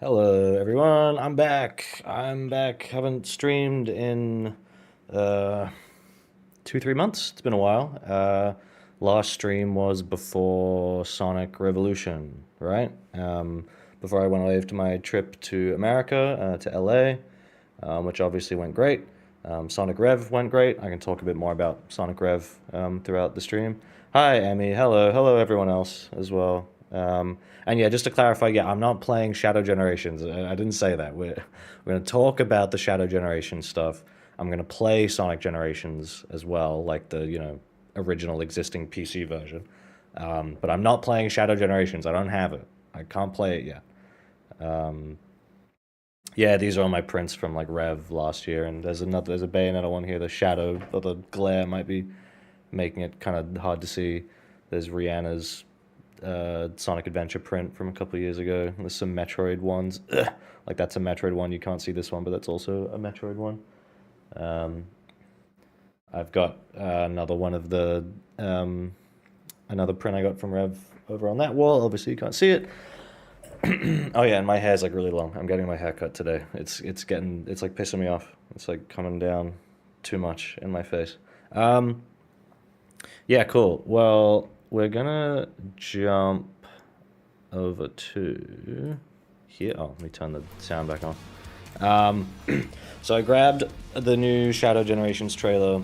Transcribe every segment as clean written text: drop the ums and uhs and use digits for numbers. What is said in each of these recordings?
Hello, everyone. I'm back. I'm back. Haven't streamed in uh, 2, 3 months. It's been a while. Last stream was before Sonic Revolution, right? Before I went away to my trip to America, to LA, which obviously went great. Sonic Rev went great. I can talk a bit more about Sonic Rev throughout the stream. Hi, Emmy. Hello. Hello, everyone else as well. And yeah, just to clarify, yeah, I'm not playing Shadow Generations. I didn't say that. We're going to talk about the Shadow Generation stuff. I'm going to play Sonic Generations as well, like the, original existing PC version. But I'm not playing Shadow Generations. I don't have it. I can't play it yet. Yeah, these are all my prints from like Rev last year, and there's a Bayonetta one here. The shadow or the glare might be making it kind of hard to see. There's Rihanna's Sonic Adventure print from a couple of years ago. There's some Metroid ones. Ugh. Like that's a Metroid one. You can't see this one, but that's also a Metroid one. Um, I've got another one of the another print I got from Rev over on that wall. Obviously, you can't see it. Oh yeah, and my hair's like really long. I'm getting my hair cut today. It's like pissing me off. It's like coming down too much in my face. Um, yeah, cool. Well, we're gonna jump over to here. Oh, let me turn the sound back on. Um, so I grabbed the new Shadow Generations trailer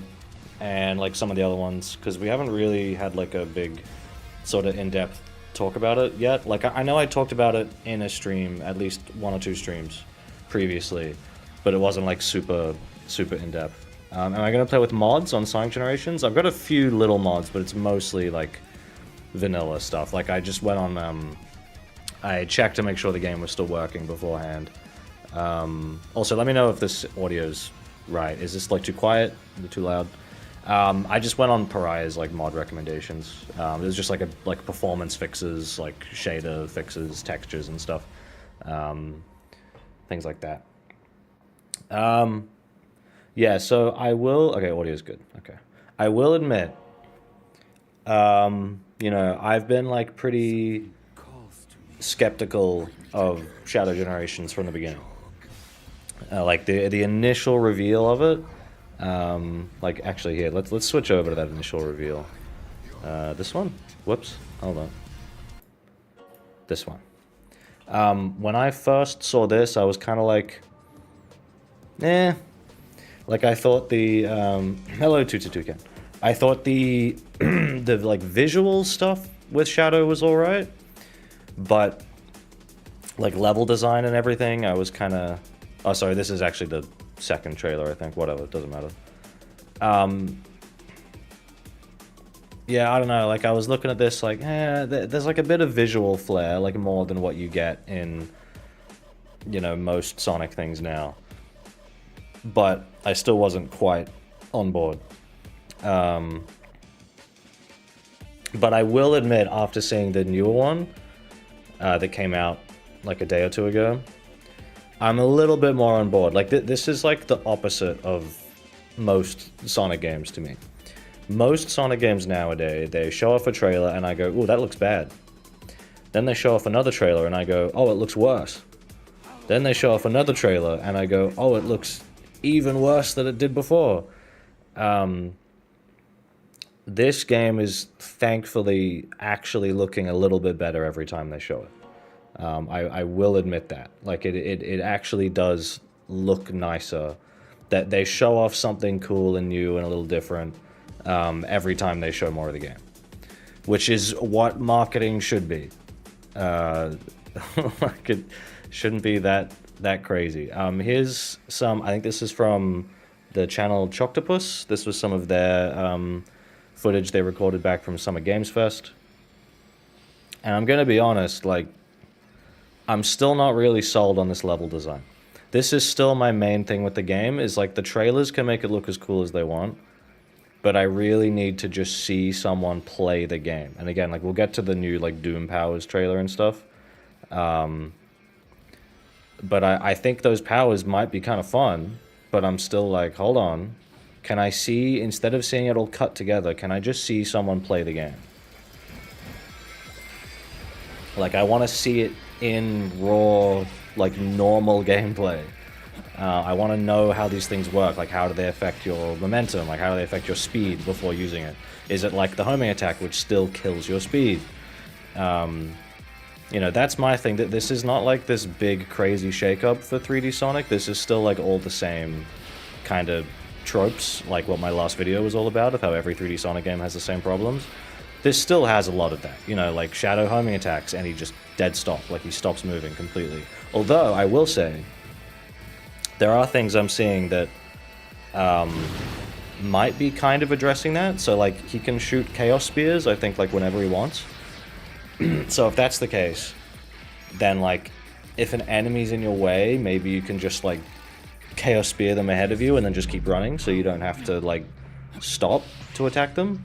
and like some of the other ones because we haven't really had like a big sort of in-depth talk about it yet. Like I know I talked about it in a stream, at least one or two streams previously, but it wasn't like super in-depth. Am I gonna play with mods on Sonic Generations? I've got a few little mods, but it's mostly like vanilla stuff. Like I just went on, I checked to make sure the game was still working beforehand. Also, let me know if this audio's right. Is this like too quiet? Is it too loud? I just went on Pariah's like mod recommendations. It was just like performance fixes, like shader fixes, textures and stuff, things like that. Yeah, so I will. Okay, audio's good. Okay, I will admit, I've been like pretty skeptical of Shadow Generations from the beginning. Like the initial reveal of it. Like actually here, let's switch over to that initial reveal. This one? Whoops. Hold on. This one. When I first saw this, I was kind of like, eh. Like I thought the hello 222 Ken. I thought the the like visual stuff with Shadow was all right, but like level design and everything, I was kind of. Oh, sorry. This is actually the second trailer, I think. Whatever, it doesn't matter. Yeah, I don't know. Like I was looking at this, like, there's like a bit of visual flair, like more than what you get in, most Sonic things now. But I still wasn't quite on board. But I will admit, after seeing the newer one that came out like a day or two ago, I'm a little bit more on board. Like this is like the opposite of most Sonic games to me. Most Sonic games nowadays, they show off a trailer and I go, "Ooh, that looks bad." Then they show off another trailer and I go, "Oh, it looks worse." Then they show off another trailer and I go, "Oh, it looks even worse than it did before." This game is thankfully actually looking a little bit better every time they show it. I will admit that. Like it actually does look nicer. That they show off something cool and new and a little different every time they show more of the game, which is what marketing should be. Like it shouldn't be that crazy. Here's some. I think this is from the channel Choctopus. This was some of their footage they recorded back from Summer Games Fest. And I'm gonna be honest, like, I'm still not really sold on this level design. This is still my main thing with the game, is like the trailers can make it look as cool as they want, but I really need to just see someone play the game. And again, like we'll get to the new like Doom Powers trailer and stuff. But I think those powers might be kind of fun, but I'm still like, hold on. Can I see, instead of seeing it all cut together, can I just see someone play the game? Like I want to see it in raw, like normal gameplay. I want to know how these things work. Like, how do they affect your momentum? Like, how do they affect your speed before using it? Is it like the homing attack, which still kills your speed? You know, that's my thing. That this is not like this big crazy shakeup for 3D Sonic. This is still like all the same kind of tropes, like what my last video was all about, of how every 3D Sonic game has the same problems. This still has a lot of that, you know, like shadow homing attacks, and he just dead stop, like he stops moving completely. Although, I will say, there are things I'm seeing that might be kind of addressing that. So, like, he can shoot Chaos Spears, I think, like, whenever he wants. So if that's the case, then, like, if an enemy's in your way, maybe you can just, like, Chaos Spear them ahead of you and then just keep running, so you don't have to, like, stop to attack them.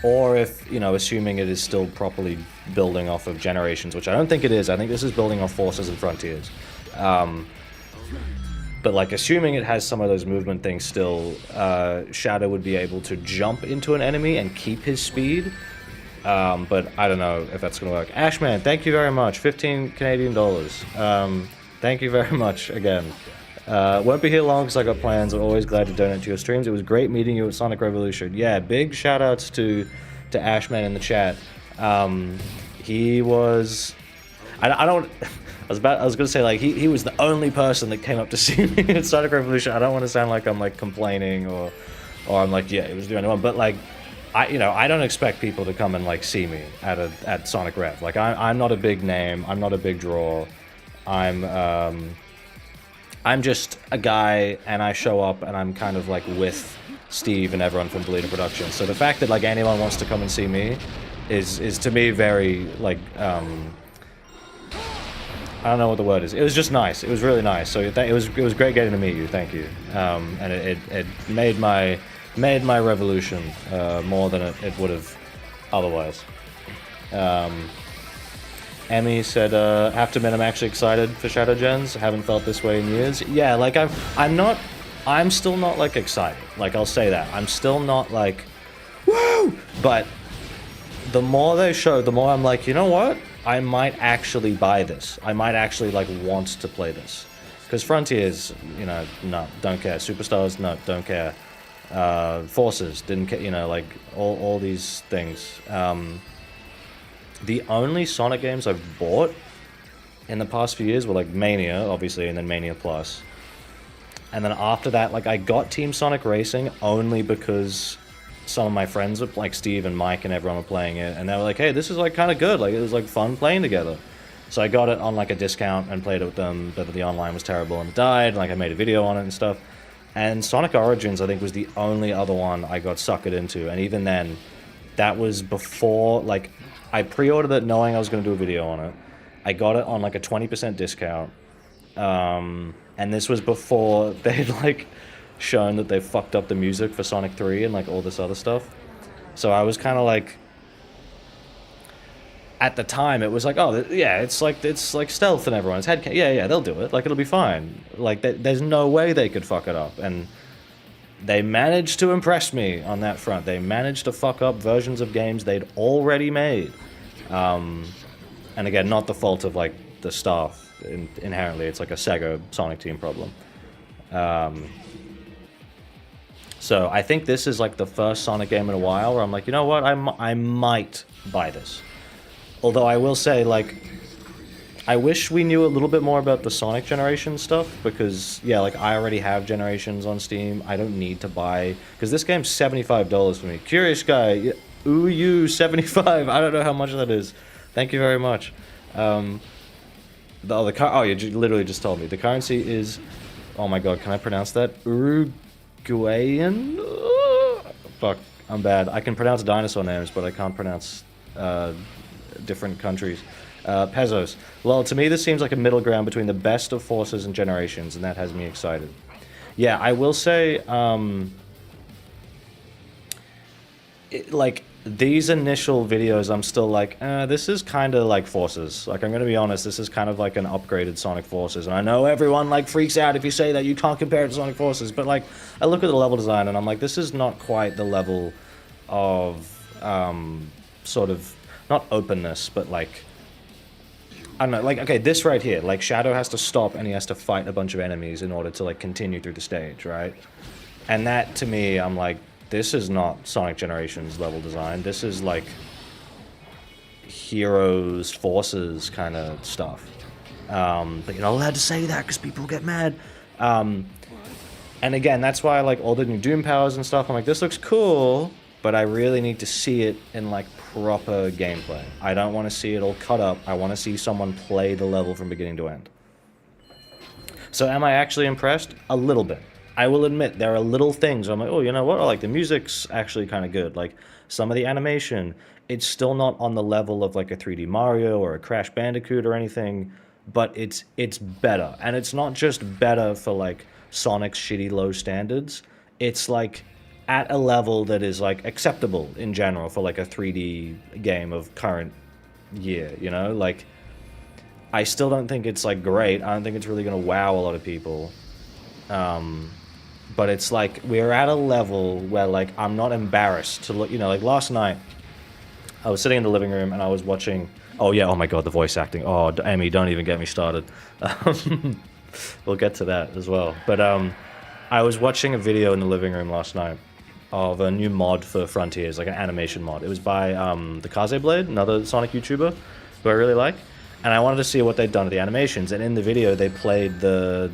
Or if, you know, assuming it is still properly building off of Generations, which I don't think it is. I think this is building off Forces and Frontiers. But, like, assuming it has some of those movement things still, Shadow would be able to jump into an enemy and keep his speed. But I don't know if that's going to work. Ashman, thank you very much. 15 Canadian dollars. Thank you very much again. Won't be here long because I got plans. I'm always glad to donate to your streams. It was great meeting you at Sonic Revolution. Yeah, big shout outs to Ashman in the chat. He was... I was gonna say, like, he was the only person that came up to see me at Sonic Revolution. I don't want to sound like I'm, like, complaining or I'm like, yeah, he was the only one. But, like, I don't expect people to come and, like, see me at Sonic Rev. Like, I'm not a big name. I'm not a big draw. I'm just a guy, and I show up, and I'm kind of, like, with Steve and everyone from Belita Productions. So the fact that, like, anyone wants to come and see me is to me very, like, I don't know what the word is. It was just nice. It was really nice. So it was great getting to meet you. Thank you. And it made my revolution more than it would have otherwise. Emmy said, Afterman, I'm actually excited for Shadow Gens. Haven't felt this way in years. Yeah, like I'm still not, like, excited. Like, I'll say that. I'm still not, like, woo! But the more they show, the more I'm like, you know what? I might actually buy this. I might actually, like, want to play this. Because Frontiers, you know, no, don't care. Superstars, no, don't care. Forces, didn't care, you know, like, all these things. The only Sonic games I've bought in the past few years were, like, Mania, obviously, and then Mania Plus. And then after that, like, I got Team Sonic Racing only because some of my friends, like Steve and Mike and everyone, were playing it, and they were like, hey, this is, like, kind of good. Like, it was, like, fun playing together. So I got it on, like, a discount and played it with them, but the online was terrible and it died, and, like, I made a video on it and stuff. And Sonic Origins, I think, was the only other one I got suckered into, and even then, that was before, like, I pre-ordered it knowing I was going to do a video on it. I got it on, like, a 20% discount, and this was before they'd, like, shown that they fucked up the music for Sonic 3 and, like, all this other stuff. So I was kind of like, at the time it was like, oh yeah, it's like stealth and everyone's head, yeah, they'll do it, like, it'll be fine, like, there's no way they could fuck it up. And they managed to impress me on that front. They managed to fuck up versions of games they'd already made, and again, not the fault of, like, the staff. Inherently it's like a Sega Sonic Team problem. So I think this is, like, the first Sonic game in a while where I'm like, you know what, I might buy this. Although I will say, like, I wish we knew a little bit more about the Sonic Generation stuff, because, yeah, like, I already have Generations on Steam. I don't need to buy, because this game's $75 for me. Curious Guy, ooh, you, 75. I don't know how much that is. Thank you very much. You literally just told me. The currency is, oh my god, can I pronounce that? Uruguayan? Fuck, I'm bad. I can pronounce dinosaur names, but I can't pronounce different countries. Pesos. Well, to me, this seems like a middle ground between the best of Forces and Generations, and that has me excited. Yeah, I will say, like, these initial videos, I'm still like, this is kind of like Forces. Like, I'm going to be honest, this is kind of like an upgraded Sonic Forces. And I know everyone, like, freaks out if you say that you can't compare it to Sonic Forces, but, like, I look at the level design and I'm like, this is not quite the level of, sort of, not openness, but, like, I don't know, like, okay, this right here, like, Shadow has to stop and he has to fight a bunch of enemies in order to, like, continue through the stage, right? And that, to me, I'm like, this is not Sonic Generations level design. This is, like, Heroes, Forces kind of stuff. But you're not allowed to say that because people get mad. And again, that's why, like, all the new Doom powers and stuff, I'm like, this looks cool, but I really need to see it in, like, proper gameplay. I don't want to see it all cut up. I want to see someone play the level from beginning to end. So am I actually impressed? A little bit. I will admit, there are little things where I'm like, oh, you know what? Like, the music's actually kind of good. Like, some of the animation, it's still not on the level of, like, a 3D Mario or a Crash Bandicoot or anything, but it's better. And it's not just better for, like, Sonic's shitty low standards. It's, like, at a level that is, like, acceptable in general for, like, a 3D game of current year, you know? Like, I still don't think it's, like, great. I don't think it's really gonna wow a lot of people. But it's, like, we're at a level where, like, I'm not embarrassed to look, you know, like, last night, I was sitting in the living room and I was watching... Oh, yeah, oh my god, the voice acting. Oh, Amy, don't even get me started. We'll get to that as well. But, I was watching a video in the living room last night of a new mod for Frontiers, like an animation mod. It was by the Kazeblade, another Sonic YouTuber who I really like. And I wanted to see what they'd done to the animations. And in the video, they played the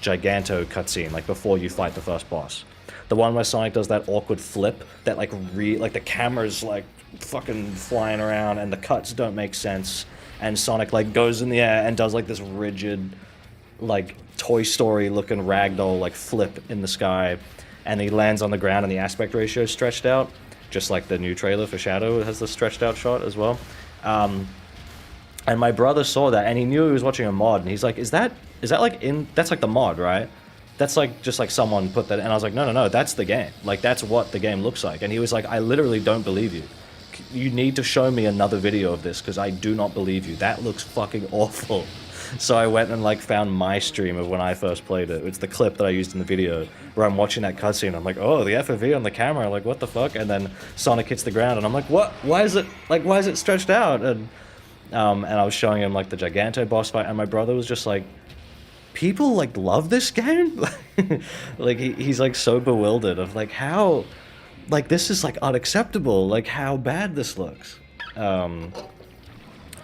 Giganto cutscene, like before you fight the first boss. The one where Sonic does that awkward flip, that like the camera's like fucking flying around and the cuts don't make sense. And Sonic like goes in the air and does like this rigid, like Toy Story looking ragdoll like flip in the sky. And he lands on the ground and the aspect ratio is stretched out, just like the new trailer for Shadow has the stretched out shot as well. And my brother saw that and he knew he was watching a mod and he's like, is that like that's like the mod, right? That's like just like someone put that, and I was like, no, that's the game. Like that's what the game looks like. And he was like, I literally don't believe you. You need to show me another video of this because I do not believe you. That looks fucking awful. So I went and like found my stream of when I first played it. It's the clip that I used in the video where I'm watching that cutscene. I'm like, oh, the FOV on the camera, like what the fuck? And then Sonic hits the ground, and I'm like, what? Why is it stretched out? And I was showing him like the Giganto boss fight, and my brother was just like, people like love this game? Like he's like so bewildered of like how, like this is like unacceptable, like how bad this looks.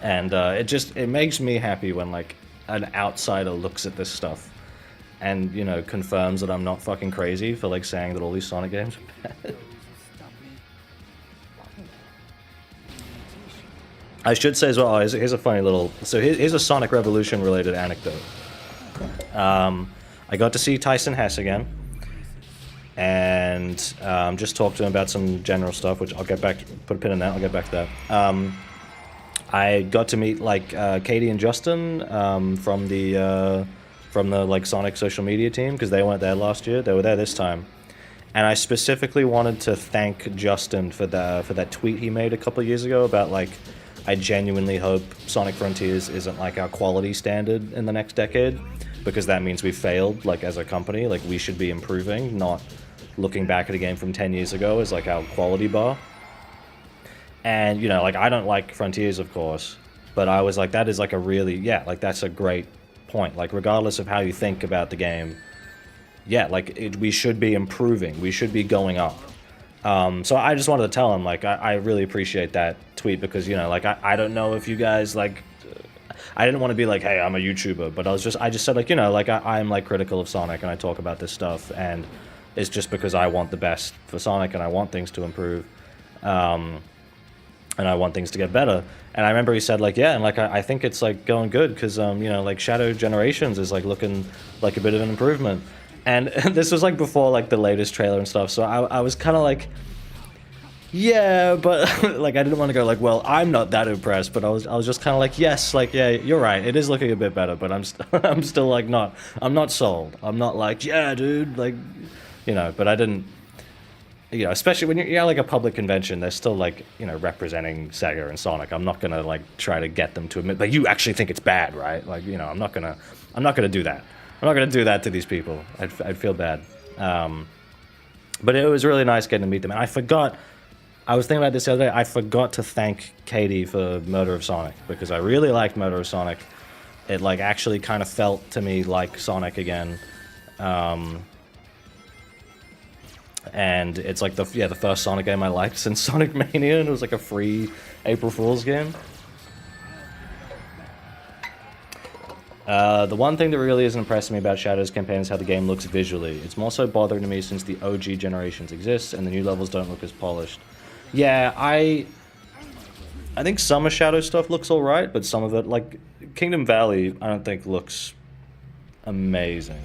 It makes me happy when like an outsider looks at this stuff and, you know, confirms that I'm not fucking crazy for like saying that all these Sonic games are bad. I should say as well, here's a funny little, so here's a Sonic Revolution related anecdote. I got to see Tyson Hess again, and just talked to him about some general stuff, which I'll get back, put a pin in that, I'll get back to that. I got to meet like Katie and Justin from the like Sonic social media team, because they weren't there last year, they were there this time. And I specifically wanted to thank Justin for that tweet he made a couple of years ago about like, I genuinely hope Sonic Frontiers isn't like our quality standard in the next decade, because that means we've failed like as a company. Like we should be improving, not looking back at a game from 10 years ago as like our quality bar. And you know, like I don't like Frontiers, of course, but I was like, that is like a really, yeah, like that's a great point. Like regardless of how you think about the game, yeah, like we should be improving, we should be going up. So I just wanted to tell him, like, I really appreciate that tweet, because, you know, like, I don't know if you guys, like, I didn't want to be like, hey, I'm a YouTuber, but I just said, like, you know, like, I'm, like, critical of Sonic, and I talk about this stuff, and it's just because I want the best for Sonic, and I want things to improve, and I want things to get better. And I remember he said, like, yeah, and, like, I think it's, like, going good, because, you know, like, Shadow Generations is, like, looking like a bit of an improvement. And this was like before like the latest trailer and stuff, so I was kind of like, yeah, but like I didn't want to go like, well, I'm not that impressed, but I was just kind of like, yes, like yeah, you're right, it is looking a bit better, but I'm still like I'm not sold. I'm not like, yeah, dude, like, you know, but I didn't, you know, especially when you're like a public convention, they're still like, you know, representing Sega and Sonic. I'm not gonna like try to get them to admit, like, you actually think it's bad, right? Like, you know, I'm not gonna do that. I'm not going to do that to these people. I'd feel bad. But it was really nice getting to meet them. And I forgot, I was thinking about this the other day. I forgot to thank Katie for Murder of Sonic because I really liked Murder of Sonic. It like actually kind of felt to me like Sonic again. And it's like the first Sonic game I liked since Sonic Mania, and it was like a free April Fool's game. The one thing that really isn't impressing me about Shadow's campaign is how the game looks visually. It's more so bothering to me since the OG generations exist and the new levels don't look as polished. Yeah, I think some of Shadow's stuff looks alright, but some of it, like Kingdom Valley, I don't think looks amazing.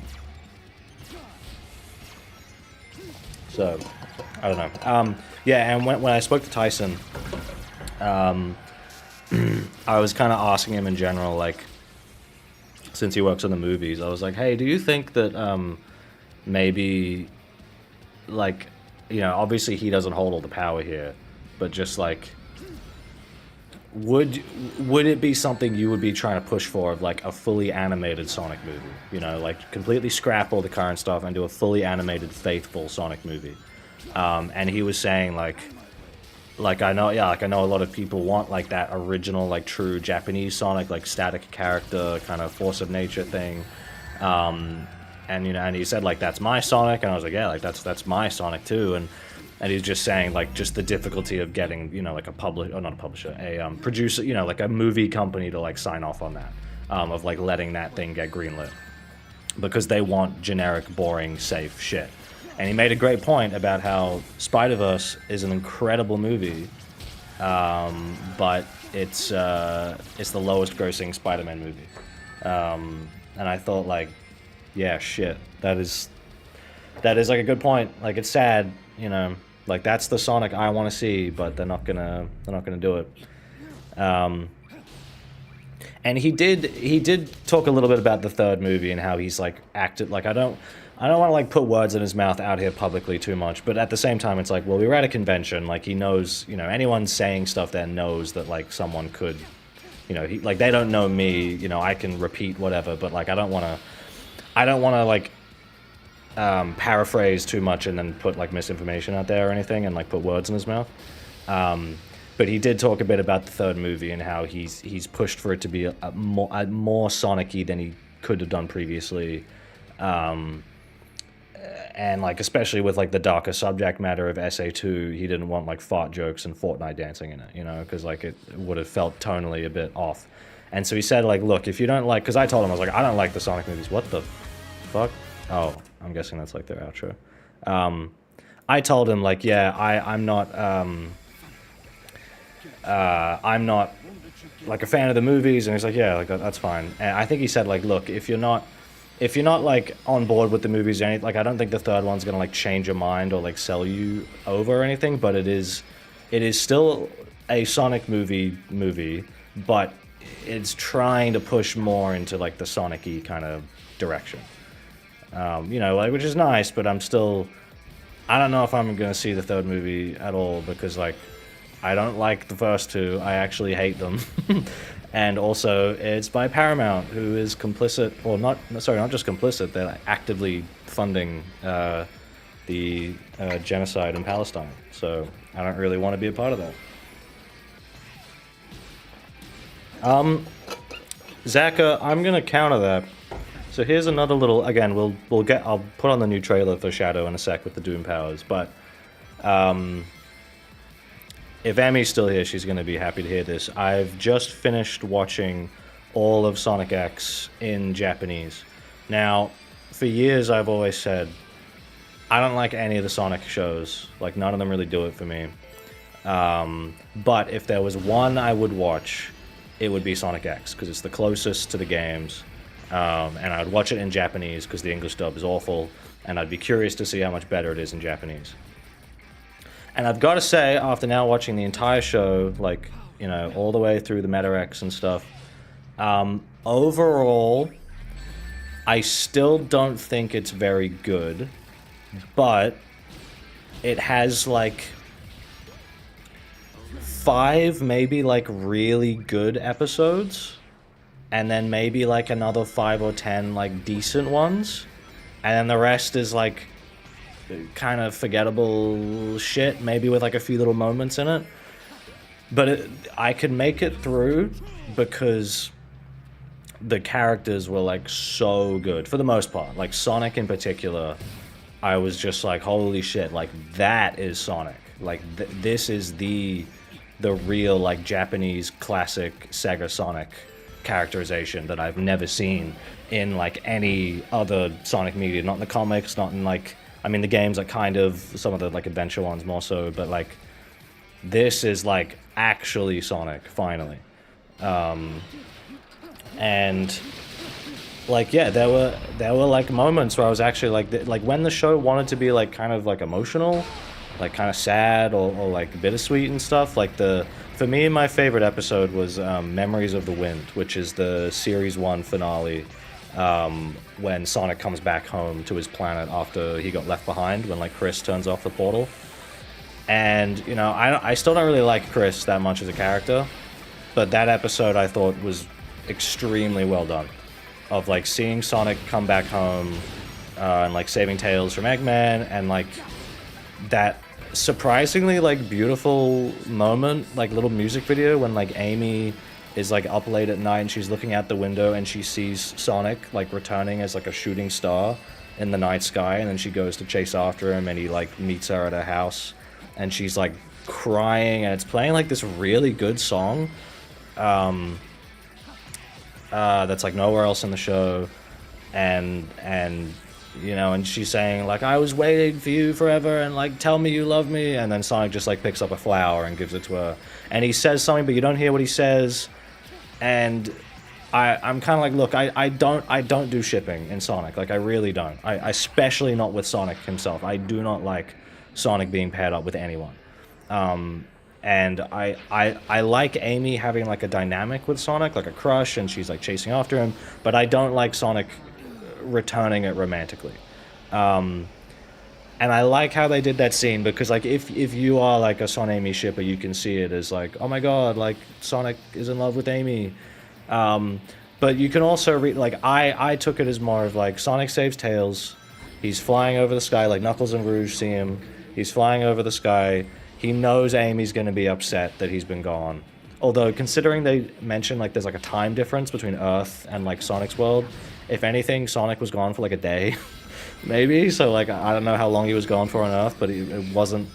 So, I don't know. Yeah, and when I spoke to Tyson, I was kind of asking him in general, like, since he works on the movies, I was like, hey, do you think that maybe, like, you know, obviously he doesn't hold all the power here, but just like, would it be something you would be trying to push for, of like a fully animated Sonic movie? You know, like completely scrap all the current stuff and do a fully animated, faithful Sonic movie. And he was saying like I know a lot of people want like that original, like true Japanese Sonic, like static character kind of force of nature thing. And you know, and he said like that's my Sonic, and I was like, yeah, like that's my Sonic too. And he's just saying like just the difficulty of getting, you know, like not a publisher, a producer, you know, like a movie company to like sign off on that, of like letting that thing get greenlit, because they want generic, boring, safe shit. And he made a great point about how Spider-Verse is an incredible movie, but it's the lowest grossing Spider-Man movie. And I thought like, yeah, shit, that is like a good point. Like it's sad, you know. Like that's the Sonic I want to see, but they're not gonna do it. And he did talk a little bit about the third movie and how he's like acted. Like I don't want to like put words in his mouth out here publicly too much, but at the same time, it's like, well, we were at a convention. Like he knows, you know, anyone saying stuff there knows that like someone could, you know, like they don't know me. You know, I can repeat whatever, but like I don't want to like. Paraphrase too much and then put like misinformation out there or anything and like put words in his mouth. But he did talk a bit about the third movie and how he's pushed for it to be a more Sonic-y than he could have done previously. And like especially with like the darker subject matter of SA2, he didn't want like fart jokes and Fortnite dancing in it, you know, because like it would have felt tonally a bit off. And so he said like, look, if you don't like, because I told him, I was like, I don't like the Sonic movies. What the fuck? Oh, I'm guessing that's like their outro. I told him like, yeah, I'm not like a fan of the movies, and he's like, yeah, like that's fine. And I think he said like, look, if you're not like on board with the movies or anything, like I don't think the third one's gonna like change your mind or like sell you over or anything, but it is still a Sonic movie, but it's trying to push more into like the Sonic-y kind of direction. You know, like, which is nice, but I don't know if I'm gonna see the third movie at all, because like I don't like the first two. I actually hate them. And also it's by Paramount, who is complicit, or not just complicit, they're actively funding the genocide in Palestine. So I don't really want to be a part of that. Zaka, I'm gonna counter that. So here's another little, again, I'll put on the new trailer for Shadow in a sec with the Doom powers, but if Emmy's still here, she's going to be happy to hear this. I've just finished watching all of Sonic X in Japanese. Now, for years I've always said, I don't like any of the Sonic shows, like none of them really do it for me. But if there was one I would watch, it would be Sonic X, because it's the closest to the games. And I'd watch it in Japanese because the English dub is awful, and I'd be curious to see how much better it is in Japanese. And I've got to say, after now watching the entire show, like, you know, all the way through the Meta X and stuff, overall, I still don't think it's very good, but it has like 5 maybe like really good episodes, and then maybe like another 5 or 10 like decent ones, and then the rest is like kind of forgettable shit, maybe with like a few little moments in it. But I could make it through because the characters were like so good for the most part. Like Sonic in particular, I was just like, holy shit! Like that is Sonic. Like this is the real like Japanese classic Sega Sonic characterization that I've never seen in like any other Sonic media. Not in the comics, not in like, I mean the games are kind of some of the like adventure ones more so, but like this is like actually Sonic finally. And like yeah, there were like moments where I was actually like when the show wanted to be like kind of like emotional, like kind of sad or like bittersweet and stuff. Like for me, my favorite episode was Memories of the Wind, which is the series 1 finale, when Sonic comes back home to his planet after he got left behind, when like Chris turns off the portal. And you know, I still don't really like Chris that much as a character, but that episode I thought was extremely well done, of like seeing Sonic come back home, and like saving Tails from Eggman, and like that surprisingly like beautiful moment, like little music video when like Amy is like up late at night and she's looking out the window and she sees Sonic like returning as like a shooting star in the night sky, and then she goes to chase after him and he like meets her at her house and she's like crying and it's playing like this really good song that's like nowhere else in the show, and you know, and she's saying like, I was waiting for you forever and like tell me you love me, and then Sonic just like picks up a flower and gives it to her and he says something but you don't hear what he says. And I'm kind of like, look, I don't do shipping in Sonic, like I really don't. I especially not with Sonic himself. I do not like Sonic being paired up with anyone. And I like Amy having like a dynamic with Sonic, like a crush, and she's like chasing after him, but I don't like Sonic returning it romantically. And I like how they did that scene, because like if you are like a Son Amy shipper, you can see it as like, oh my god, like Sonic is in love with Amy. But you can also read, like I took it as more of like Sonic saves Tails, he's flying over the sky, like Knuckles and Rouge see him, he's flying over the sky, he knows Amy's going to be upset that he's been gone. Although considering they mention like there's like a time difference between Earth and like Sonic's world, if anything, Sonic was gone for like a day, maybe. So like I don't know how long he was gone for on Earth, but it wasn't.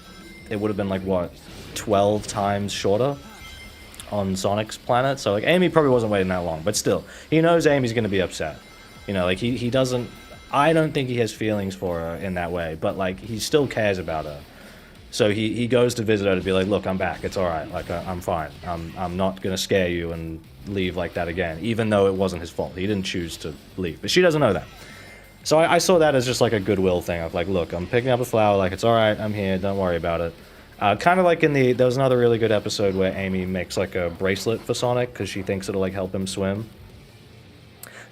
It would have been like what, 12 times shorter on Sonic's planet. So like Amy probably wasn't waiting that long, but still, he knows Amy's gonna be upset. You know, like he doesn't. I don't think he has feelings for her in that way, but like he still cares about her. So he goes to visit her to be like, look, I'm back. It's all right. Like I'm fine. I'm not gonna scare you and leave like that again, even though it wasn't his fault. He didn't choose to leave, but she doesn't know that. So I saw that as just like a goodwill thing of like, look, I'm picking up a flower, like it's all right, I'm here, don't worry about it. Kind of like there was another really good episode where Amy makes like a bracelet for Sonic because she thinks it'll like help him swim.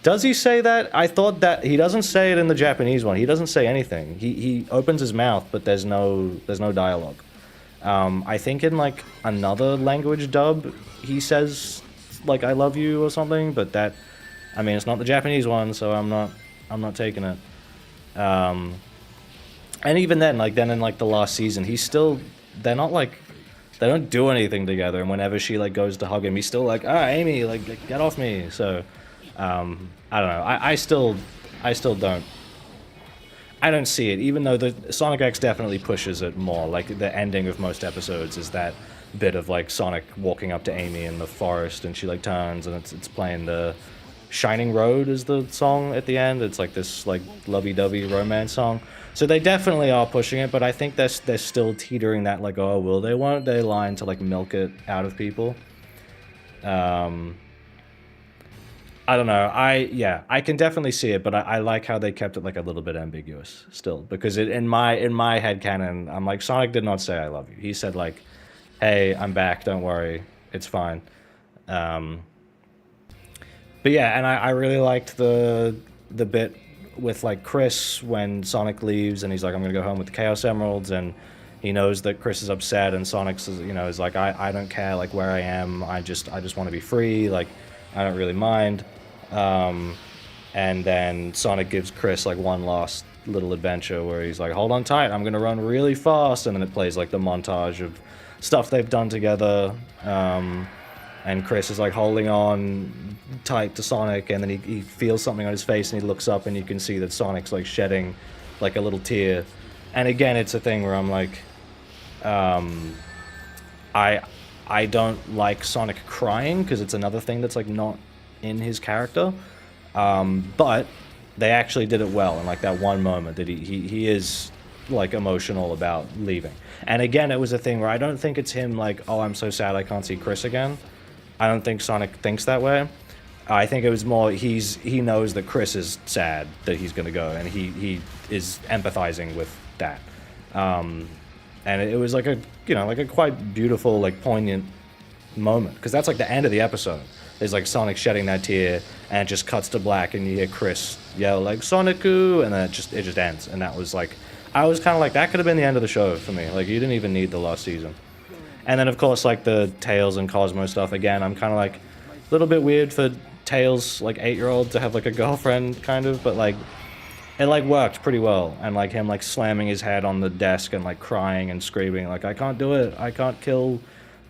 Does he say that? I thought that he doesn't say it in the Japanese one. He doesn't say anything. He opens his mouth, but there's no dialogue. I think in like another language dub, he says like I love you or something, but that, I mean, it's not the Japanese one, so I'm not taking it. And even then, like then in like the last season, they're not like, they don't do anything together, and whenever she like goes to hug him, he's still like, Amy, like get off me. So I don't know. I still don't see it, even though the Sonic X definitely pushes it more. Like the ending of most episodes is that bit of like Sonic walking up to Amy in the forest, and she like turns, and it's playing the Shining Road is the song at the end. It's like this like lovey-dovey romance song. So they definitely are pushing it, but I think they're still teetering that like, oh, will they, won't they line to like milk it out of people. I don't know. I can definitely see it, but I like how they kept it like a little bit ambiguous still, because in my headcanon, I'm like, Sonic did not say I love you. He said like, hey, I'm back, don't worry, it's fine. But yeah, and I really liked the bit with like Chris when Sonic leaves and he's like, I'm gonna go home with the Chaos Emeralds, and he knows that Chris is upset, and Sonic's, you know, is like, I don't care like where I am, I just want to be free, like I don't really mind. And then Sonic gives Chris like one last little adventure where he's like, hold on tight, I'm gonna run really fast, and then it plays like the montage of stuff they've done together, and Chris is like holding on tight to Sonic, and then he feels something on his face, and he looks up, and you can see that Sonic's like shedding like a little tear. And again, it's a thing where I'm like, I don't like Sonic crying, because it's another thing that's like not in his character, but they actually did it well in like that one moment that he is like emotional about leaving. And again, it was a thing where I don't think it's him like, oh, I'm so sad I can't see Chris again. I don't think Sonic thinks that way. I think it was more he knows that Chris is sad that he's gonna go, and he is empathizing with that. And it was like a, you know, like a quite beautiful, like poignant moment, because that's like the end of the episode. There's like Sonic shedding that tear, and it just cuts to black, and you hear Chris yell like Sonic-oo, and then it just ends. And that was like, I was kind of like, that could have been the end of the show for me. Like, you didn't even need the last season. And then of course like the Tails and Cosmo stuff, again, I'm kind of like a little bit weird for Tails, like 8-year-old, to have like a girlfriend kind of, but like it like worked pretty well. And like him like slamming his head on the desk and like crying and screaming like, I can't do it, I can't kill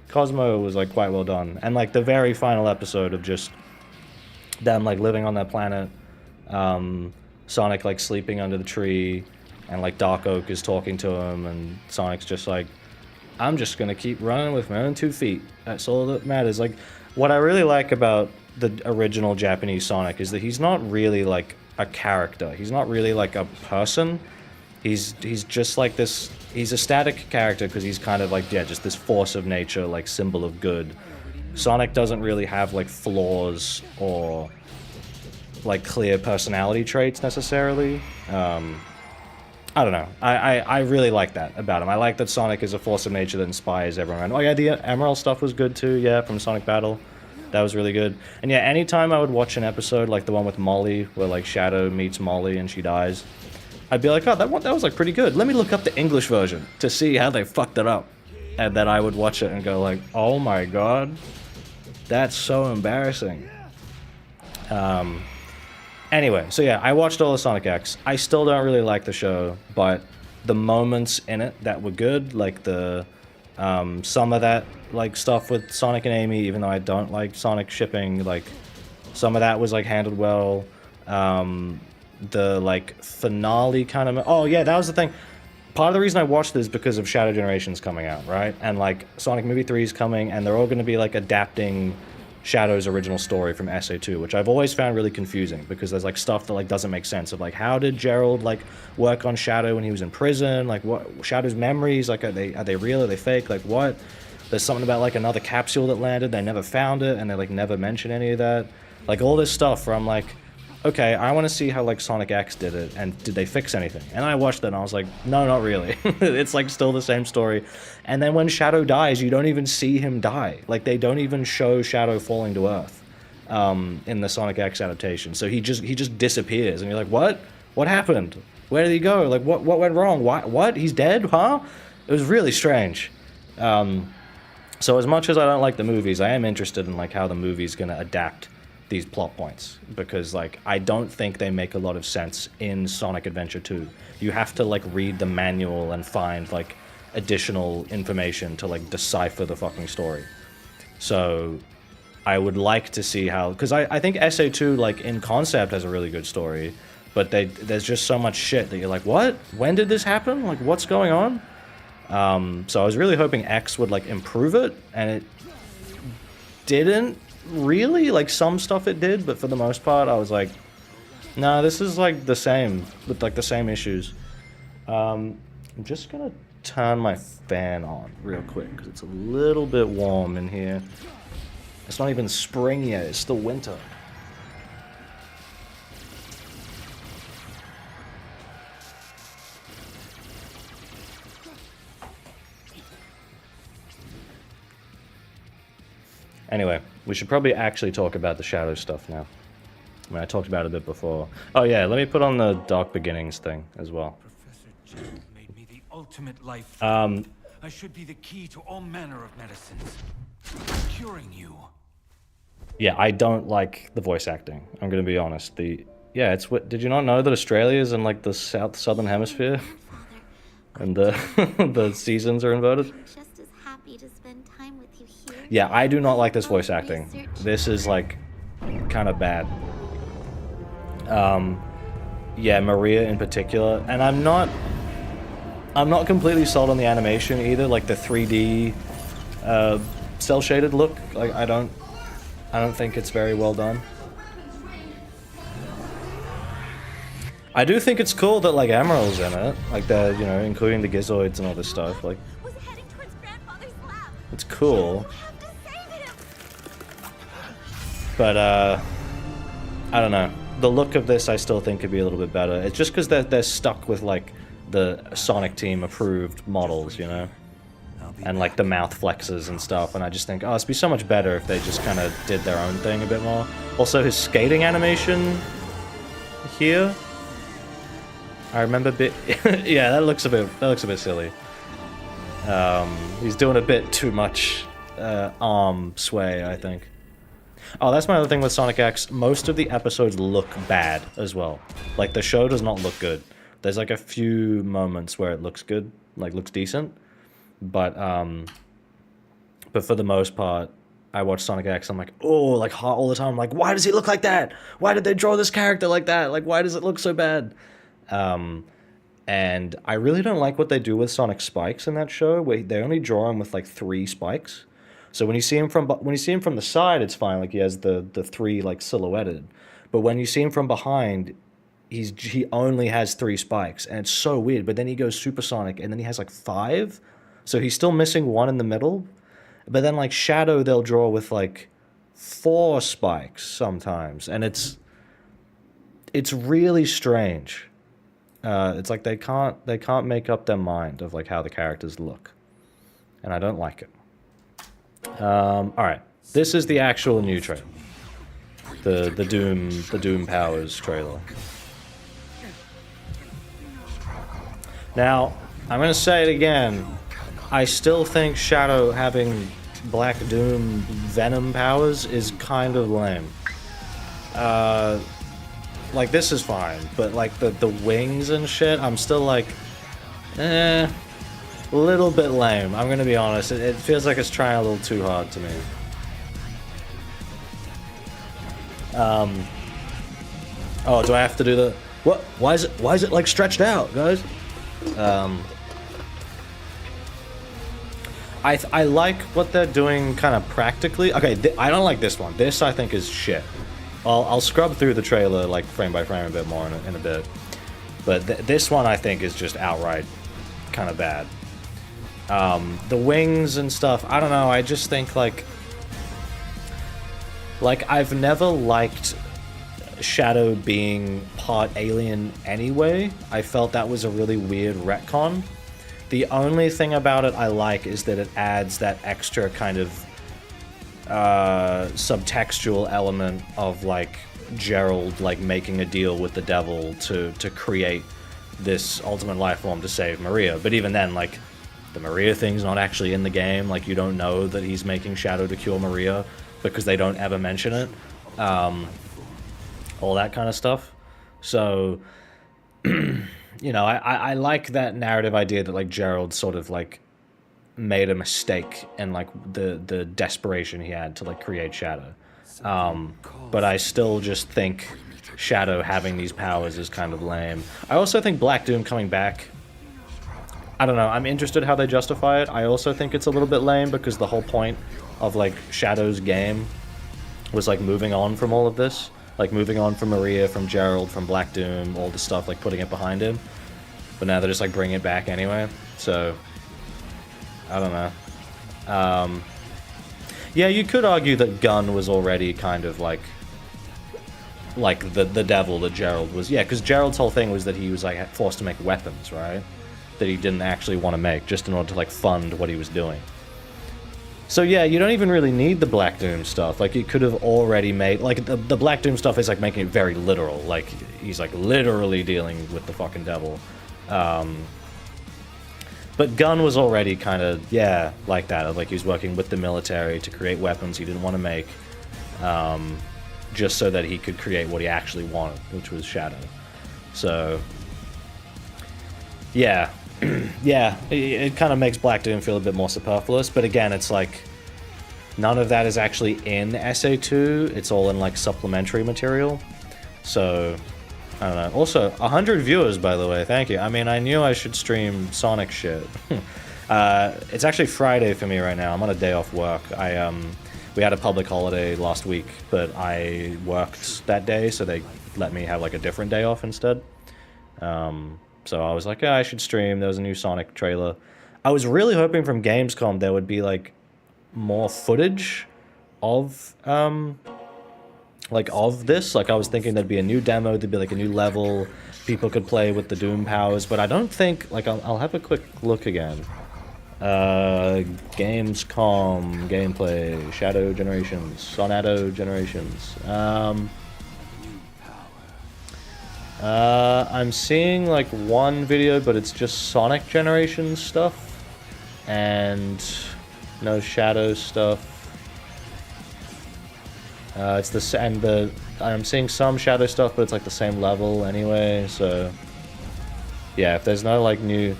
Cosmo, was like quite well done. And like the very final episode of just them like living on that planet, Sonic like sleeping under the tree, and like Dark Oak is talking to him, and Sonic's just like, I'm just gonna keep running with my own 2 feet. That's all that matters. Like, what I really like about the original Japanese Sonic is that he's not really like a character. He's not really like a person. He's just like this. He's a static character because he's kind of like, yeah, just this force of nature, like symbol of good. Sonic doesn't really have like flaws or like clear personality traits necessarily. I don't know. I really like that about him. I like that Sonic is a force of nature that inspires everyone. Oh yeah, the Emerald stuff was good too, yeah, from Sonic Battle. That was really good. And yeah, anytime I would watch an episode like the one with Molly, where like Shadow meets Molly and she dies, I'd be like, oh, that was like pretty good. Let me look up the English version to see how they fucked it up. And then I would watch it and go like, oh my god, that's so embarrassing. Anyway, so yeah, I watched all of Sonic X. I still don't really like the show, but the moments in it that were good, like the some of that like stuff with Sonic and Amy, even though I don't like Sonic shipping, like some of that was like handled well. The like finale kind of, oh yeah, that was the thing. Part of the reason I watched this is because of Shadow Generations coming out, right? And like Sonic Movie 3 is coming, and they're all going to be like adapting Shadow's original story from SA2, which I've always found really confusing, because there's like stuff that like doesn't make sense of like, how did Gerald like work on Shadow when he was in prison? Like, what Shadow's memories, like are they real, are they fake, like what? There's something about like another capsule that landed, they never found it, and they like never mention any of that. Like all this stuff where I'm like, okay, I want to see how like Sonic X did it, and did they fix anything? And I watched it and I was like, no, not really. It's like still the same story. And then when Shadow dies, you don't even see him die. Like they don't even show Shadow falling to Earth in the Sonic X adaptation. So he just disappears, and you're like, what? What happened? Where did he go? Like what went wrong? Why? What? He's dead? Huh? It was really strange. So as much as I don't like the movies, I am interested in like how the movie's gonna adapt these plot points, because like I don't think they make a lot of sense in Sonic Adventure 2. You have to like read the manual and find like additional information to like decipher the fucking story. So I would like to see how, because I think SA2 like in concept has a really good story, but there's just so much shit that you're like, what? When did this happen? Like what's going on? So I was really hoping X would like improve it, and it didn't really. Like some stuff it did, but for the most part I was like, nah, this is like the same, with like the same issues. I'm just gonna turn my fan on real quick because it's a little bit warm in here. It's not even spring yet, it's still winter. Anyway, we should probably actually talk about the Shadow stuff now. I mean, I talked about it a bit before. Oh yeah, let me put on the Dark Beginnings thing as well. Professor Gerald made me the ultimate life form. I should be the key to all manner of medicines, curing you. Yeah, I don't like the voice acting. I'm gonna be honest. Yeah, it's what. Did you not know that Australia is in like the southern hemisphere, and the the seasons are inverted? Just as happy to spend time with you here. Yeah, I do not like this voice acting. This is like kind of bad. Yeah, Maria in particular, and I'm not completely sold on the animation either. Like the 3D, cell shaded look. Like I don't think it's very well done. I do think it's cool that like Emerald's in it, like the including the Gizoids and all this stuff. Like, it's cool. But I don't know. The look of this I still think could be a little bit better. It's just because they're stuck with like the Sonic Team approved models, you know, and like the mouth flexes and stuff. And I just think, oh, it'd be so much better if they just kind of did their own thing a bit more. Also, his skating animation here. I remember yeah, that looks a bit silly. He's doing a bit too much arm sway, I think. Oh, that's my other thing with Sonic X. Most of the episodes look bad as well. Like the show does not look good. There's like a few moments where it looks good, like looks decent, but for the most part, I watch Sonic X. I'm like, oh, like hot all the time. I'm like, why does he look like that? Why did they draw this character like that? Like, why does it look so bad? And I really don't like what they do with Sonic Spikes in that show, where they only draw him with like 3 spikes. So when you see him from the side, it's fine. Like he has the 3 like silhouetted, but when you see him from behind, he only has 3 spikes, and it's so weird. But then he goes supersonic, and then he has like 5, so he's still missing 1 in the middle. But then like Shadow, they'll draw with like 4 spikes sometimes, and it's really strange. It's like they can't make up their mind of like how the characters look, and I don't like it. All right, this is the actual new trailer, the Doom Powers trailer. Now, I'm gonna say it again. I still think Shadow having Black Doom Venom powers is kind of lame. Like this is fine, but like the wings and shit, I'm still like, a little bit lame. I'm gonna be honest. It feels like it's trying a little too hard to me. Oh, do I have to do the what? Why is it like stretched out, guys? I like what they're doing kind of practically. Okay, I don't like this one. This I think is shit. I'll scrub through the trailer like frame by frame a bit more in a bit. But this one I think is just outright kind of bad. The wings and stuff, I don't know, I just think like I've never liked Shadow being part alien anyway. I felt that was a really weird retcon. The only thing about it I like is that it adds that extra kind of subtextual element of like Gerald like making a deal with the devil to create this ultimate life form to save Maria. But even then, like, the Maria thing's not actually in the game. Like, you don't know that he's making Shadow to cure Maria because they don't ever mention it. All that kind of stuff. So, you know, I like that narrative idea that, like, Gerald sort of, like, made a mistake in, like, the desperation he had to, like, create Shadow. But I still just think Shadow having these powers is kind of lame. I also think Black Doom coming back, I don't know, I'm interested how they justify it. I also think it's a little bit lame because the whole point of, like, Shadow's game was, like, moving on from all of this. Like, moving on from Maria, from Gerald, from Black Doom, all the stuff, like, putting it behind him. But now they're just, like, bringing it back anyway. So, I don't know. Yeah, you could argue that Gunn was already kind of, like the devil that Gerald was. Yeah, because Gerald's whole thing was that he was, like, forced to make weapons, right? That he didn't actually want to make, just in order to, like, fund what he was doing. So yeah, you don't even really need the Black Doom stuff. Like, you could have already made, like, the Black Doom stuff is, like, making it very literal. Like, he's, like, literally dealing with the fucking devil. But Gunn was already kind of, yeah, like that. Like, he was working with the military to create weapons he didn't want to make. just so that he could create what he actually wanted, which was Shadow. So, yeah. Yeah, it kind of makes Black Doom feel a bit more superfluous, but again, it's like, none of that is actually in SA2, it's all in like supplementary material. So, I don't know. Also, 100 viewers, by the way, thank you. I mean, I knew I should stream Sonic shit. It's actually Friday for me right now. I'm on a day off work. We had a public holiday last week, but I worked that day, so they let me have like a different day off instead. So I was like, yeah, I should stream. There was a new Sonic trailer. I was really hoping from Gamescom there would be like more footage of of this. Like I was thinking there'd be a new demo, there'd be like a new level, people could play with the Doom powers, but I don't think, like, I'll have a quick look again. Gamescom gameplay, Shadow Generations, Sonado Generations. I'm seeing like one video, but it's just Sonic Generations stuff, and no Shadow stuff. It's the I'm seeing some Shadow stuff, but it's like the same level anyway. So yeah, if there's no like new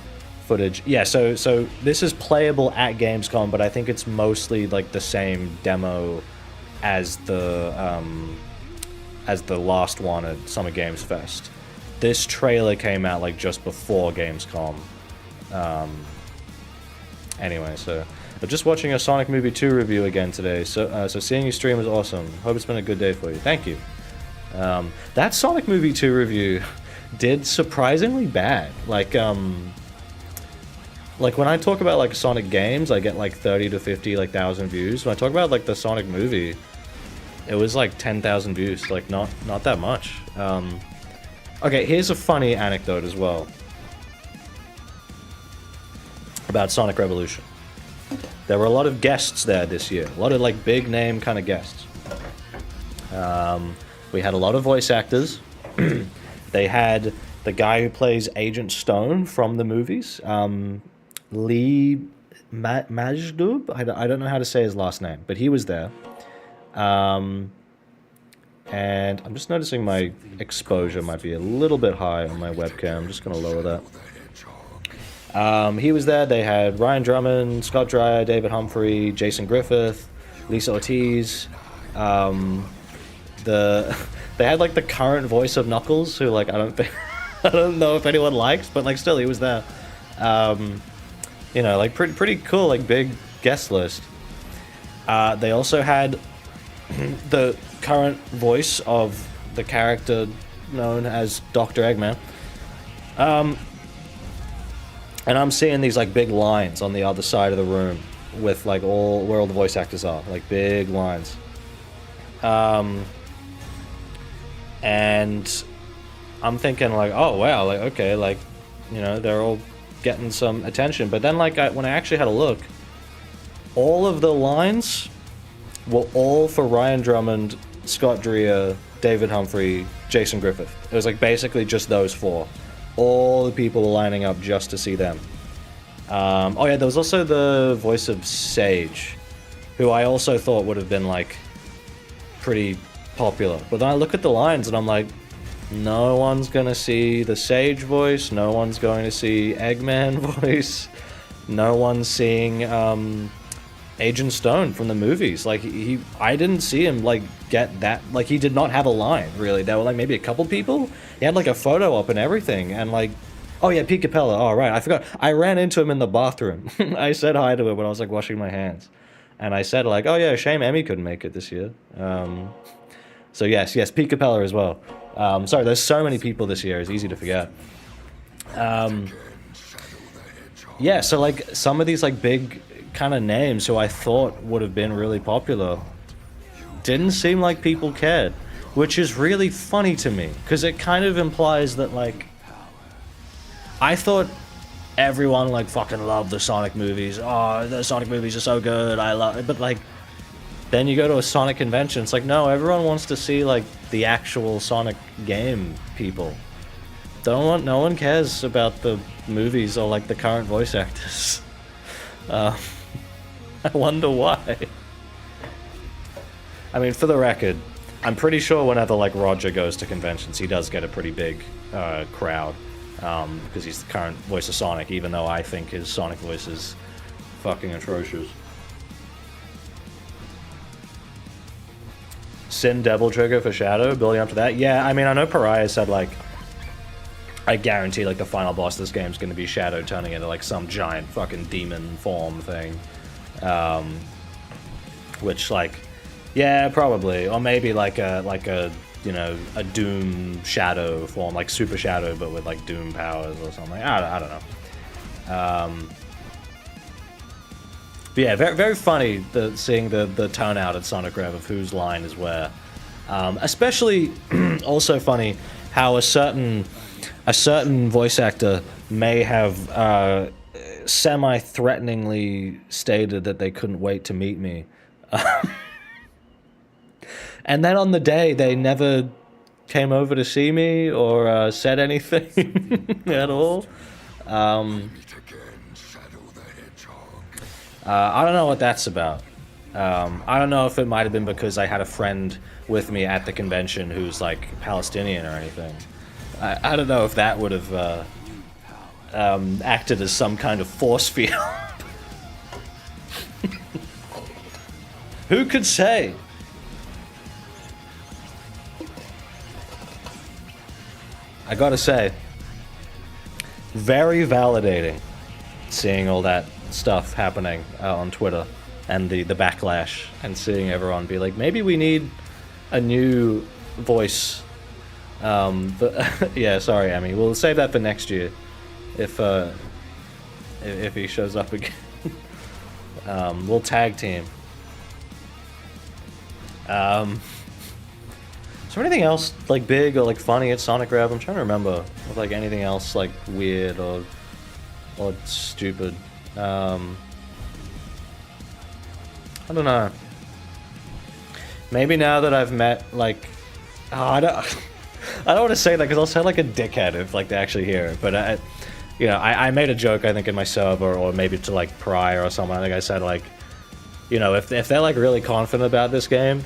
footage, yeah. So this is playable at Gamescom, but I think it's mostly like the same demo as the last one at Summer Games Fest. This trailer came out like just before Gamescom. Anyway, so I'm just watching a Sonic Movie 2 review again today. So seeing you stream was awesome. Hope it's been a good day for you. Thank you. That Sonic Movie 2 review did surprisingly bad. Like when I talk about like Sonic games, I get like 30 to 50 like thousand views. When I talk about like the Sonic movie, it was like 10,000 views. Like not that much. Okay, here's a funny anecdote as well about Sonic Revolution. There were a lot of guests there this year. A lot of like big name kind of guests. We had a lot of voice actors. They had the guy who plays Agent Stone from the movies, Lee Majdub. I don't know how to say his last name, but he was there. And I'm just noticing my exposure might be a little bit high on my webcam. I'm just going to lower that. He was there. They had Ryan Drummond, Scott Dreyer, David Humphrey, Jason Griffith, Lisa Ortiz. They had like the current voice of Knuckles, who like I don't know if anyone likes, but like still he was there. You know, like pretty cool, like big guest list. They also had the current voice of the character known as Dr. Eggman. And I'm seeing these like big lines on the other side of the room with like where all the voice actors are, like big lines. And I'm thinking like, oh wow, like okay, like, you know, they're all getting some attention. But then like when I actually had a look, all of the lines were all for Ryan Drummond, Scott Dreyer, David Humphrey, Jason Griffith. It was like basically just those four. All the people were lining up just to see them. Oh yeah, there was also the voice of Sage, who I also thought would have been like pretty popular. But then I look at the lines and I'm like, no one's gonna see the Sage voice, no one's going to see Eggman voice, no one's seeing Agent Stone from the movies. Like I didn't see him like get that, like he did not have a line really. There were like maybe a couple people. He had like a photo up and everything, and like, oh yeah, Pete Capella. Oh right, I forgot. I ran into him in the bathroom. I said hi to him when I was like washing my hands, and I said like, oh yeah, shame Emmy couldn't make it this year. So yes, Pete Capella as well. Sorry, there's so many people this year. It's easy to forget. Yeah, so like some of these like big kind of names who I thought would have been really popular didn't seem like people cared, which is really funny to me because it kind of implies that like I thought everyone like fucking loved the Sonic movies. Oh, the Sonic movies are so good. I love it. But like then you go to a Sonic convention, it's like no, everyone wants to see like the actual Sonic game people. No one cares about the movies or like the current voice actors. I wonder why. I mean, for the record, I'm pretty sure whenever like Roger goes to conventions, he does get a pretty big crowd because he's the current voice of Sonic, even though I think his Sonic voice is fucking atrocious. Sin Devil Trigger for Shadow, building up to that. Yeah, I mean, I know Pariah said, like, I guarantee, like, the final boss of this game is going to be Shadow turning into, like, some giant fucking demon form thing. Which, like, yeah, probably. Or maybe, like a, you know, a Doom Shadow form, like Super Shadow, but with, like, Doom powers or something. I don't know. But yeah, very, very funny seeing the tone out at Sonic Rev of whose line is where. Especially also funny how a certain voice actor may have semi-threateningly stated that they couldn't wait to meet me. And then on the day, they never came over to see me or said anything at all. I don't know what that's about. I don't know if it might have been because I had a friend with me at the convention who's like Palestinian or anything. I don't know if that would have acted as some kind of force field. Who could say? I gotta say, very validating seeing all that stuff happening on Twitter and the backlash, and seeing everyone be like, maybe we need a new voice. But yeah, sorry, Emmy. We'll save that for next year if he shows up again. We'll tag team. Is there anything else like big or like funny at Sonic Rev? I'm trying to remember if like anything else like weird or stupid. I don't know. Maybe now that I've met like, I don't want to say that because I'll sound like a dickhead if like they actually hear it. But I made a joke I think in my server, or maybe to like Pariah or someone. I think I said like, you know, if they're like really confident about this game,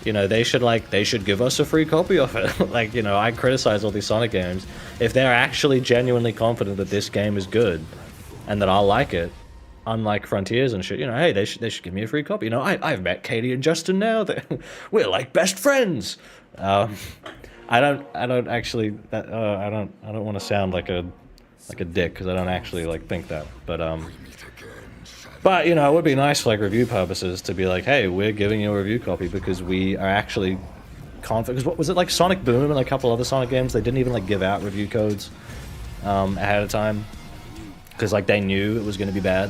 you know, they should give us a free copy of it. Like, you know, I criticize all these Sonic games. If they're actually genuinely confident that this game is good and that I'll like it, unlike Frontiers and shit, you know, hey, they should give me a free copy. You know, I've met Katie and Justin now. We're like best friends. I don't actually I don't want to sound like a dick because I don't actually like think that. But you know, it would be nice for like review purposes to be like, hey, we're giving you a review copy because we are actually confident. Because what was it, like Sonic Boom and a couple other Sonic games? They didn't even like give out review codes ahead of time because like they knew it was going to be bad.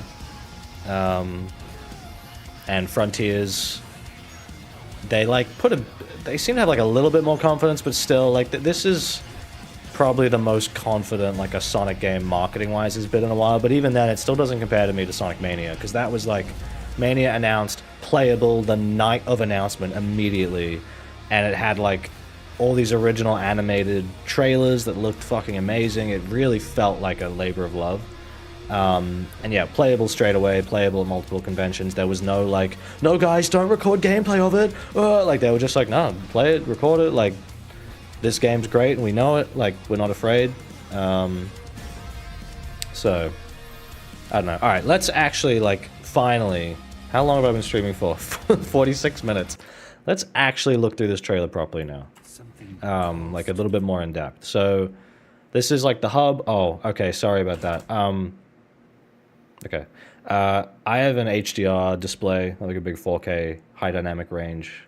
And Frontiers, they like they seem to have like a little bit more confidence, but still like this is probably the most confident like a Sonic game marketing wise has been in a while. But even then, it still doesn't compare to me to Sonic Mania, because that was like Mania announced playable the night of announcement immediately, and it had like all these original animated trailers that looked fucking amazing. It really felt like a labor of love. And yeah, playable straight away, playable at multiple conventions. There was no like, no guys, don't record gameplay of it. Like they were just like, no, play it, record it. Like this game's great and we know it. Like we're not afraid. So I don't know. All right, let's actually like finally. How long have I been streaming for? 46 minutes. Let's actually look through this trailer properly now. Like a little bit more in depth. So this is like the hub. Oh, okay. Sorry about that. Okay. I have an HDR display, like a big 4K high dynamic range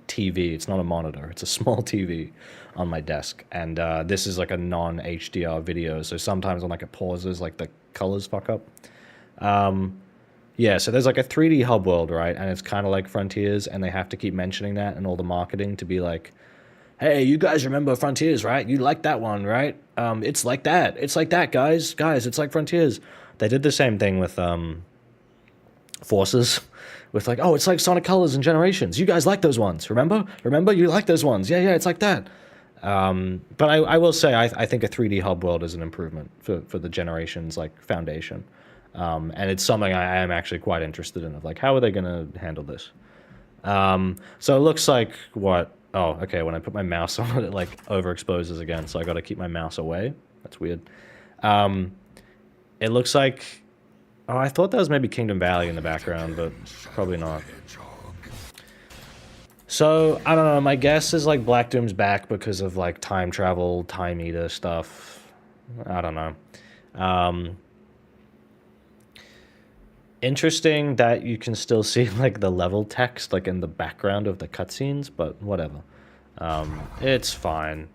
TV. It's not a monitor. It's a small TV on my desk. And this is like a non-HDR video. So sometimes when like it pauses, like the colors fuck up. Yeah, so there's like a 3D hub world, right? And it's kind of like Frontiers, and they have to keep mentioning that in all the marketing to be like, hey, you guys remember Frontiers, right? You like that one, right? It's like that. It's like that, guys. Guys, it's like Frontiers. They did the same thing with Forces. With like, oh, it's like Sonic Colors and Generations. You guys like those ones, remember? Remember? You like those ones. Yeah, it's like that. But I will say, I think a 3D hub world is an improvement for the Generations like foundation. And it's something I am actually quite interested in, of like, how are they going to handle this? So it looks like what? Oh, okay. When I put my mouse on it, it like overexposes again. So I got to keep my mouse away. That's weird. It looks like. Oh, I thought that was maybe Kingdom Valley in the background, but probably not. So I don't know. My guess is like Black Doom's back because of like time travel, time eater stuff. I don't know. Interesting that you can still see like the level text like in the background of the cutscenes, but whatever. It's fine.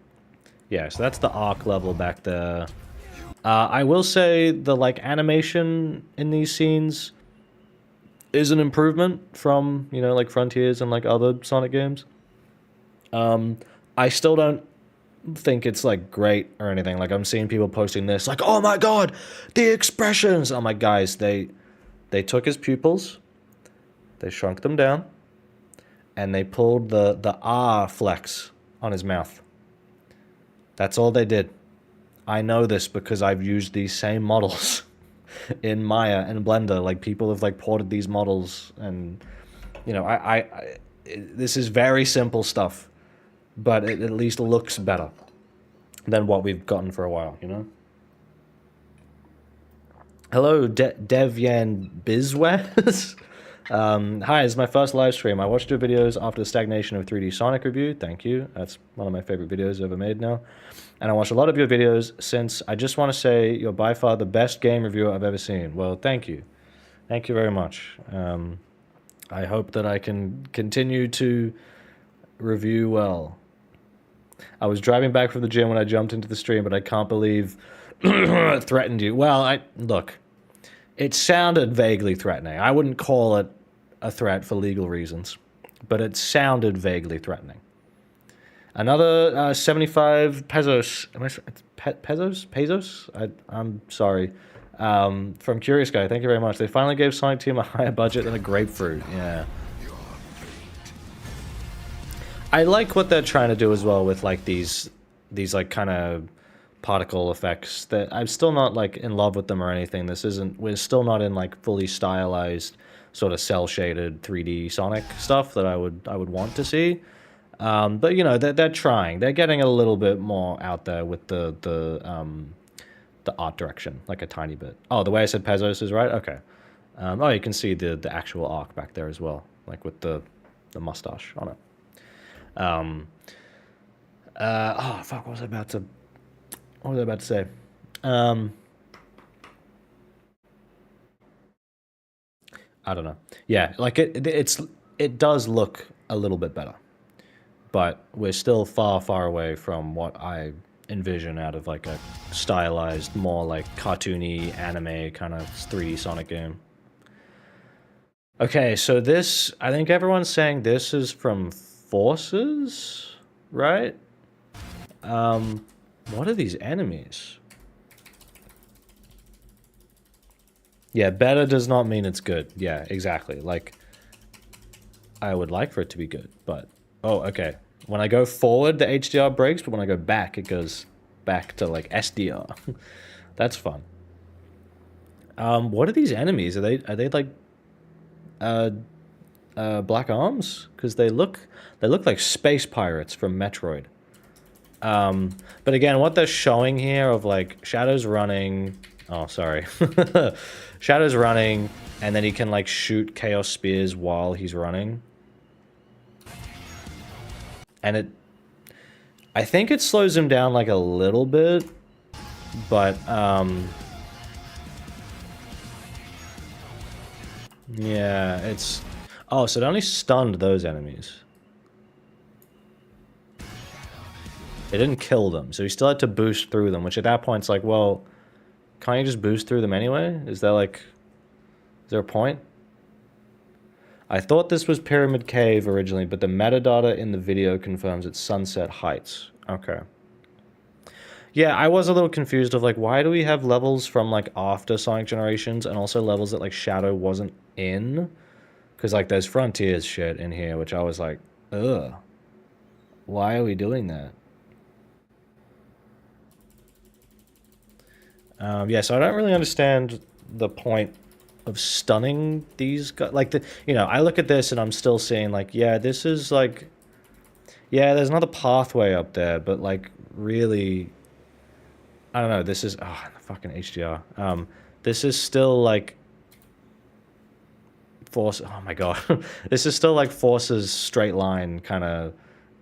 Yeah, so that's the arc level back there. I will say the like animation in these scenes is an improvement from, you know, like Frontiers and like other Sonic games. I still don't think it's like great or anything. Like I'm seeing people posting this like, "Oh my god, the expressions." I'm like, "Guys, they took his pupils, they shrunk them down, and they pulled the ah flex on his mouth. That's all they did. I know this because I've used these same models in Maya and Blender. Like people have like ported these models, and you know, this is very simple stuff, but it at least looks better than what we've gotten for a while, you know? Hello, Devyan Bizwes. Hi, this is my first live stream. I watched your videos after the stagnation of 3D Sonic review. Thank you. That's one of my favorite videos I've ever made now. And I watched a lot of your videos since I just want to say you're by far the best game reviewer I've ever seen. Well, thank you. Thank you very much. I hope that I can continue to review well. I was driving back from the gym when I jumped into the stream, but I can't believe it threatened you. Well, look, it sounded vaguely threatening. I wouldn't call it a threat for legal reasons, but it sounded vaguely threatening. Another 75 pesos. Pesos? Pesos? I'm sorry. From Curious Guy, thank you very much. They finally gave Sonic Team a higher budget than a grapefruit. Yeah. I like what they're trying to do as well with like these like kind of particle effects. That I'm still not like in love with them or anything. We're still not in like fully stylized sort of cell shaded 3D Sonic stuff that I would want to see. But you know, they're trying. They're getting a little bit more out there with the art direction, like a tiny bit. Oh, the way I said pesos is right. Okay. Oh, you can see the actual arc back there as well, like with the mustache on it. Oh fuck! What was I about to say? I don't know. Yeah, like it does look a little bit better, but we're still far away from what I envision out of like a stylized, more like cartoony anime kind of 3D Sonic game. Okay, so this, I think everyone's saying this is from Forces, right? What are these enemies? Yeah, better does not mean it's good. Yeah, exactly. Like, I would like for it to be good, but... Oh, okay. When I go forward, the HDR breaks, but when I go back, it goes back to, like, SDR. That's fun. What are these enemies? Are they like... Black Arms? Because they look like space pirates from Metroid. But again, what they're showing here of like Shadow's running. Oh, sorry. Shadow's running, and then he can like shoot Chaos Spears while he's running. And I think it slows him down like a little bit, but yeah, it's... Oh, so it only stunned those enemies. It didn't kill them, so he still had to boost through them, which at that point, it's like, well, can't you just boost through them anyway? Is there a point? I thought this was Pyramid Cave originally, but the metadata in the video confirms it's Sunset Heights. Okay. Yeah, I was a little confused of like, why do we have levels from like after Sonic Generations and also levels that like Shadow wasn't in? Because like there's Frontiers shit in here, which I was like, ugh. Why are we doing that? Yeah, so I don't really understand the point of stunning these guys. Like, I look at this and I'm still seeing, like, yeah, this is, like... Yeah, there's another pathway up there, but, like, really... I don't know, this is... Oh, fucking HDR. This is still, like... Force... Oh, my God. This is still, like, Force's straight line, kind of...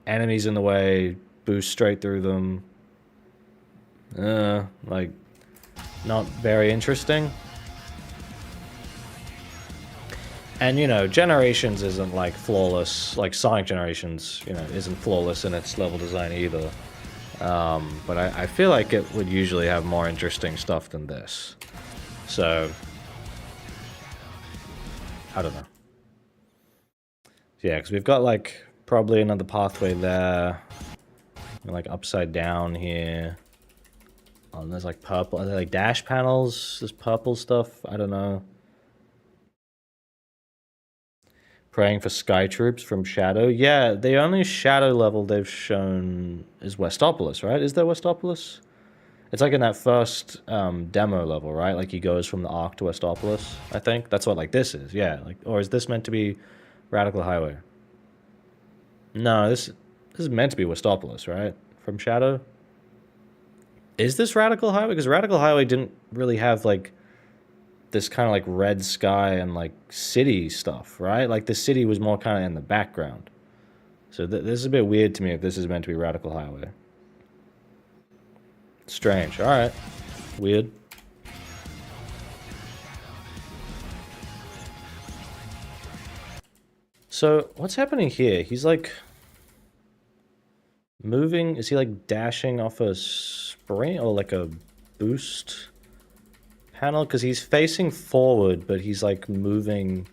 Enemies in the way, boost straight through them. Like... Not very interesting. And, Generations isn't, like, flawless. Like, Sonic Generations, isn't flawless in its level design either. But I feel like it would usually have more interesting stuff than this. So... I don't know. Yeah, because we've got, like, probably another pathway there. And, like, upside down here. Oh, and there's, like, purple. Are there, like, dash panels? There's purple stuff? I don't know. Praying for Sky Troops from Shadow. Yeah, the only Shadow level they've shown is Westopolis, right? Is there Westopolis? It's like in that first demo level, right? Like he goes from the Ark to Westopolis, I think. That's what like this is, yeah. Like, or is this meant to be Radical Highway? No, this is meant to be Westopolis, right? From Shadow. Is this Radical Highway? Because Radical Highway didn't really have like this kind of like red sky and like city stuff, right? Like the city was more kind of in the background. So this is a bit weird to me if this is meant to be Radical Highway. Strange. All right. Weird. So what's happening here? He's like moving. Is he like dashing off a spring or like a boost panel? Because he's facing forward, but he's like moving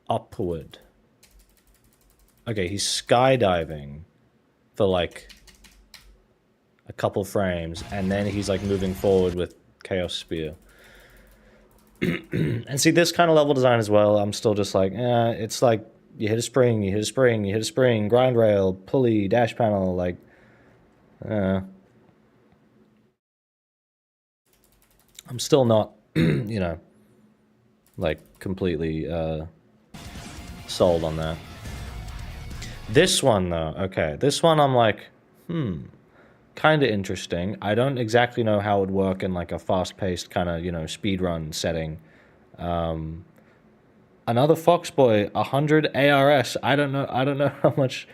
upward. Okay, he's skydiving for like a couple frames, and then he's like moving forward with Chaos Spear. And see, this kind of level design as well, I'm still just like, it's like you hit a spring, you hit a spring, you hit a spring, grind rail, pulley, dash panel, like, I'm still not, like completely sold on that. This one though, okay, this one I'm like, kind of interesting. I don't exactly know how it would work in like a fast-paced kind of, speedrun setting. Another Foxboy, 100 ARS. I don't know how much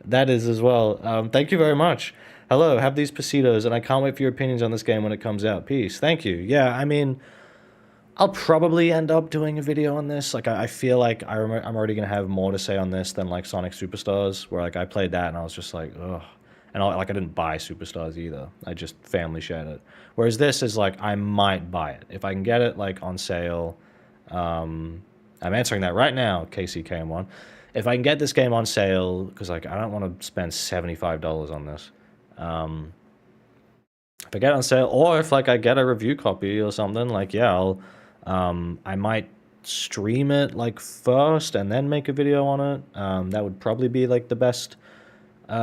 that is as well. Thank you very much. Hello, have these Pasitos, and I can't wait for your opinions on this game when it comes out. Peace. Thank you. Yeah, I mean, I'll probably end up doing a video on this. Like, I feel like I'm already going to have more to say on this than like Sonic Superstars, where like I played that and I was just like, ugh. And I didn't buy Superstars either. I just family shared it. Whereas this is like, I might buy it. If I can get it like on sale. I'm answering that right now, KCKM1. If I can get this game on sale, because like, I don't want to spend $75 on this. If I get it on sale, or if like I get a review copy or something, like, yeah, I might stream it like first and then make a video on it. That would probably be like the best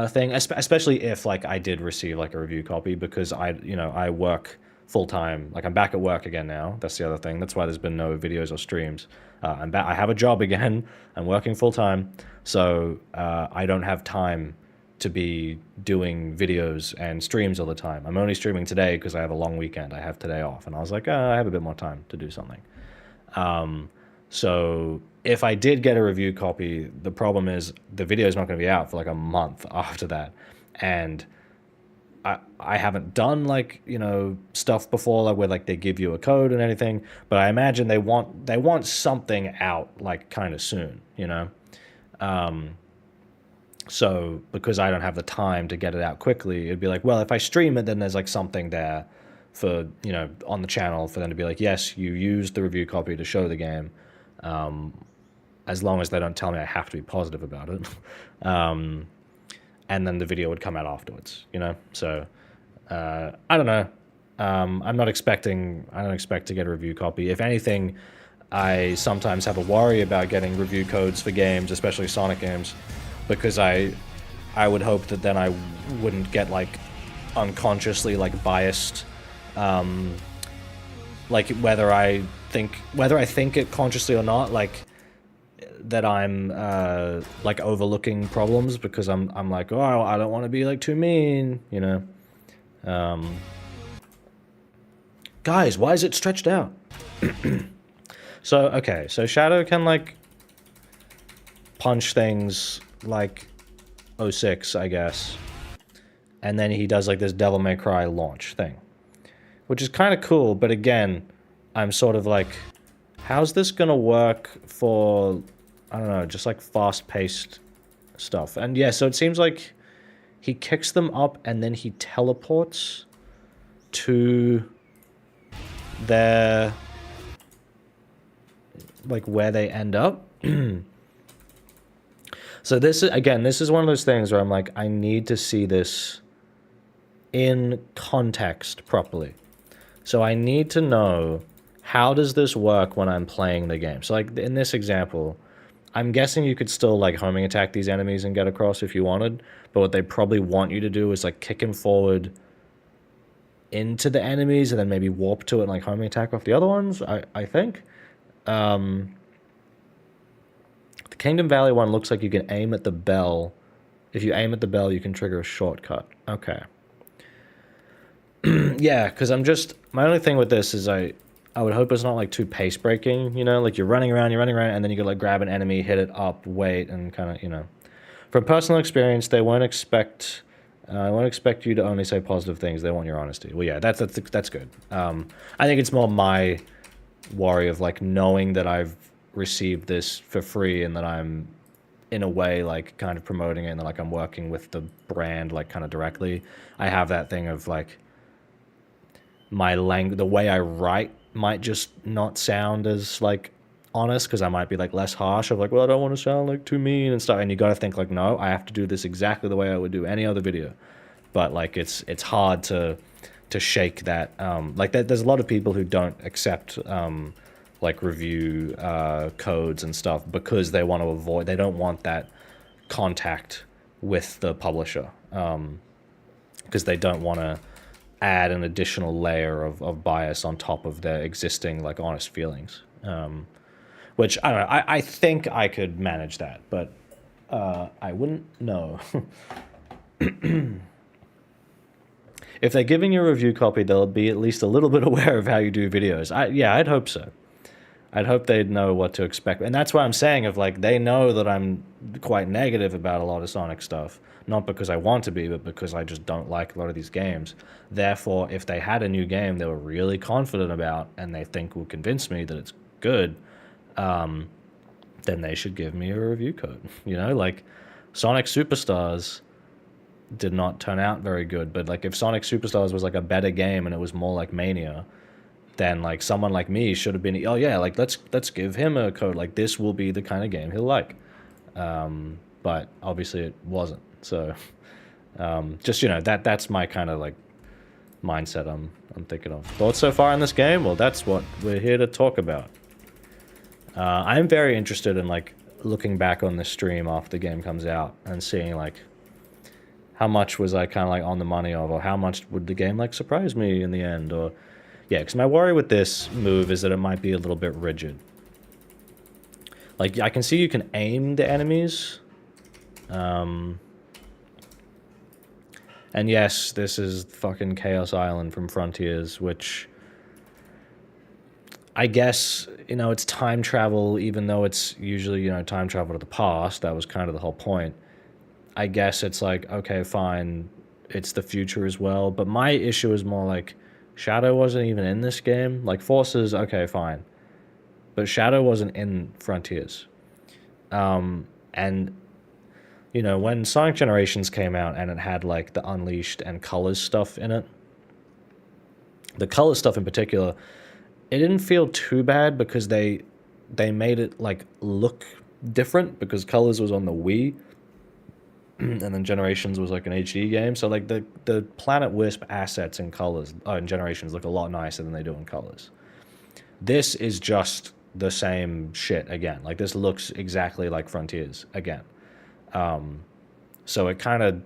thing, especially if like I did receive like a review copy, because I work full-time. Like I'm back at work again now. That's the other thing. That's why there's been no videos or streams. I'm back. I have a job again. I'm working full-time, so I don't have time to be doing videos and streams all the time. I'm only streaming today because I have a long weekend. I have today off, and I was like, I have a bit more time to do something. So if I did get a review copy, the problem is the video is not going to be out for like a month after that. And I haven't done like, stuff before, like where like they give you a code and anything, but I imagine they want something out like kind of soon, so because I don't have the time to get it out quickly, it'd be like, well, if I stream it, then there's like something there for, on the channel for them to be like, yes, you used the review copy to show the game. As long as they don't tell me I have to be positive about it. And then the video would come out afterwards, So, I don't know. I don't expect to get a review copy. If anything, I sometimes have a worry about getting review codes for games, especially Sonic games, because I would hope that then I wouldn't get like unconsciously like biased, like whether I think, whether I think it consciously or not, like that I'm like overlooking problems because I'm like, oh, I don't want to be like too mean, you know. Guys, why is it stretched out? So okay, so Shadow can like punch things like 06, I guess, and then he does like this Devil May Cry launch thing, which is kind of cool. But again, I'm sort of like, how's this gonna work for, I don't know, just like fast-paced stuff? And yeah, so it seems like he kicks them up and then he teleports to their, like, where they end up. So this is, again, this is one of those things where I'm like, I need to see this in context properly. So I need to know, how does this work when I'm playing the game? So like in this example, I'm guessing you could still like homing attack these enemies and get across if you wanted, but what they probably want you to do is like kick him forward into the enemies and then maybe warp to it and like homing attack off the other ones, I think. The Kingdom Valley one looks like you can aim at the bell. If you aim at the bell, you can trigger a shortcut. Okay. Yeah, because I'm just... My only thing with this is I would hope it's not like too pace breaking, you know? Like you're running around, and then you could like grab an enemy, hit it up, wait, and kind of, you know. From personal experience, they won't expect... I won't expect you to only say positive things. They want your honesty. Well, yeah, that's good. I think it's more my worry of like knowing that I've received this for free and that I'm in a way like kind of promoting it and that, like I'm working with the brand like kind of directly. I have that thing of like my language, the way I write might just not sound as like honest because I might be like less harsh of like, well, I don't want to sound like too mean and stuff. And you got to think like, no, I have to do this exactly the way I would do any other video. But like it's hard to shake that. Like there's a lot of people who don't accept like review codes and stuff because they want to avoid, they don't want that contact with the publisher because they don't want to add an additional layer of bias on top of their existing like honest feelings. Which I don't know, I think I could manage that, but I wouldn't know. If they're giving you a review copy, they'll be at least a little bit aware of how you do videos. Yeah, I'd hope so. I'd hope they'd know what to expect. And that's why I'm saying of like, they know that I'm quite negative about a lot of Sonic stuff. Not because I want to be, but because I just don't like a lot of these games. Therefore, if they had a new game they were really confident about and they think will convince me that it's good, then they should give me a review code. You know, like Sonic Superstars did not turn out very good, but like if Sonic Superstars was like a better game and it was more like Mania, then like someone like me should have been, oh yeah, like let's give him a code, like this will be the kind of game he'll like. But obviously it wasn't. So just, you know, that's my kind of like mindset I'm thinking of. Thoughts so far in this game? Well, that's what we're here to talk about. I'm very interested in like looking back on this stream after the game comes out and seeing like how much was I kind of like on the money of, or how much would the game like surprise me in the end, or yeah, because my worry with this move is that it might be a little bit rigid. Like I can see you can aim the enemies, and yes, this is fucking Chaos Island from Frontiers, which I guess, you know, it's time travel, even though it's usually, you know, time travel to the past. That was kind of the whole point. I guess it's like, okay, fine, it's the future as well. But my issue is more like, Shadow wasn't even in this game. Like, Forces, okay, fine. But Shadow wasn't in Frontiers. And, you know, when Sonic Generations came out and it had, like, the Unleashed and Colors stuff in it, the Colors stuff in particular, it didn't feel too bad because they made it, like, look different because Colors was on the Wii. And then Generations was like an HD game, so like the Planet Wisp assets in Colors in Generations look a lot nicer than they do in Colors. This is just the same shit again. Like this looks exactly like Frontiers again. So it kind of,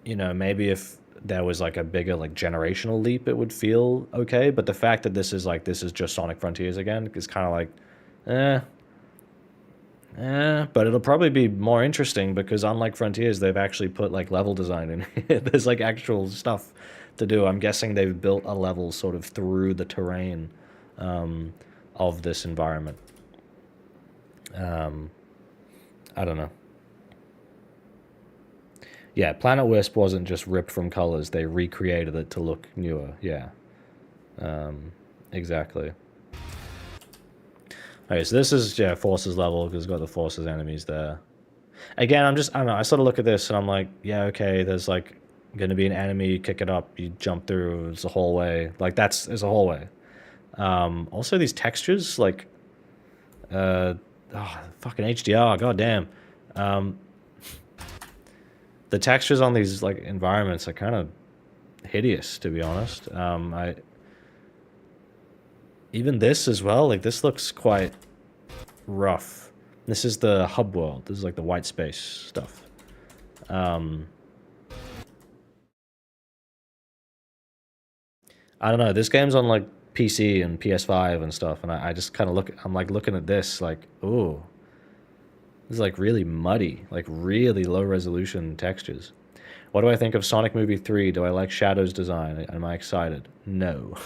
you know, maybe if there was like a bigger like generational leap, it would feel okay. But the fact that this is just Sonic Frontiers again is kind of like, eh, but it'll probably be more interesting because unlike Frontiers, they've actually put like level design in here. There's like actual stuff to do. I'm guessing they've built a level sort of through the terrain of this environment. I don't know. Yeah, Planet Wisp wasn't just ripped from colors. They recreated it to look newer. Yeah. Exactly. Okay, so this is, yeah, Forces level, because it's got the Forces enemies there. Again, I don't know, I sort of look at this and I'm like, yeah, okay, there's like going to be an enemy, you kick it up, you jump through, it's a hallway. Like, it's a hallway. Also, these textures, like, fucking HDR, goddamn. The textures on these, like, environments are kind of hideous, to be honest. Even this as well, like, this looks quite rough. This is the hub world. This is, like, the white space stuff. I don't know. This game's on, like, PC and PS5 and stuff, and I just kind of I'm, like, looking at this, like, ooh. This is, like, really muddy. Like, really low-resolution textures. What do I think of Sonic Movie 3? Do I like Shadow's design? Am I excited? No.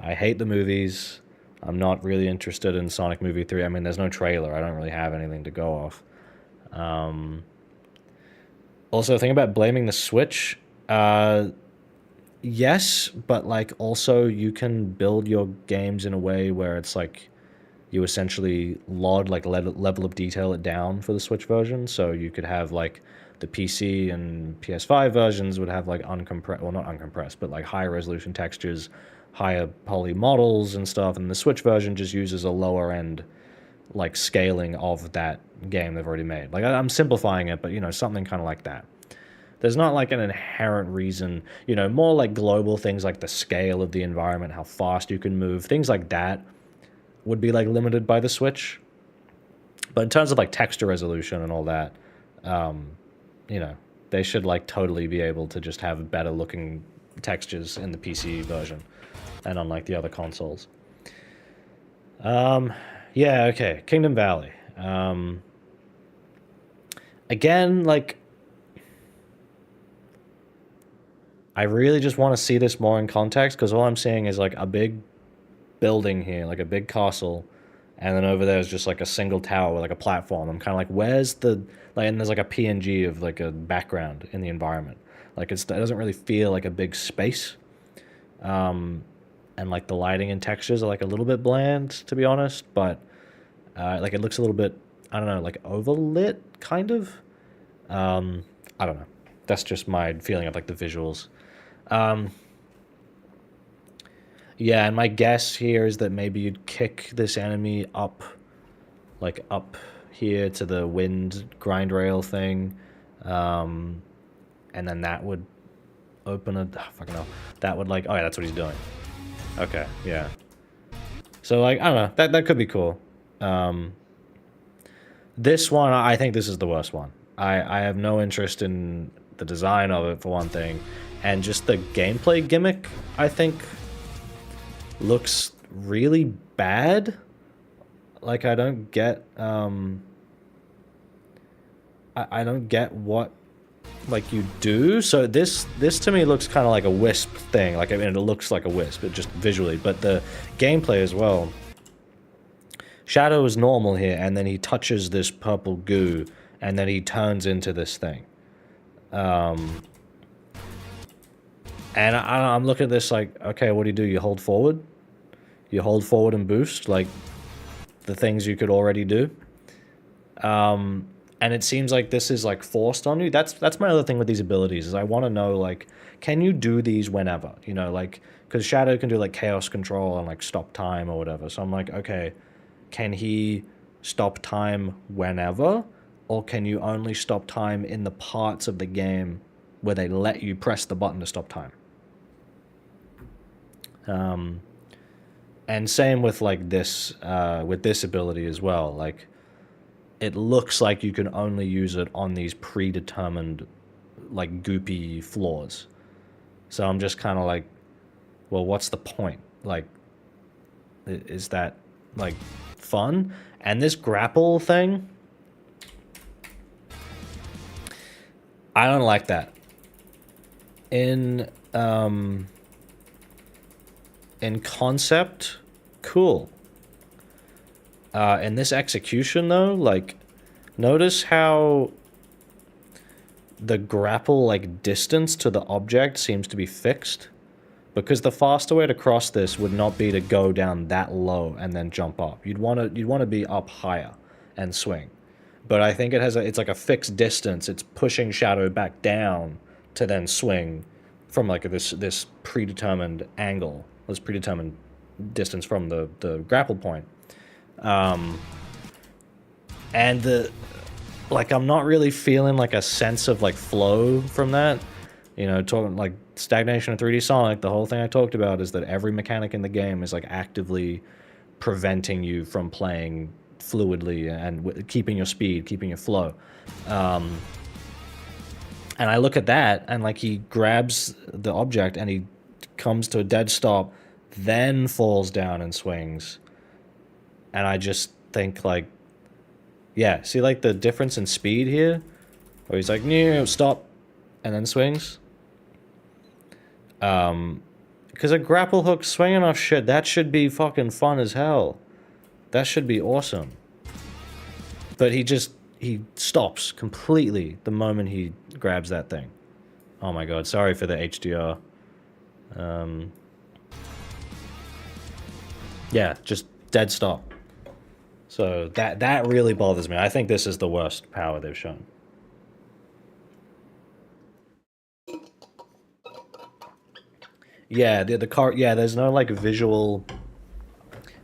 I hate the movies. I'm not really interested in Sonic Movie 3. I mean, there's no trailer. I don't really have anything to go off. Also, think about blaming the Switch. Yes, but, like, also you can build your games in a way where it's, like, you essentially level of detail it down for the Switch version. So you could have, like, the PC and PS5 versions would have, like, uncompressed, well, not uncompressed, but, like, higher resolution textures, higher poly models and stuff, and the Switch version just uses a lower end, like, scaling of that game they've already made. Like, I'm simplifying it, but, you know, something kind of like that. There's not, like, an inherent reason, you know, more like global things like the scale of the environment, how fast you can move, things like that would be, like, limited by the Switch. But in terms of, like, texture resolution and all that, you know, they should, like, totally be able to just have better looking textures in the PC version and on, like, the other consoles. Yeah, okay, Kingdom Valley. Again, like, I really just want to see this more in context, because all I'm seeing is, like, a big building here, like a big castle, and then over there is just, like, a single tower with, like, a platform. I'm kind of like, where's the, like, and there's, like, a PNG of, like, a background in the environment. Like, it doesn't really feel like a big space. And, like, the lighting and textures are, like, a little bit bland, to be honest, but, like, it looks a little bit, I don't know, like, overlit, kind of. I don't know. That's just my feeling of, like, the visuals. Yeah, and my guess here is that maybe you'd kick this enemy up, like, up here to the wind grind rail thing, and then that would open a, fucking hell, that would, like, oh yeah, that's what he's doing. Okay, yeah. So, like, I don't know, that could be cool. This one, I think this is the worst one. I have no interest in the design of it, for one thing, and just the gameplay gimmick, I think, looks really bad. Like, I don't get, I don't get what, like, you do. So this to me looks kind of like a Wisp thing. Like, I mean, it looks like a Wisp, but just visually. But the gameplay as well. Shadow is normal here, and then he touches this purple goo, and then he turns into this thing. And I'm looking at this like, okay, what do? You hold forward? You hold forward and boost, like the things you could already do. And it seems like this is, like, forced on you. That's my other thing with these abilities, is I want to know, like, can you do these whenever? You know, like, because Shadow can do, like, chaos control and, like, stop time or whatever. So I'm like, okay, can he stop time whenever? Or can you only stop time in the parts of the game where they let you press the button to stop time? And same with, like, this ability as well. Like, it looks like you can only use it on these predetermined like goopy floors. So I'm just kind of like, well, what's the point? Like, is that like fun? And this grapple thing, I don't like that. In concept, cool. In this execution though, like, notice how the grapple like distance to the object seems to be fixed, because the faster way to cross this would not be to go down that low and then jump up. You'd want to be up higher and swing. But I think it's like a fixed distance. It's pushing Shadow back down to then swing from like this predetermined angle, this predetermined distance from the grapple point. And like, I'm not really feeling like a sense of like flow from that. You know, talking like stagnation of 3D Sonic, the whole thing I talked about is that every mechanic in the game is like actively preventing you from playing fluidly and keeping your speed, keeping your flow. And I look at that, and like, he grabs the object and he comes to a dead stop, then falls down and swings. And I just think like, yeah, see like the difference in speed here? Where he's like, no, stop, and then swings. Because a grapple hook swinging off shit, that should be fucking fun as hell. That should be awesome. But he stops completely the moment he grabs that thing. Oh my god, sorry for the HDR. Yeah, just dead stop. So that really bothers me. I think this is the worst power they've shown. Yeah, the car. Yeah, there's no like visual.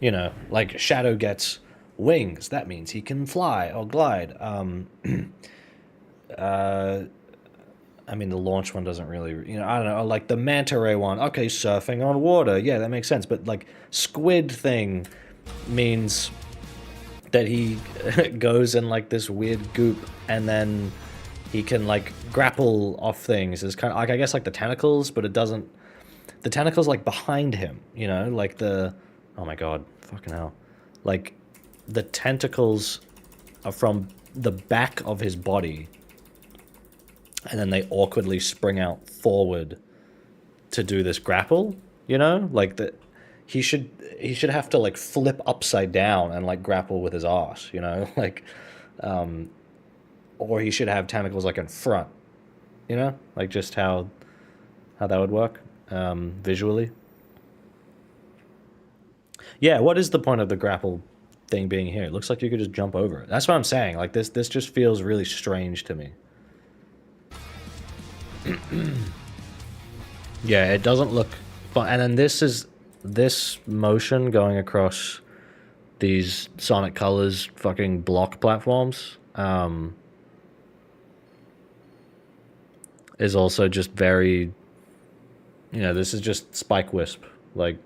You know, like Shadow gets wings. That means he can fly or glide. I mean, the launch one doesn't really. You know, I don't know. Like the manta ray one. Okay, surfing on water. Yeah, that makes sense. But like squid thing means that he goes in like this weird goop, and then he can like grapple off things. It's kind of like, I guess, like the tentacles, but it doesn't. The tentacles like behind him, you know, like the, oh my god, fucking hell, like the tentacles are from the back of his body, and then they awkwardly spring out forward to do this grapple, you know, like the. He should have to like flip upside down and like grapple with his ass, you know, like, or he should have tentacles like in front, you know, like just how that would work visually. Yeah, what is the point of the grapple thing being here? It looks like you could just jump over it. That's what I'm saying. Like this just feels really strange to me. Yeah, it doesn't look fun. And then this motion going across these Sonic Colors fucking block platforms is also just very, you know, this is just Spike Wisp. Like,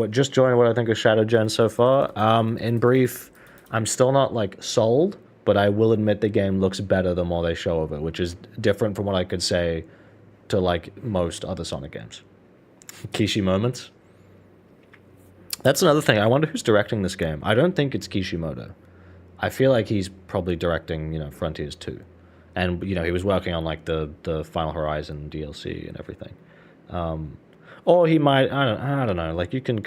just join what I think of Shadow Gen so far. In brief, I'm still not like sold, but I will admit the game looks better the more they show of it, which is different from what I could say to like most other Sonic games. Kishi moments. That's another thing. I wonder who's directing this game. I don't think it's Kishimoto. I feel like he's probably directing, you know, Frontiers 2. And, you know, he was working on like the Final Horizon DLC and everything. Or he might, I don't know. Like you could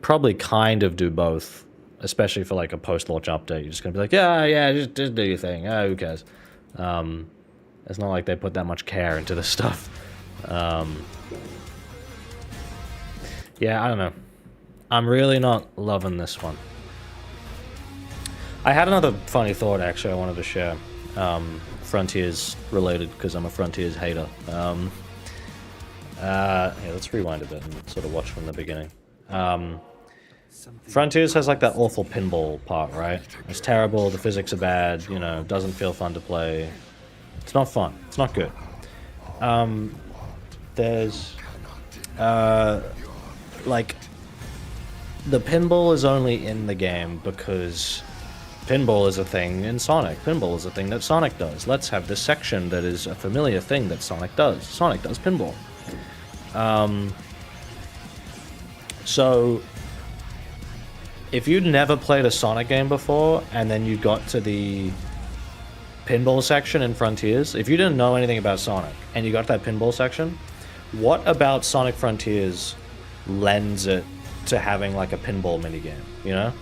probably kind of do both, especially for like a post-launch update. You're just gonna be like, yeah, just do your thing. Who cares? It's not like they put that much care into this stuff. Yeah, I don't know. I'm really not loving this one. I had another funny thought, actually, I wanted to share. Frontiers related, because I'm a Frontiers hater. Yeah, let's rewind a bit and sort of watch from the beginning. Frontiers has like that awful pinball part, right? It's terrible, the physics are bad, you know, doesn't feel fun to play. It's not fun. It's not good. There's like the pinball is only in the game because pinball is a thing in Sonic. Pinball is a thing that Sonic does. Let's have this section that is a familiar thing that Sonic does. Sonic does pinball. So, if you'd never played a Sonic game before, and then you got to the pinball section in Frontiers, if you didn't know anything about Sonic, and you got to that pinball section, what about Sonic Frontiers lends it to having, like, a pinball minigame, you know?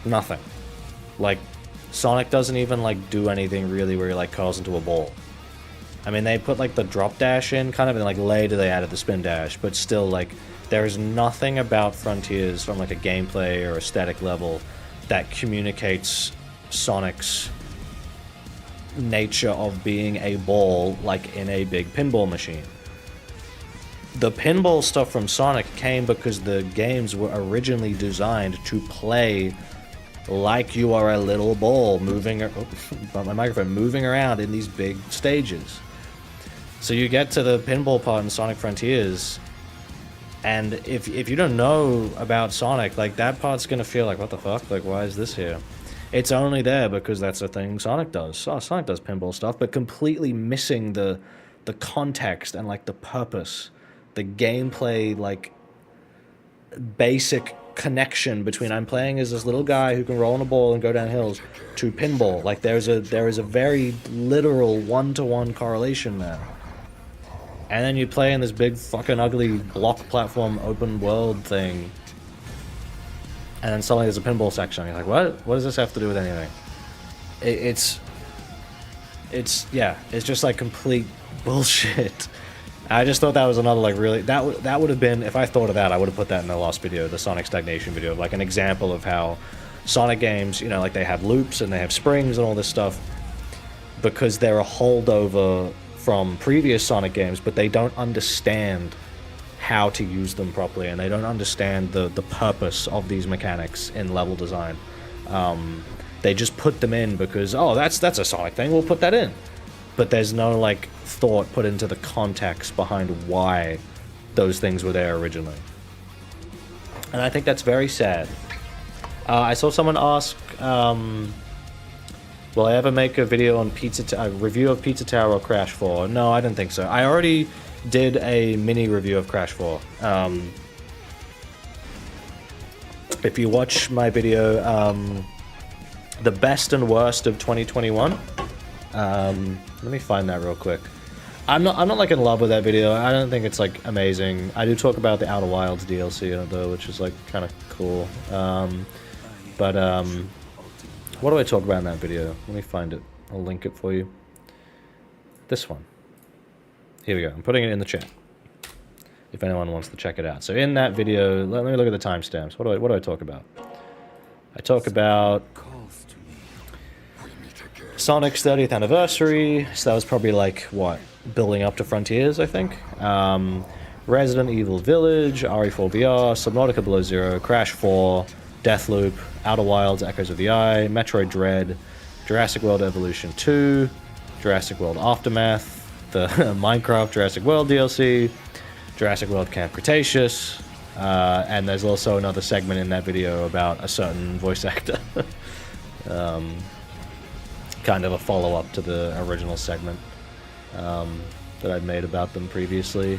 Nothing. Like, Sonic doesn't even, like, do anything really where he, like, curls into a ball. I mean, they put, like, the drop dash in, kind of, and, like, later they added the spin dash, but still, like, there is nothing about Frontiers from, like, a gameplay or aesthetic level that communicates Sonic's nature of being a ball, like, in a big pinball machine. The pinball stuff from Sonic came because the games were originally designed to play like you are a little ball moving, my microphone, moving around in these big stages. So you get to the pinball part in Sonic Frontiers, and if you don't know about Sonic, like, that part's gonna feel like, what the fuck? Like, why is this here? It's only there because that's a thing Sonic does. Oh, Sonic does pinball stuff, but completely missing the context and, like, the purpose, the gameplay, like, basic connection between I'm playing as this little guy who can roll on a ball and go down hills to pinball. Like, there is a very literal one-to-one correlation there. And then you play in this big fucking ugly block platform open world thing, and then suddenly there's a pinball section. You're like, what does this have to do with anything? It's just like complete bullshit. I just thought that was another, like, really, that would have been, if I thought of that, I would have put that in the last video, the Sonic Stagnation video, like an example of how Sonic games, you know, like, they have loops and they have springs and all this stuff because they're a holdover from previous Sonic games, but they don't understand how to use them properly, and they don't understand the purpose of these mechanics in level design. They just put them in because, oh, that's a Sonic thing, we'll put that in. But there's no, like, thought put into the context behind why those things were there originally. And I think that's very sad. I saw someone ask, will I ever make a video on a review of Pizza Tower or Crash 4? No, I don't think so. I already did a mini review of Crash 4. If you watch my video, the best and worst of 2021, let me find that real quick. I'm not like in love with that video. I don't think it's, like, amazing. I do talk about the Outer Wilds DLC in it though, which is, like, kind of cool. What do I talk about in that video? Let me find it. I'll link it for you. This one. Here we go. I'm putting it in the chat, if anyone wants to check it out. So in that video, let me look at the timestamps. What do I talk about? I talk about Sonic's 30th anniversary. So that was probably, like, what, building up to Frontiers, I think. Resident Evil Village, RE4 VR, Subnautica Below Zero, Crash 4, Deathloop, Outer Wilds, Echoes of the Eye, Metroid Dread, Jurassic World Evolution 2, Jurassic World Aftermath, the Minecraft Jurassic World DLC, Jurassic World Camp Cretaceous, and there's also another segment in that video about a certain voice actor. Kind of a follow-up to the original segment that I'd made about them previously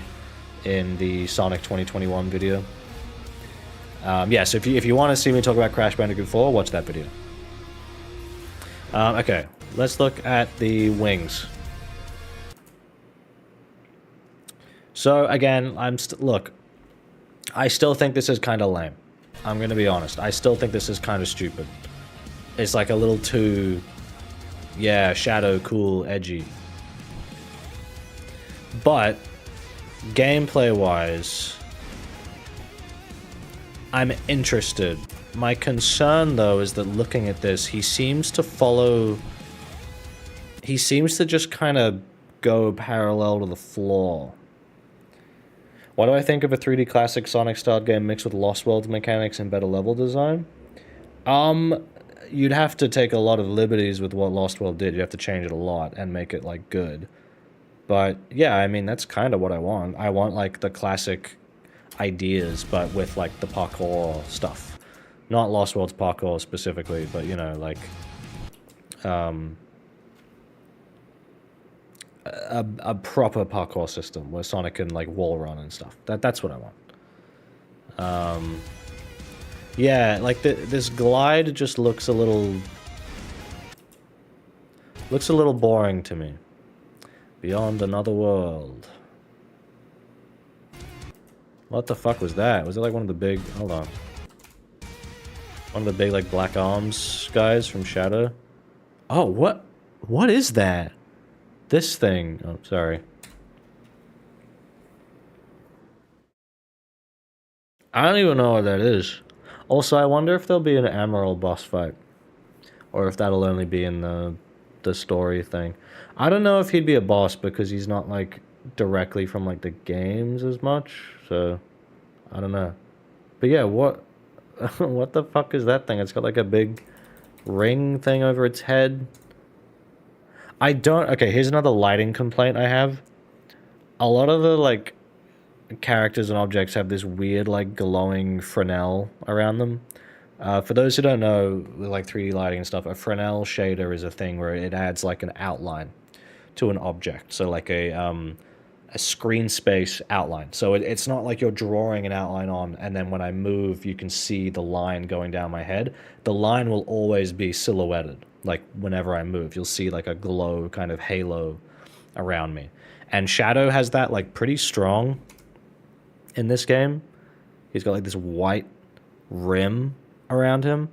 in the Sonic 2021 video. Yeah, so if you want to see me talk about Crash Bandicoot 4, watch that video. Okay, let's look at the wings. So again, look, I still think this is kind of lame. I'm gonna be honest. I still think this is kind of stupid. It's like a little too, yeah, shadow, cool, edgy. But gameplay-wise, I'm interested. My concern, though, is that looking at this, he seems to just kind of go parallel to the floor. What do I think of a 3D classic Sonic-style game mixed with Lost Worlds mechanics and better level design? You'd have to take a lot of liberties with what Lost World did. You'd have to change it a lot and make it, like, good. But, yeah, I mean, that's kind of what I want. I want, like, the classic ideas, but with, like, the parkour stuff. Not Lost Worlds parkour specifically, but you know, like a proper parkour system where Sonic can like wall run and stuff. That's what I want. Yeah, like this glide just looks a little boring to me. Beyond Another World. What the fuck was that? Was it like one of the big... Hold on. One of the big, like, Black Arms guys from Shadow? Oh, what? What is that? This thing. Oh, sorry. I don't even know what that is. Also, I wonder if there'll be an Emerald boss fight. Or if that'll only be in the story thing. I don't know if he'd be a boss because he's not, like, directly from, like, the games as much. So, I don't know. But yeah, what... what the fuck is that thing? It's got, like, a big ring thing over its head. I don't... Okay, here's another lighting complaint I have. A lot of the, like, characters and objects have this weird, like, glowing Fresnel around them. For those who don't know, with, like, 3D lighting and stuff, a Fresnel shader is a thing where it adds, like, an outline to an object. So, like, a screen space outline. So it's not like you're drawing an outline on, and then when I move, you can see the line going down my head. The line will always be silhouetted. Like, whenever I move, you'll see, like, a glow kind of halo around me. And Shadow has that, like, pretty strong in this game. He's got, like, this white rim around him.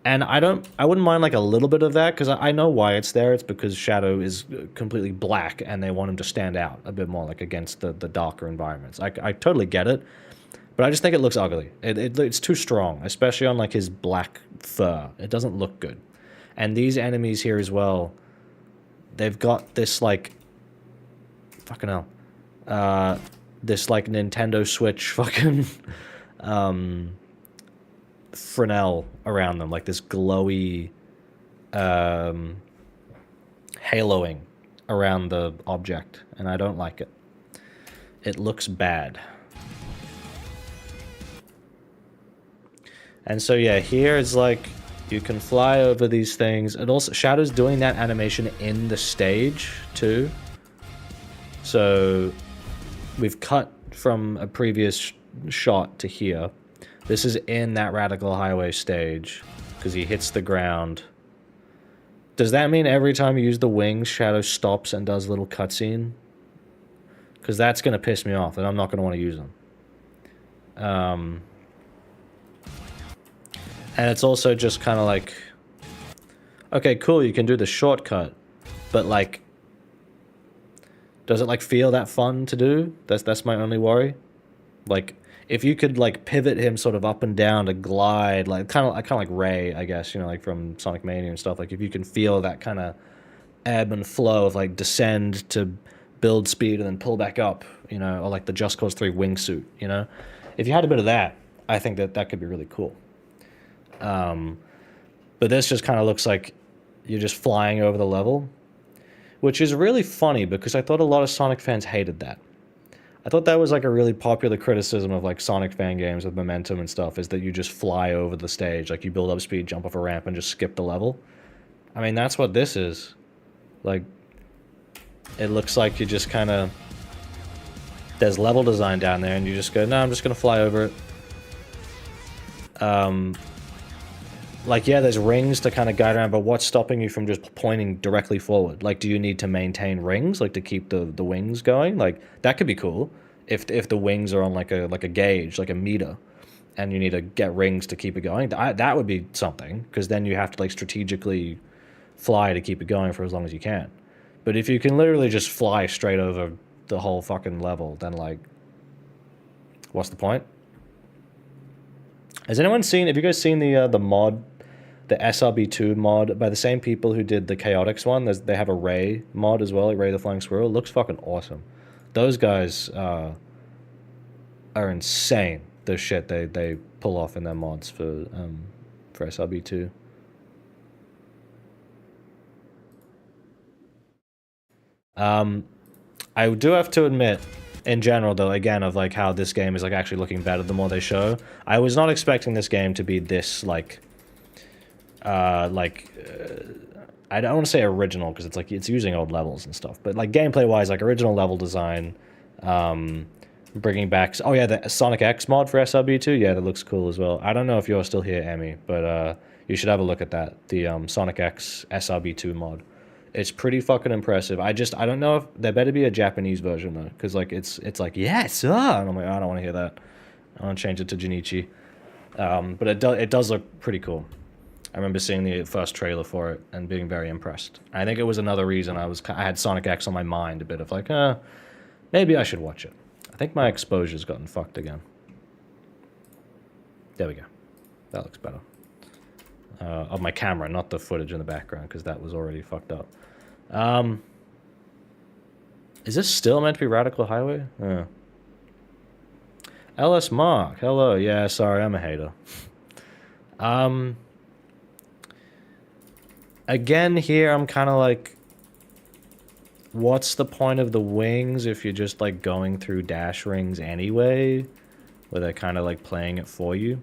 And I wouldn't mind, like, a little bit of that, because I know why it's there. It's because Shadow is completely black, and they want him to stand out a bit more, like, against the darker environments. I totally get it, but I just think it looks ugly. It's too strong, especially on, like, his black fur. It doesn't look good. And these enemies here as well, they've got this, like... Fucking hell. This, like, Nintendo Switch fucking... Fresnel around them, like this glowy haloing around the object, and I don't like it. It looks bad. And so yeah, here it's like you can fly over these things, and also Shadow's doing that animation in the stage too. So we've cut from a previous shot to here. This is in that Radical Highway stage, because he hits the ground. Does that mean every time you use the wings, Shadow stops and does a little cutscene? Because that's going to piss me off, and I'm not going to want to use them. And it's also just kind of like... Okay, cool, you can do the shortcut, but, like... Does it, like, feel that fun to do? That's my only worry. Like... If you could, like, pivot him sort of up and down to glide, like, kind of like Ray, I guess, you know, like from Sonic Mania and stuff. Like, if you can feel that kind of ebb and flow of, like, descend to build speed and then pull back up, you know, or like the Just Cause 3 wingsuit, you know? If you had a bit of that, I think that could be really cool. But this just kind of looks like you're just flying over the level, which is really funny because I thought a lot of Sonic fans hated that. I thought that was, like, a really popular criticism of, like, Sonic fan games with momentum and stuff, is that you just fly over the stage. Like, you build up speed, jump off a ramp, and just skip the level. I mean, that's what this is. Like, it looks like you just kind of... There's level design down there, and you just go, no, I'm just going to fly over it. Like, yeah, there's rings to kind of guide around, but what's stopping you from just pointing directly forward? Like, do you need to maintain rings, like, to keep the wings going? Like, that could be cool if the wings are on, like a gauge, like a meter, and you need to get rings to keep it going. That would be something, because then you have to, like, strategically fly to keep it going for as long as you can. But if you can literally just fly straight over the whole fucking level, then, like, what's the point? Have you guys seen the mod, the SRB2 mod by the same people who did the Chaotix one? They have a Ray mod as well, like Ray the Flying Squirrel. It looks fucking awesome. Those guys are insane, the shit they pull off in their mods for SRB2. I do have to admit, in general, though, again, of like how this game is like actually looking better the more they show. I was not expecting this game to be this like I don't want to say original because it's like it's using old levels and stuff, but like gameplay wise, like original level design, bringing back. Oh yeah, the Sonic X mod for SRB2. Yeah, that looks cool as well. I don't know if you're still here, Emmy, but you should have a look at that. The Sonic X SRB2 mod. It's pretty fucking impressive. I don't know if there better be a Japanese version though, because like it's like yes, and I'm like I don't want to hear that. I want to change it to Junichi. But it does look pretty cool. I remember seeing the first trailer for it and being very impressed. I think it was another reason I had Sonic X on my mind a bit of like, maybe I should watch it. I think my exposure's gotten fucked again. There we go. That looks better. Of my camera, not the footage in the background, because that was already fucked up. Is this still meant to be Radical Highway? LS Mark, hello. Yeah, sorry, I'm a hater. Again, here I'm kind of like, what's the point of the wings if you're just like going through dash rings anyway, where they're kind of like playing it for you?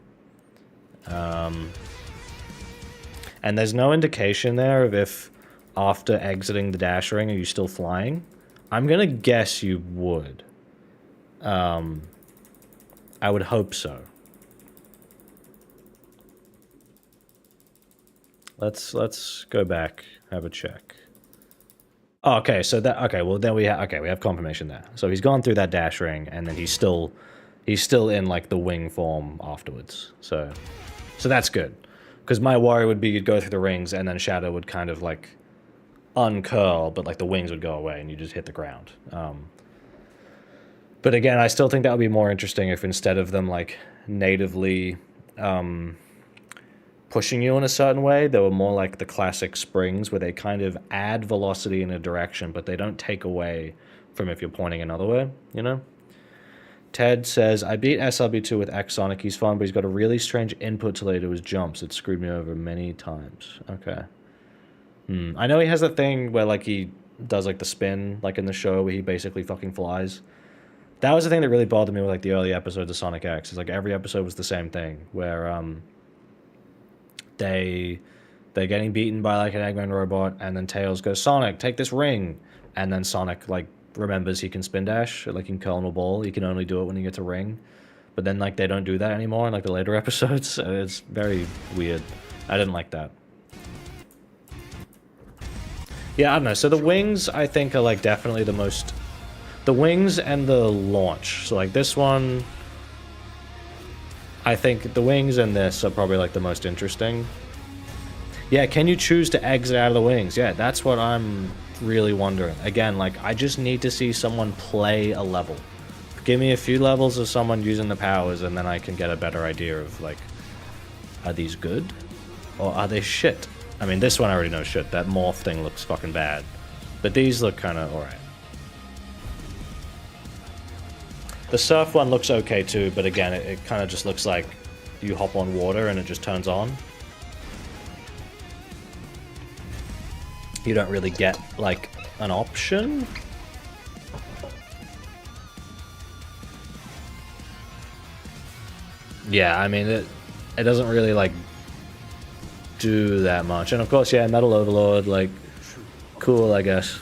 And there's no indication there of if after exiting the dash ring are you still flying. I'm gonna guess you would. I would hope so. Let's go back, have a check. Oh, okay, so well then we have confirmation there. So he's gone through that dash ring and then he's still in like the wing form afterwards. So that's good. Because my worry would be you'd go through the rings and then Shadow would kind of like uncurl, but like the wings would go away and you just hit the ground. But again, I still think that would be more interesting if instead of them like natively pushing you in a certain way, they were more like the classic springs where they kind of add velocity in a direction, but they don't take away from if you're pointing another way, you know? Ted says, I beat SLB2 with X Sonic. He's fun, but he's got a really strange input delay to his jumps. It screwed me over many times. Okay. I know he has a thing where like he does like the spin, like in the show where he basically fucking flies. That was the thing that really bothered me with like the early episodes of Sonic X. It's like every episode was the same thing, where they're getting beaten by like an Eggman robot, and then Tails goes, Sonic, take this ring, and then Sonic like remembers he can spin dash, like he can curl in a ball. He can only do it when he gets a ring, but then like they don't do that anymore in like the later episodes. It's very weird. I didn't like that. Yeah, I don't know. So the wings, I think, are like definitely the most. The wings and the launch. So like this one, I think the wings and this are probably like the most interesting. Yeah, can you choose to exit out of the wings? Yeah, that's what I'm really wondering. Again, like I just need to see someone play a level. Give me a few levels of someone using the powers and then I can get a better idea of like, are these good? Or are they shit? I mean, this one I already know shit. That morph thing looks fucking bad. But these look kind of alright. The surf one looks okay too, but again, it kind of just looks like you hop on water and it just turns on. You don't really get, like, an option. Yeah, I mean, it doesn't really, like, do that much. And of course, yeah, Metal Overlord, like, cool, I guess.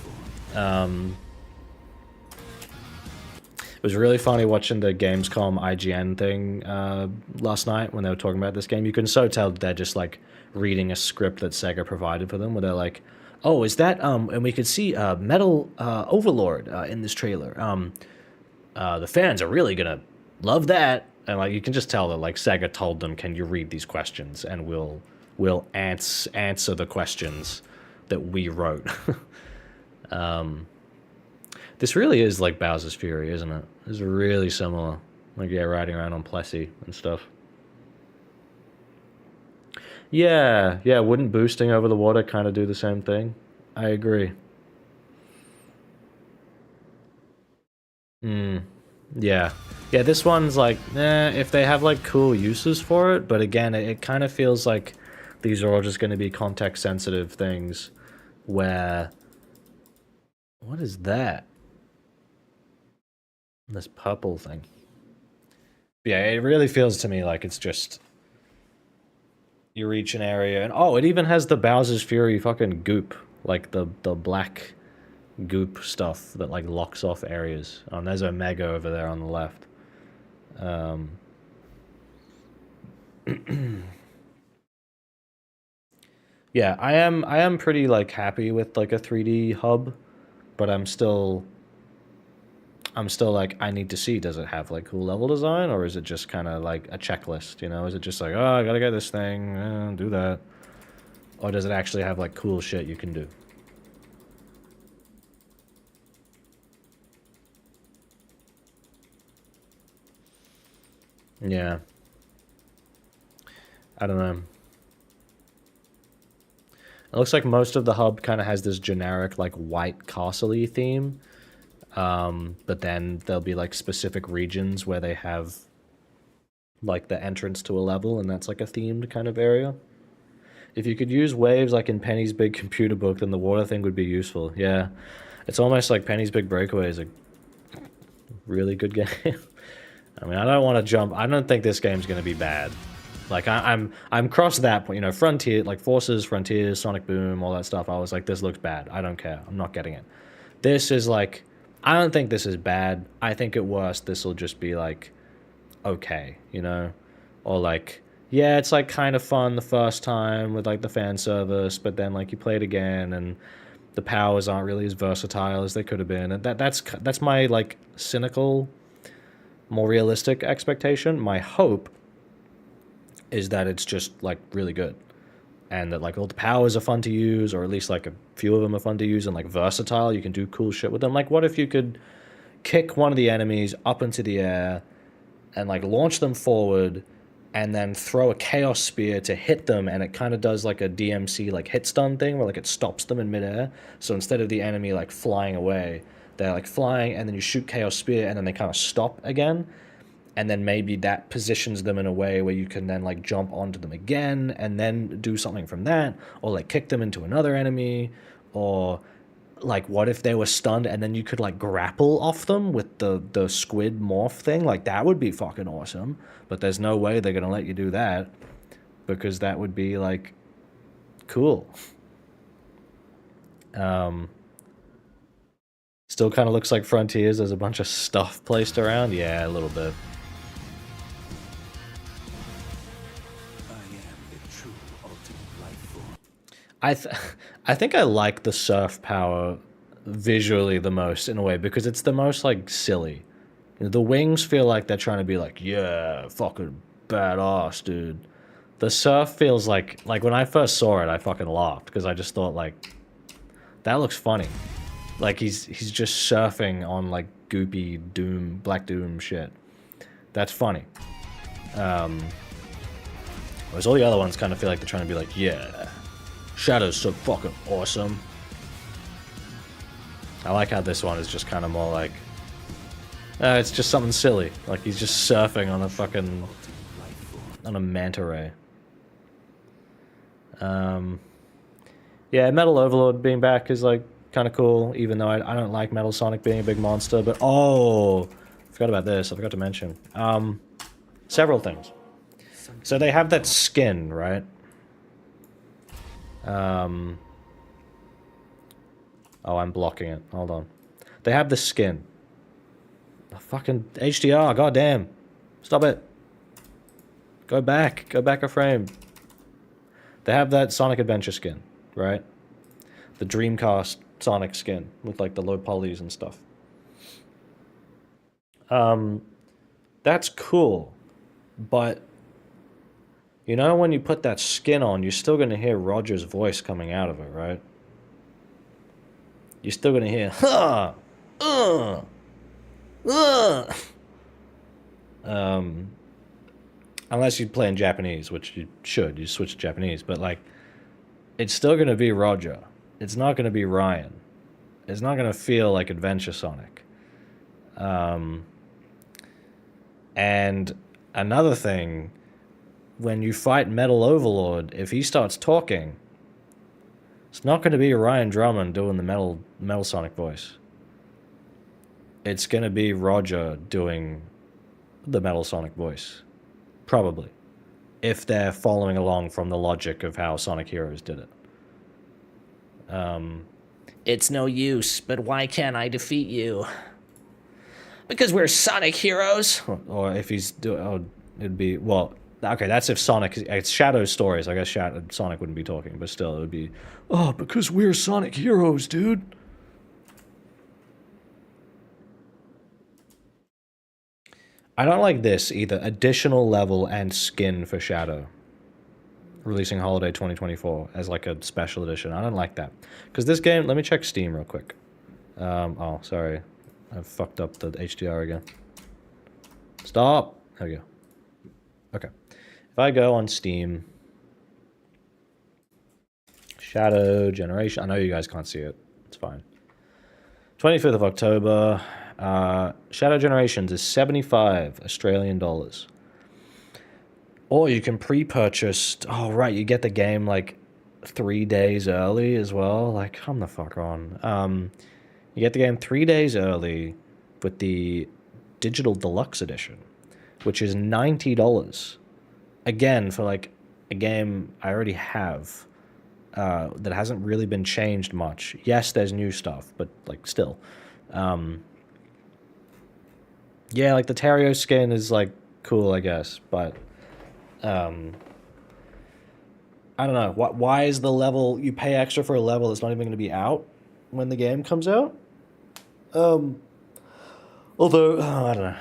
It was really funny watching the Gamescom IGN thing last night when they were talking about this game. You can so tell they're just, like, reading a script that Sega provided for them, where they're like, oh, is that, and we could see Metal Overlord in this trailer. The fans are really gonna love that. And, like, you can just tell that, like, Sega told them, can you read these questions? And we'll answer the questions that we wrote. This really is like Bowser's Fury, isn't it? It's really similar. Like, yeah, riding around on Plessy and stuff. Yeah, wouldn't boosting over the water kind of do the same thing? I agree. Yeah. Yeah, this one's like, if they have like cool uses for it, but again, it kind of feels like these are all just going to be context sensitive things where... What is that? This purple thing. Yeah, it really feels to me like it's just you reach an area and oh, it even has the Bowser's Fury fucking goop, like the black goop stuff that like locks off areas. And there's Omega over there on the left. Yeah, I am pretty like happy with like a 3D hub, but I'm still like I need to see, does it have like cool level design, or is it just kind of like a checklist, you know? Is it just like, oh, I gotta get this thing, do that, or does it actually have like cool shit you can do? Yeah, I don't know. It looks like most of the hub kind of has this generic like white castle-y theme, but then there'll be like specific regions where they have like the entrance to a level, and that's like a themed kind of area. If you could use waves like in Penny's Big Computer Book, then the water thing would be useful. Yeah, it's almost like Penny's Big Breakaway is a really good game. I mean, I don't want to jump. I don't think this game's gonna be bad. Like I'm cross that point. You know, Frontier, like Forces, Frontiers, Sonic Boom, all that stuff. I was like, this looks bad. I don't care. I'm not getting it. This is like, I don't think this is bad. I think at worst this will just be like, okay, you know, or like, yeah, it's like kind of fun the first time with like the fan service, but then like you play it again and the powers aren't really as versatile as they could have been. And that's my like cynical, more realistic expectation. My hope is that it's just like really good and that like all the powers are fun to use, or at least like a few of them are fun to use and like versatile. You can do cool shit with them. Like what if you could kick one of the enemies up into the air and like launch them forward and then throw a chaos spear to hit them, and it kind of does like a DMC like hit stun thing where like it stops them in midair. So instead of the enemy like flying away, they're like flying, and then you shoot chaos spear and then they kind of stop again, and then maybe that positions them in a way where you can then like jump onto them again and then do something from that, or like kick them into another enemy, or like what if they were stunned and then you could like grapple off them with the squid morph thing. Like that would be fucking awesome, but there's no way they're gonna let you do that because that would be like cool. Still kind of looks like Frontiers. There's a bunch of stuff placed around. Yeah, a little bit. I think I like the surf power visually the most in a way because it's the most like silly. You know, the wings feel like they're trying to be like, yeah, fucking badass, dude. The surf feels like when I first saw it, I fucking laughed because I just thought like that looks funny. Like he's just surfing on like goopy doom, black doom shit. That's funny. Whereas all the other ones kind of feel like they're trying to be like, yeah, Shadow's so fucking awesome. I like how this one is just kind of more like, it's just something silly. Like he's just surfing on a fucking, on a manta ray. Yeah, Metal Overlord being back is like kind of cool, even though I don't like Metal Sonic being a big monster. But oh, I forgot about this. I forgot to mention several things. So they have that skin, right? Oh, I'm blocking it. Hold on. They have the skin. The fucking HDR, goddamn. Stop it. Go back. Go back a frame. They have that Sonic Adventure skin, right? The Dreamcast Sonic skin with like the low polys and stuff. That's cool. But you know when you put that skin on, you're still going to hear Roger's voice coming out of it, right? You're still going to hear, huh, unless you play in Japanese, which you should. You switch to Japanese, but like, it's still going to be Roger. It's not going to be Ryan. It's not going to feel like Adventure Sonic. And another thing, when you fight Metal Overlord, if he starts talking, it's not going to be Ryan Drummond doing the Metal Sonic voice. it's gonna be Roger doing the Metal Sonic voice. Probably. If they're following along from the logic of how Sonic Heroes did it. It's no use, but why can't I defeat you? Because we're Sonic Heroes. Or if he's doing, oh, it'd be, well, okay, that's if Sonic, it's Shadow's stories. I guess Sonic wouldn't be talking, but still, it would be, oh, because we're Sonic Heroes, dude. I don't like this either. Additional level and skin for Shadow. Releasing Holiday 2024 as like a special edition. I don't like that. Because this game, let me check Steam real quick. Oh, sorry. I fucked up the HDR again. Stop! There we go. Okay. If I go on Steam, Shadow Generation, I know you guys can't see it. It's fine. 25th of October. Shadow Generations is 75 Australian dollars. Or you can pre-purchase... Oh, right, you get the game, like, 3 days early as well. Like, come the fuck on. You get the game 3 days early with the Digital Deluxe Edition, which is $90. Again, for, like, a game I already have that hasn't really been changed much. Yes, there's new stuff, but, like, still. Yeah, like, the Terrio skin is, like, cool, I guess, but... I don't know. Why is the level... You pay extra for a level that's not even going to be out when the game comes out? Although, I don't know.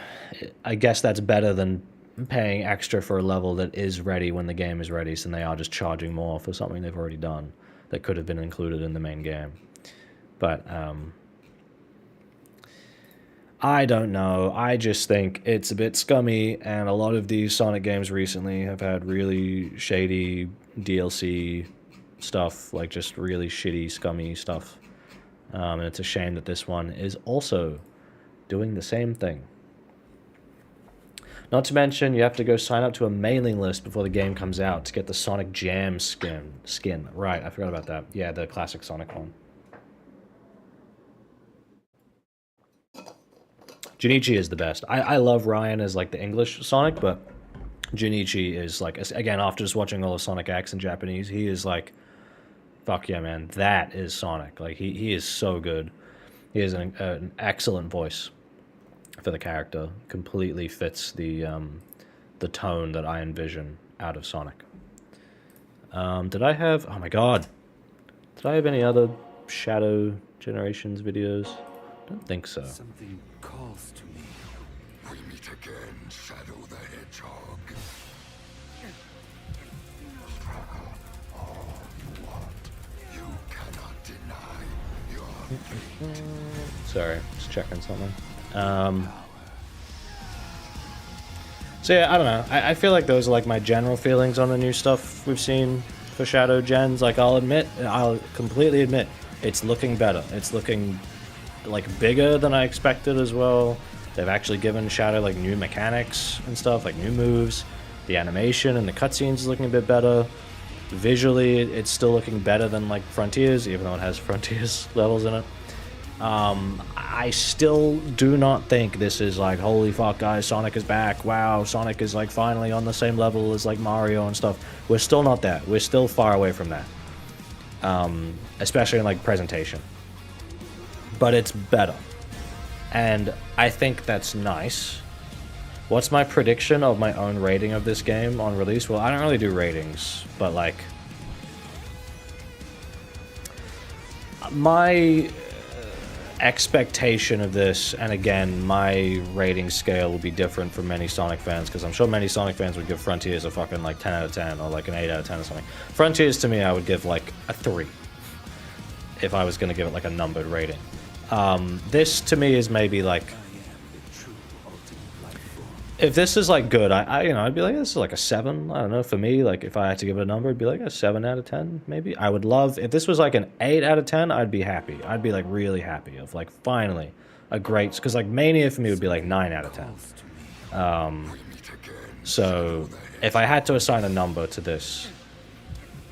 I guess that's better than paying extra for a level that is ready when the game is ready, so they are just charging more for something they've already done that could have been included in the main game. But, I don't know. I just think it's a bit scummy, and a lot of these Sonic games recently have had really shady DLC stuff, like just really shitty, scummy stuff. And it's a shame that this one is also doing the same thing. Not to mention, you have to go sign up to a mailing list before the game comes out to get the Sonic Jam skin. Right, I forgot about that. Yeah, the classic Sonic one. Junichi is the best. I love Ryan as, like, the English Sonic, but Junichi is, like, again, after just watching all of Sonic X in Japanese, he is, like, fuck yeah, man. That is Sonic. Like, he is so good. He has an excellent voice for the character. Completely fits the tone that I envision out of Sonic. Did I have... Oh, my God. Did I have any other Shadow Generations videos? I don't think so. Something calls to me. We meet again, Shadow the Hedgehog. Struggle all you want. You cannot deny your fate. Sorry, just checking something. So yeah, I don't know. I feel like those are like my general feelings on the new stuff we've seen for Shadow Gens. Like, I'll completely admit, it's looking better. It's looking... like bigger than I expected as well. They've actually given Shadow like new mechanics and stuff, like new moves. The animation and the cutscenes is looking a bit better. Visually, it's still looking better than like Frontiers, even though it has Frontiers levels in it. I still do not think this is like, holy fuck guys, Sonic is back. Wow, Sonic is like finally on the same level as like Mario and stuff. We're still not that. We're still far away from that. Especially in like presentation. But it's better. And I think that's nice. What's my prediction of my own rating of this game on release? Well, I don't really do ratings, but like... my expectation of this, and again, my rating scale will be different from many Sonic fans, because I'm sure many Sonic fans would give Frontiers a fucking like 10 out of 10, or like an 8 out of 10 or something. Frontiers to me, I would give like a 3. If I was going to give it like a numbered rating. This to me is maybe like, if this is like good, I'd be like, this is like a 7. I don't know, for me, like if I had to give it a number, it'd be like a 7 out of 10 maybe. I would love, if this was like an 8 out of 10, I'd be happy. I'd be like really happy of like finally a great, because like Mania for me would be like 9 out of 10. So if I had to assign a number to this,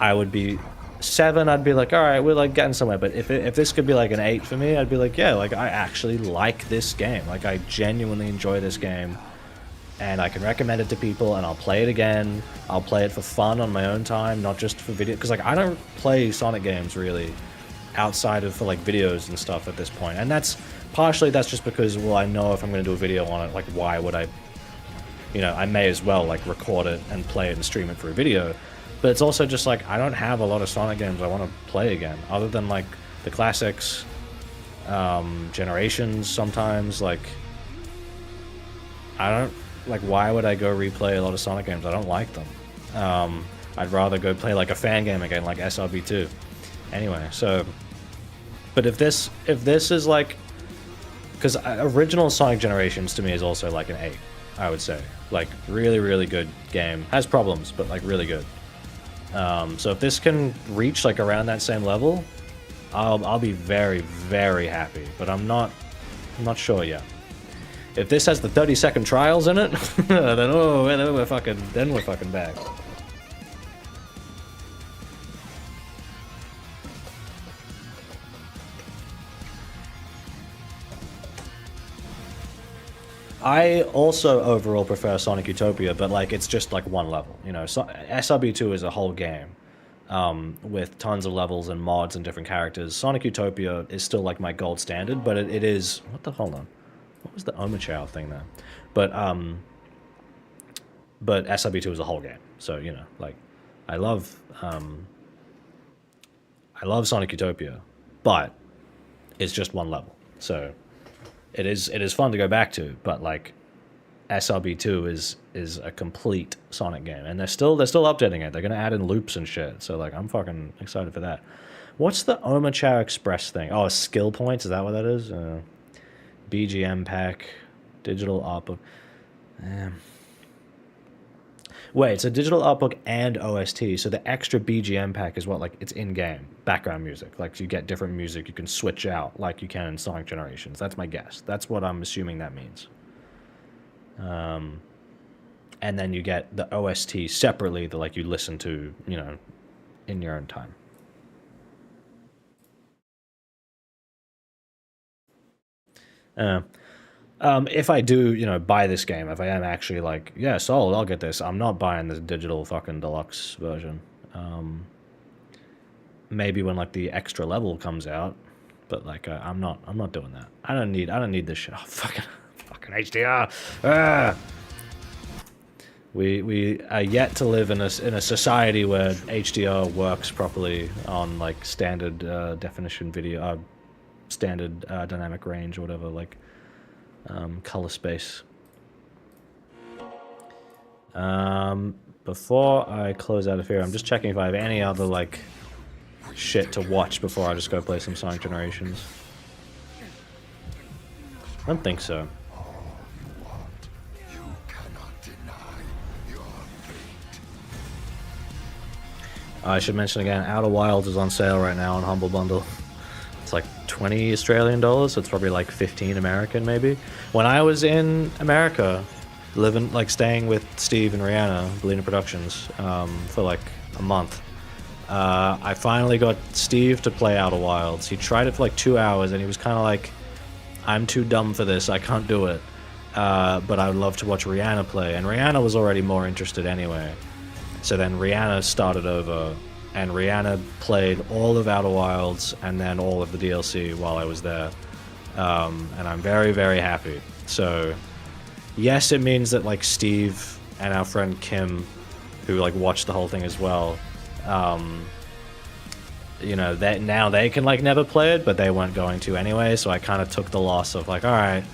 I would be 7, I'd be like, all right, we're like getting somewhere. But if this could be like an 8 for me, I'd be like, yeah, like I actually like this game. Like I genuinely enjoy this game, and I can recommend it to people, and I'll play it again. I'll play it for fun on my own time, not just for video. Because like I don't play Sonic games really outside of for like videos and stuff at this point. And that's partially just because, well, I know if I'm going to do a video on it, like why would I, you know, I may as well like record it and play it and stream it for a video. But it's also just like I don't have a lot of Sonic games I want to play again, other than like the classics, Generations sometimes. Like I don't, like why would I go replay a lot of Sonic games? I don't like them. I'd rather go play like a fan game again, like SRB2. Anyway, so, but if this is like, because original Sonic Generations to me is also like an 8, I would say. Like really, really good game. Has problems, but like really good. So if this can reach like around that same level, I'll be very, very happy. But I'm not sure yet. If this has the 30-second trials in it, then we're fucking back. I also overall prefer Sonic Utopia, but like it's just like one level, you know. So SRB2 is a whole game with tons of levels and mods and different characters. Sonic Utopia is still like my gold standard, but it is hold on, what was the Omochow thing there? But SRB2 is a whole game, so you know, like I love Sonic Utopia, but it's just one level, so. It is fun to go back to, but like SRB2 is a complete Sonic game, and they're still updating it. They're gonna add in loops and shit. So like I'm fucking excited for that. What's the Omochow Express thing? Oh, skill points. Is that what that is? BGM pack, digital art book. Wait, it's a digital art book and OST. So the extra BGM pack is what, like, it's in-game background music. Like, you get different music you can switch out like you can in Sonic Generations. That's my guess. That's what I'm assuming that means. And then you get the OST separately that, like, you listen to, you know, in your own time. If I do, you know, buy this game, if I am actually like, yeah, sold, I'll get this. I'm not buying this digital fucking deluxe version. Maybe when like the extra level comes out, but like I'm not doing that. I don't need this shit. Oh, fucking HDR. We are yet to live in a society where HDR works properly on like standard definition video, standard dynamic range or whatever, like. Color space. Before I close out of here, I'm just checking if I have any other like shit to watch before I just go play some Sonic Generations. I don't think so. I should mention again, Outer Wilds is on sale right now on Humble Bundle. It's like 20 Australian dollars, so it's probably like 15 American maybe. When I was in America, staying with Steve and Rihanna, Belina Productions, for like a month, I finally got Steve to play Outer Wilds. He tried it for like 2 hours and he was kind of like, I'm too dumb for this, I can't do it. But I would love to watch Rihanna play, and Rihanna was already more interested anyway. So then Rihanna started over, and Rihanna played all of Outer Wilds and then all of the DLC while I was there. And I'm very, very happy. So, yes, it means that, like, Steve and our friend Kim, who, like, watched the whole thing as well, you know, now they can, like, never play it, but they weren't going to anyway, so I kind of took the loss of, like, alright,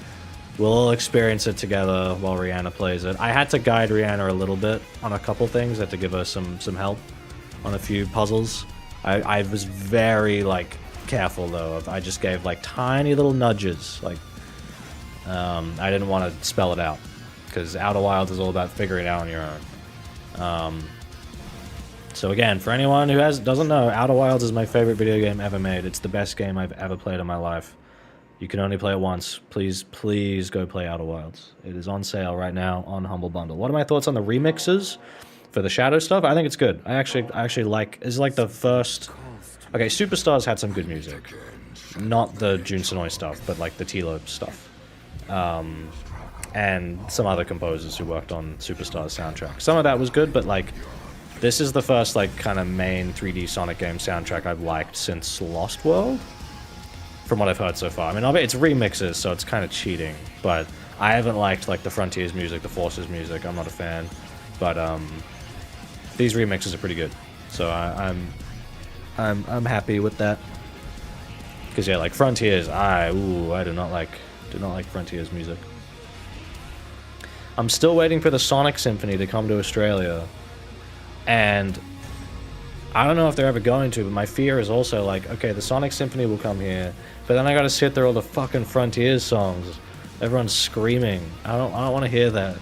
we'll all experience it together while Rihanna plays it. I had to guide Rihanna a little bit on a couple things. I had to give her some help on a few puzzles. I was very, like, careful, though. I just gave, like, tiny little nudges. Like, I didn't want to spell it out, because Outer Wilds is all about figuring it out on your own. So again, for anyone who doesn't know, Outer Wilds is my favorite video game ever made. It's the best game I've ever played in my life. You can only play it once. Please, please go play Outer Wilds. It is on sale right now on Humble Bundle. What are my thoughts on the remixes? for the Shadow stuff, I think it's good. I actually like, it's like the first, okay, Superstars had some good music. Not the Jun Senoi stuff, but like the Tilo stuff. And some other composers who worked on Superstars soundtrack. Some of that was good, but like, this is the first like kind of main 3D Sonic game soundtrack I've liked since Lost World, from what I've heard so far. I mean, it's remixes, so it's kind of cheating, but I haven't liked like the Frontiers music, the Forces music. I'm not a fan, but these remixes are pretty good, so I'm happy with that. Because yeah, like Frontiers, I do not like Frontiers music. I'm still waiting for the Sonic Symphony to come to Australia, and I don't know if they're ever going to, but my fear is also like, okay, the Sonic Symphony will come here, but then I gotta sit through all the fucking Frontiers songs. Everyone's screaming. I don't want to hear that.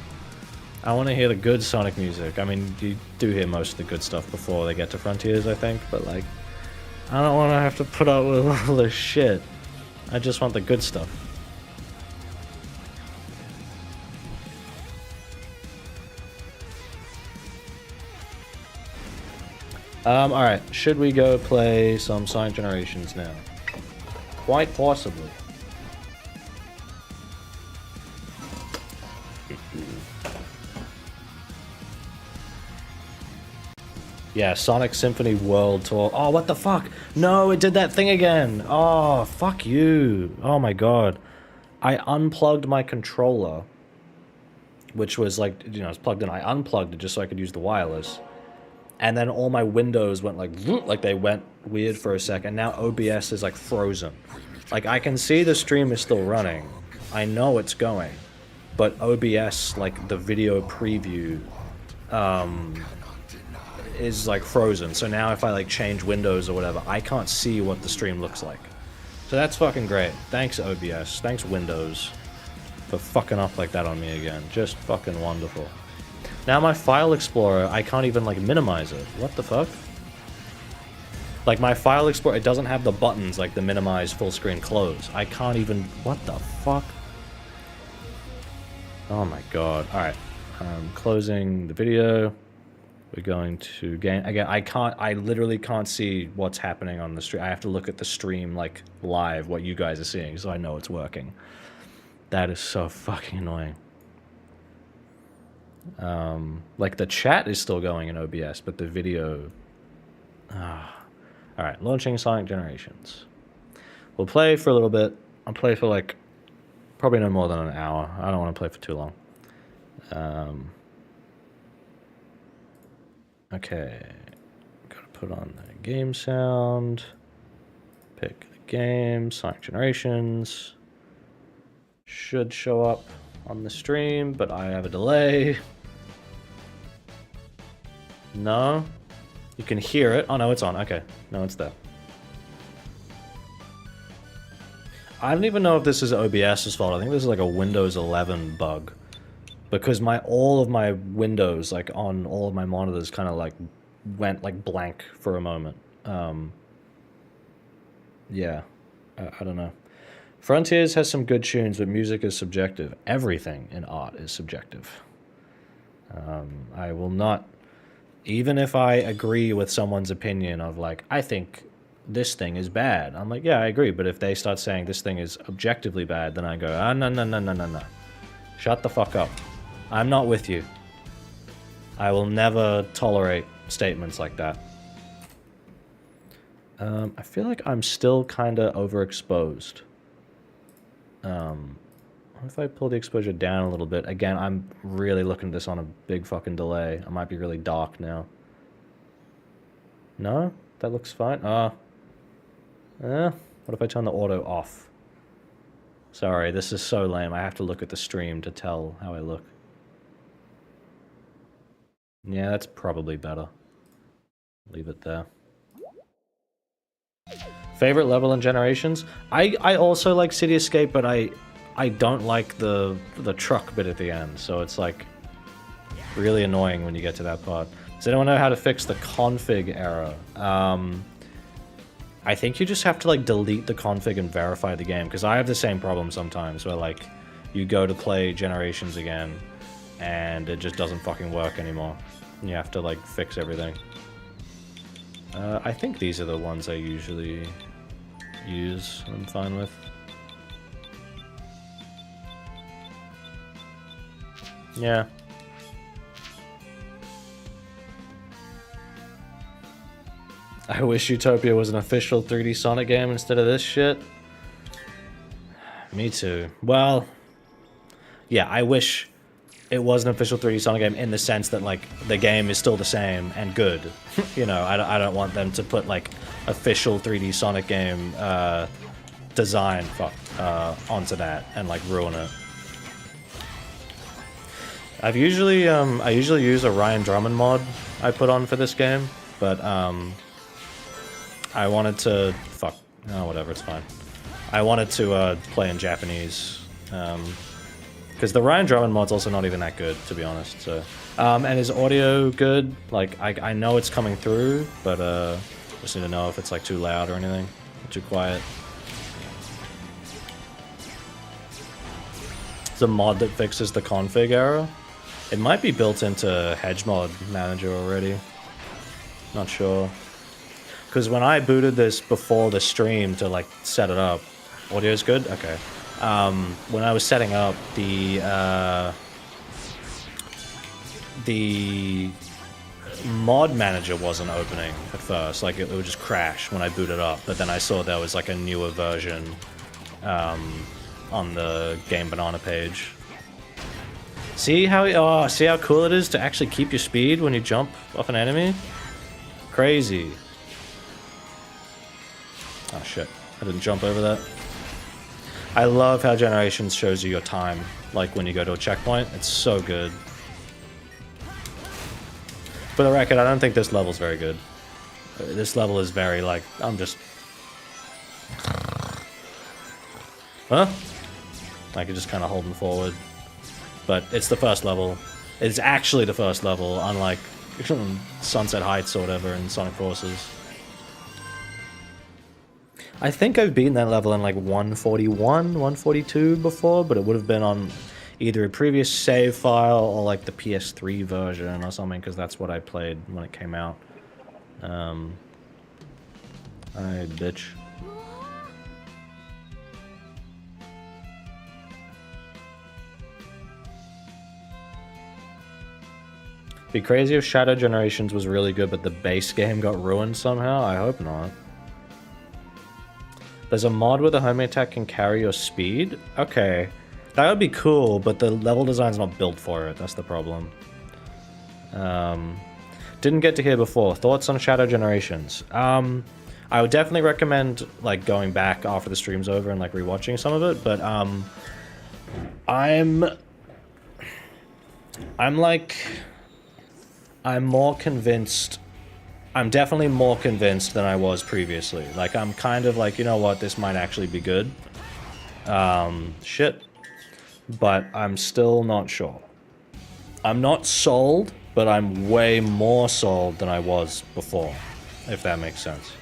I want to hear the good Sonic music. I mean, you do hear most of the good stuff before they get to Frontiers, I think, but like, I don't want to have to put up with all this shit. I just want the good stuff. Alright, should we go play some Sonic Generations now? Quite possibly. Yeah, Sonic Symphony World Tour. Oh, what the fuck? No, it did that thing again. Oh, fuck you. Oh my god. I unplugged my controller, which was like, you know, it's plugged in. I unplugged it just so I could use the wireless. And then all my windows went like they went weird for a second. Now OBS is like frozen. Like I can see the stream is still running. I know it's going. But OBS, like the video preview, is like frozen. So now if I like change windows or whatever, I can't see what the stream looks like. So that's fucking great. Thanks OBS. Thanks Windows for fucking up like that on me again. Just fucking wonderful. Now my File Explorer, I can't even like minimize it. What the fuck? Like my File Explorer, it doesn't have the buttons like the minimize, full screen, close. I can't even, what the fuck? Oh my god. Alright. I'm closing the video. We're going to game again. I literally can't see what's happening on the stream. I have to look at the stream like live, what you guys are seeing, so I know it's working. That is so fucking annoying. Like the chat is still going in OBS, but the video. Alright, launching Sonic Generations. We'll play for a little bit. I'll play for like probably no more than an hour. I don't want to play for too long. Okay, gotta put on the game sound, pick the game, Sonic Generations, should show up on the stream, but I have a delay. No? You can hear it. Oh no, it's on, okay. No, it's there. I don't even know if this is OBS's fault. I think this is like a Windows 11 bug. Because all of my windows, like on all of my monitors, kind of like went like blank for a moment. Yeah, I don't know. Frontiers has some good tunes, but music is subjective. Everything in art is subjective. I will not, even if I agree with someone's opinion of like, I think this thing is bad. I'm like, yeah, I agree. But if they start saying this thing is objectively bad, then I go, no. Shut the fuck up. I'm not with you. I will never tolerate statements like that. I feel like I'm still kind of overexposed. What if I pull the exposure down a little bit? Again, I'm really looking at this on a big fucking delay. I might be really dark now. No? That looks fine. What if I turn the auto off? Sorry, this is so lame. I have to look at the stream to tell how I look. Yeah, that's probably better. Leave it there. Favorite level in Generations? I also like City Escape, but I don't like the truck bit at the end, so it's like really annoying when you get to that part. Does anyone know how to fix the config error? I think you just have to like delete the config and verify the game, because I have the same problem sometimes where like you go to play Generations again and it just doesn't fucking work anymore. You have to, like, fix everything. I think these are the ones I usually use. I'm fine with. Yeah. I wish Utopia was an official 3D Sonic game instead of this shit. Me too. Well, yeah, I wish it was an official 3D Sonic game in the sense that, like, the game is still the same and good. You know, I don't want them to put, like, official 3D Sonic game design onto that and, like, ruin it. I usually use a Ryan Drummond mod I put on for this game, but I wanted to whatever, it's fine. I wanted to play in Japanese, because the Ryan Drummond mod's also not even that good, to be honest. So, and is audio good? Like, I know it's coming through, but just need to know if it's like too loud or anything, too quiet. It's a mod that fixes the config error. It might be built into Hedge Mod Manager already. Not sure. Because when I booted this before the stream to, like, set it up, audio's good? Okay. When I was setting up, the mod manager wasn't opening at first. Like, it would just crash when I booted up. But then I saw there was, like, a newer version on the Game Banana page. See how cool it is to actually keep your speed when you jump off an enemy? Crazy. Oh shit, I didn't jump over that. I love how Generations shows you your time, like when you go to a checkpoint. It's so good. For the record, I don't think this level's very good. This level is very, like, I'm just... Huh? I could just kind of hold them forward. But it's the first level. It's actually the first level, unlike Sunset Heights or whatever in Sonic Forces. I think I've beaten that level in like 141, 142 before, but it would have been on either a previous save file or like the PS3 version or something, because that's what I played when it came out. Alright, bitch. Be crazy if Shadow Generations was really good, but the base game got ruined somehow? I hope not. There's a mod where the homing attack can carry your speed? Okay. That would be cool, but the level design's not built for it. That's the problem. Didn't get to hear before. Thoughts on Shadow Generations? I would definitely recommend, like, going back after the stream's over and, like, rewatching some of it, but, I'm more convinced. I'm definitely more convinced than I was previously. Like, I'm kind of like, you know what, this might actually be good. Shit. But I'm still not sure. I'm not sold, but I'm way more sold than I was before, if that makes sense.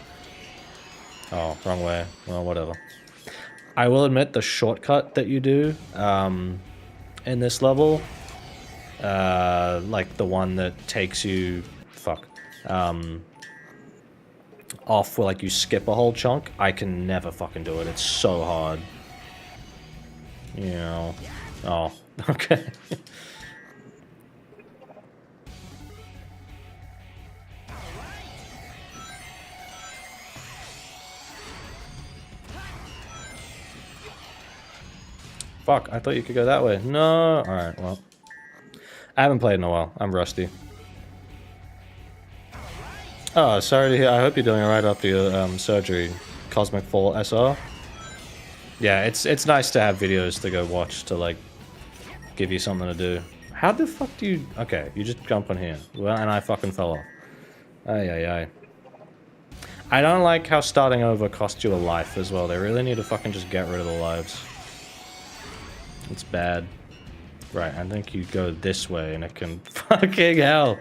Oh, wrong way. Well, whatever. I will admit the shortcut that you do in this level, like the one that takes you, off where, like, you skip a whole chunk, I can never fucking do it. It's so hard. You know. Oh, okay. Fuck, I thought you could go that way. No. Alright, well. I haven't played in a while. I'm rusty. Oh, sorry to hear. I hope you're doing alright after your surgery. Cosmic Fall SR. Yeah, it's nice to have videos to go watch to, like, give you something to do. How the fuck do you... Okay, you just jump on here. Well, and I fucking fell off. Ay. I don't like how starting over costs you a life as well. They really need to fucking just get rid of the lives. It's bad. Right, I think you go this way and it can... Fucking hell!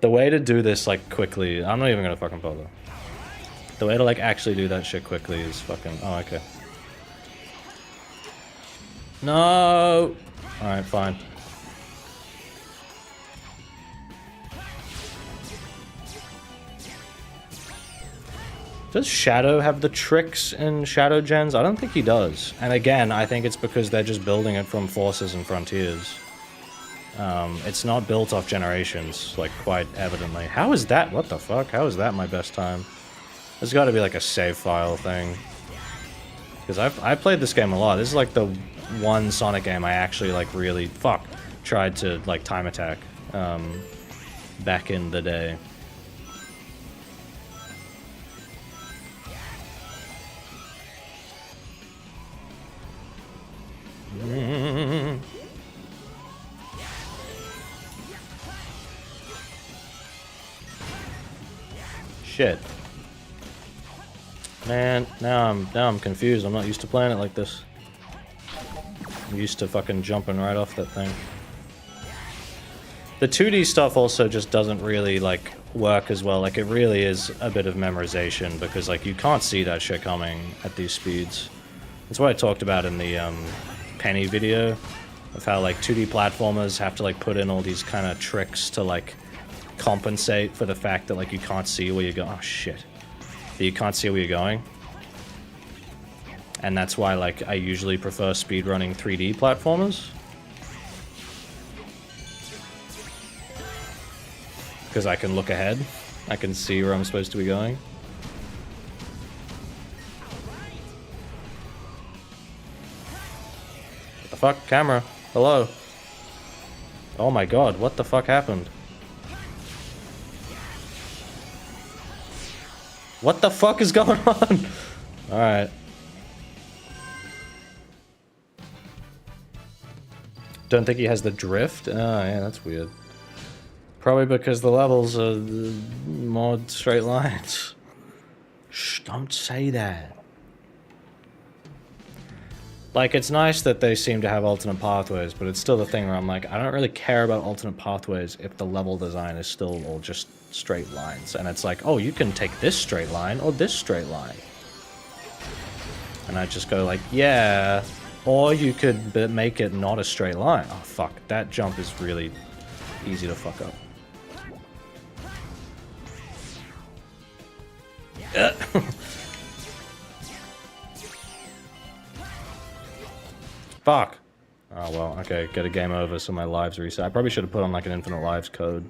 The way to do this, like, quickly... I'm not even gonna fucking bother. The way to, like, actually do that shit quickly is fucking... Oh, okay. No! Alright, fine. Does Shadow have the tricks in Shadow Gens? I don't think he does. And again, I think it's because they're just building it from Forces and Frontiers. It's not built off Generations, like, quite evidently. How is that? What the fuck? How is that my best time? There's gotta be, like, a save file thing. Because I played this game a lot. This is, like, the one Sonic game I actually, like, really, tried to, like, time attack, back in the day. Shit. Man, now I'm confused. I'm not used to playing it like this. I'm used to fucking jumping right off that thing. The 2D stuff also just doesn't really, like, work as well. Like, it really is a bit of memorization, because, like, you can't see that shit coming at these speeds. That's what I talked about in the, Penny video, of how, like, 2D platformers have to, like, put in all these kind of tricks to, like, compensate for the fact that, like, you can't see where you're going. Oh, shit. That you can't see where you're going. And that's why, like, I usually prefer speedrunning 3D platformers. Because I can look ahead. I can see where I'm supposed to be going. What the fuck? Camera. Hello. Oh my god, what the fuck happened? What the fuck is going on? Alright. Don't think he has the drift? Oh, yeah, that's weird. Probably because the levels are more straight lines. Shh, don't say that. Like, it's nice that they seem to have alternate pathways, but it's still the thing where I'm like, I don't really care about alternate pathways if the level design is still all just straight lines. And it's like, oh, you can take this straight line or this straight line. And I just go like, yeah. Or you could make it not a straight line. Oh, fuck. That jump is really easy to fuck up. Fuck. Oh, well, okay, get a game over so my lives reset. I probably should have put on, like, an infinite lives code.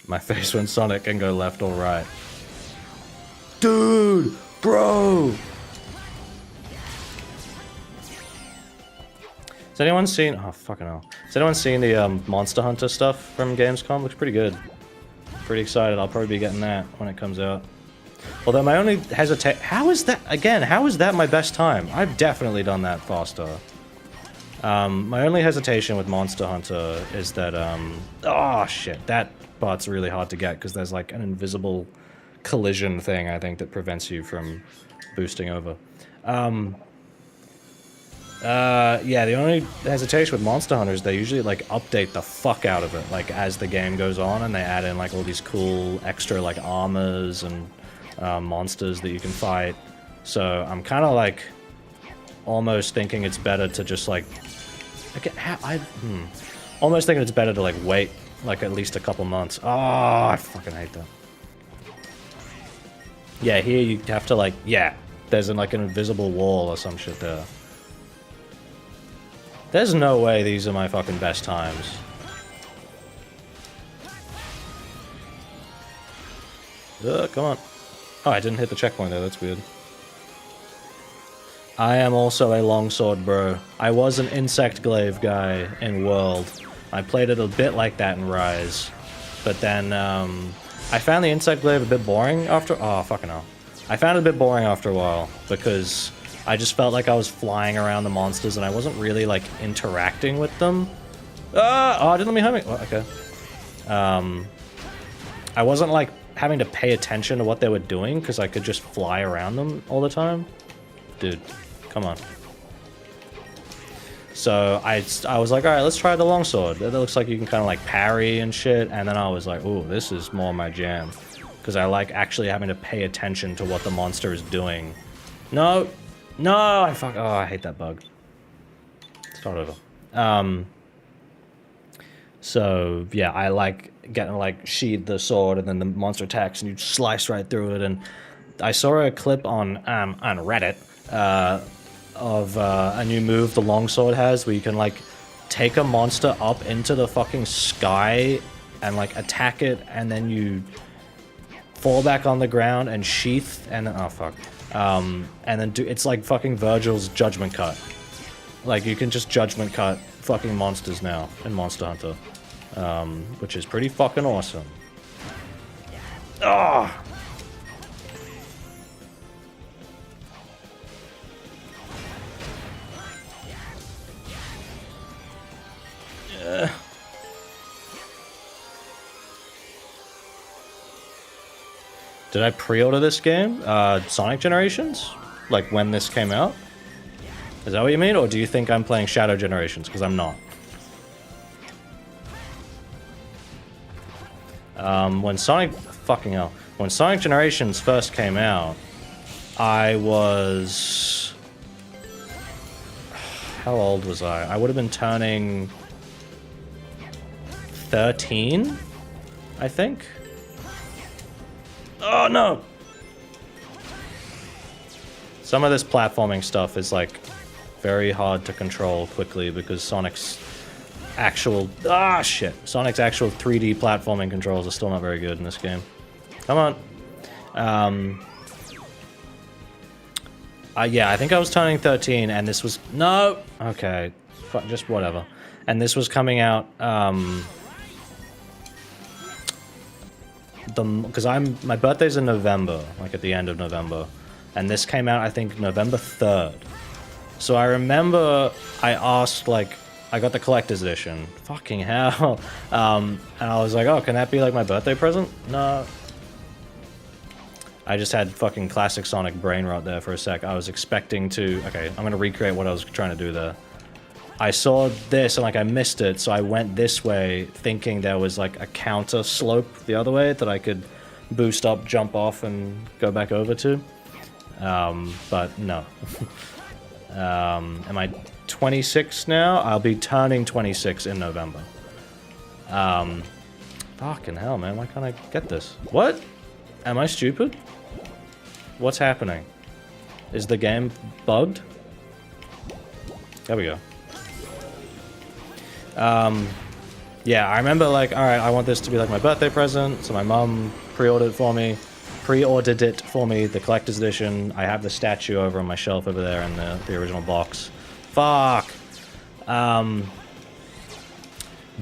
My face when Sonic can go left or right. Dude! Bro! Has anyone seen... Oh, fucking hell. Has anyone seen the, Monster Hunter stuff from Gamescom? Looks pretty good. Pretty excited. I'll probably be getting that when it comes out. Although my only hesitation... How is that... Again, how is that my best time? I've definitely done that faster. My only hesitation with Monster Hunter is that, oh, shit. That part's really hard to get, because there's, like, an invisible collision thing, I think, that prevents you from boosting over. Yeah, the only hesitation with Monster Hunter is they usually, like, update the fuck out of it, like, as the game goes on, and they add in, like, all these cool extra, like, armors and monsters that you can fight. So I'm kind of, like, almost thinking it's better to just, like... Almost thinking it's better to, like, wait, like, at least a couple months. Oh, I fucking hate that. Yeah, here you have to, like... Yeah, there's, like, an invisible wall or some shit there. There's no way these are my fucking best times. Come on. Oh, I didn't hit the checkpoint there, that's weird. I am also a longsword bro. I was an insect glaive guy in World. I played it a bit like that in Rise. But then, I found the insect glaive a bit boring after... Oh, fucking hell. I found it a bit boring after a while, because I just felt like I was flying around the monsters and I wasn't really, like, interacting with them. Oh, didn't let me home it. Oh, okay. I wasn't, like, having to pay attention to what they were doing, because I could just fly around them all the time. Dude, come on. So I was like, alright, let's try the longsword. It looks like you can kind of, like, parry and shit, and then I was like, ooh, this is more my jam. Because I like actually having to pay attention to what the monster is doing. No! No! Oh, I hate that bug. Start over. So, yeah, I like getting, like, sheathe the sword, and then the monster attacks, and you slice right through it, and I saw a clip on Reddit of a new move the longsword has, where you can like take a monster up into the fucking sky and like attack it, and then you fall back on the ground and sheath, and oh fuck, and then do it's like fucking Virgil's judgment cut. Like you can just judgment cut fucking monsters now in Monster Hunter, which is pretty fucking awesome. Ah. Did I pre-order this game? Sonic Generations? Like when this came out? Is that what you mean? Or do you think I'm playing Shadow Generations? Because I'm not. When Sonic... Fucking hell. When Sonic Generations first came out, I was... How old was I? I would have been turning 13, I think. Oh no! Some of this platforming stuff is like very hard to control quickly because Sonic's actual... Ah, shit. Sonic's actual 3D platforming controls are still not very good in this game. Come on. Yeah, I think I was turning 13 and this was... No! Okay. Just whatever. And this was coming out, because my birthday's in November, like at the end of November, and this came out I think November 3rd. So I remember I asked, like, I got the collector's edition. Fucking hell. And I was like, oh, can that be like my birthday present? No. I just had fucking classic Sonic brain rot there for a sec. I was expecting to... Okay, I'm gonna recreate what I was trying to do there. I saw this and like I missed it, so I went this way thinking there was like a counter slope the other way that I could boost up, jump off, and go back over to. But no. Am I 26 now? I'll be turning 26 in November. Fucking hell, man. Why can't I get this? What? Am I stupid? What's happening? Is the game bugged? There we go. Yeah, I remember like, alright, I want this to be like my birthday present, so my mum pre-ordered it for me, the collector's edition. I have the statue over on my shelf over there in the original box. Fuck!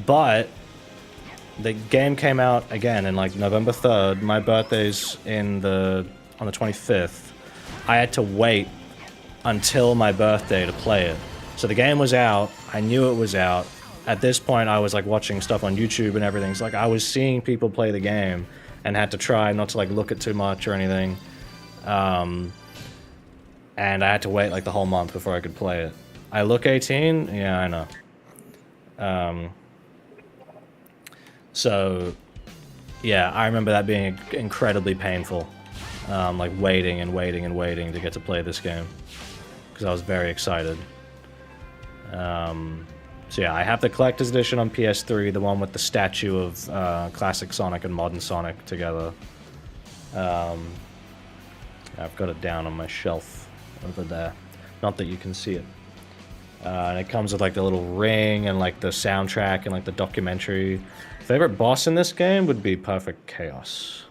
But the game came out again in like November 3rd. My birthday's on the 25th. I had to wait until my birthday to play it. So the game was out, I knew it was out. At this point, I was like watching stuff on YouTube and everything. So like I was seeing people play the game and had to try not to like look at too much or anything. And I had to wait like the whole month before I could play it. I look 18? Yeah, I know. So, yeah, I remember that being incredibly painful. Like waiting and waiting and waiting to get to play this game. Because I was very excited. So yeah, I have the collector's edition on PS3, the one with the statue of classic Sonic and modern Sonic together. I've got it down on my shelf over there. Not that you can see it. And it comes with like the little ring and like the soundtrack and like the documentary. Favorite boss in this game would be Perfect Chaos.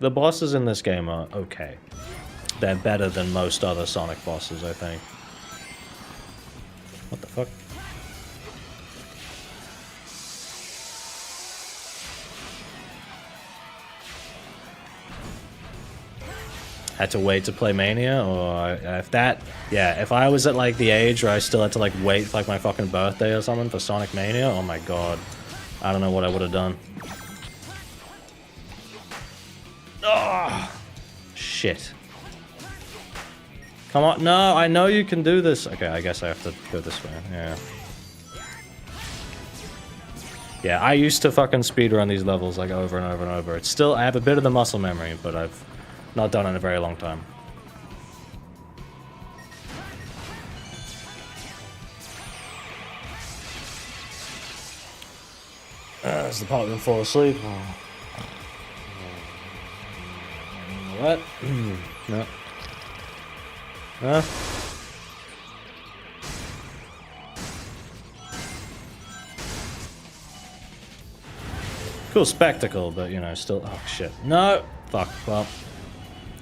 The bosses in this game are okay. They're better than most other Sonic bosses, I think. What the fuck? Had to wait to play Mania, or if I was at like the age where I still had to like wait for like my fucking birthday or something for Sonic Mania, oh my god. I don't know what I would have done. Oh, shit. Come on, no, I know you can do this. Okay, I guess I have to go this way, yeah. Yeah, I used to fucking speedrun these levels like over and over and over. It's still, I have a bit of the muscle memory, but I've not done it in a very long time. That's the part we fall asleep. Oh. What? No. Huh? Cool spectacle, but you know, still. Oh shit. No! Fuck. Well,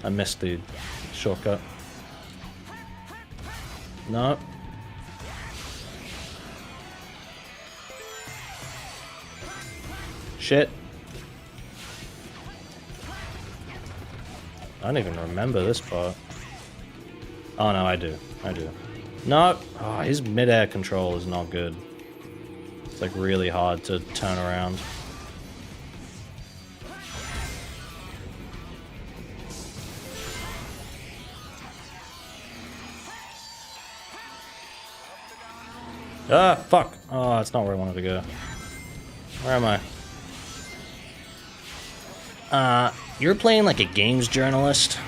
I missed the shortcut. No. Shit. I don't even remember this part. Oh no, I do. I do. No! Oh, his mid-air control is not good. It's like really hard to turn around. Ah, fuck! Oh, that's not where I wanted to go. Where am I? You're playing like a games journalist?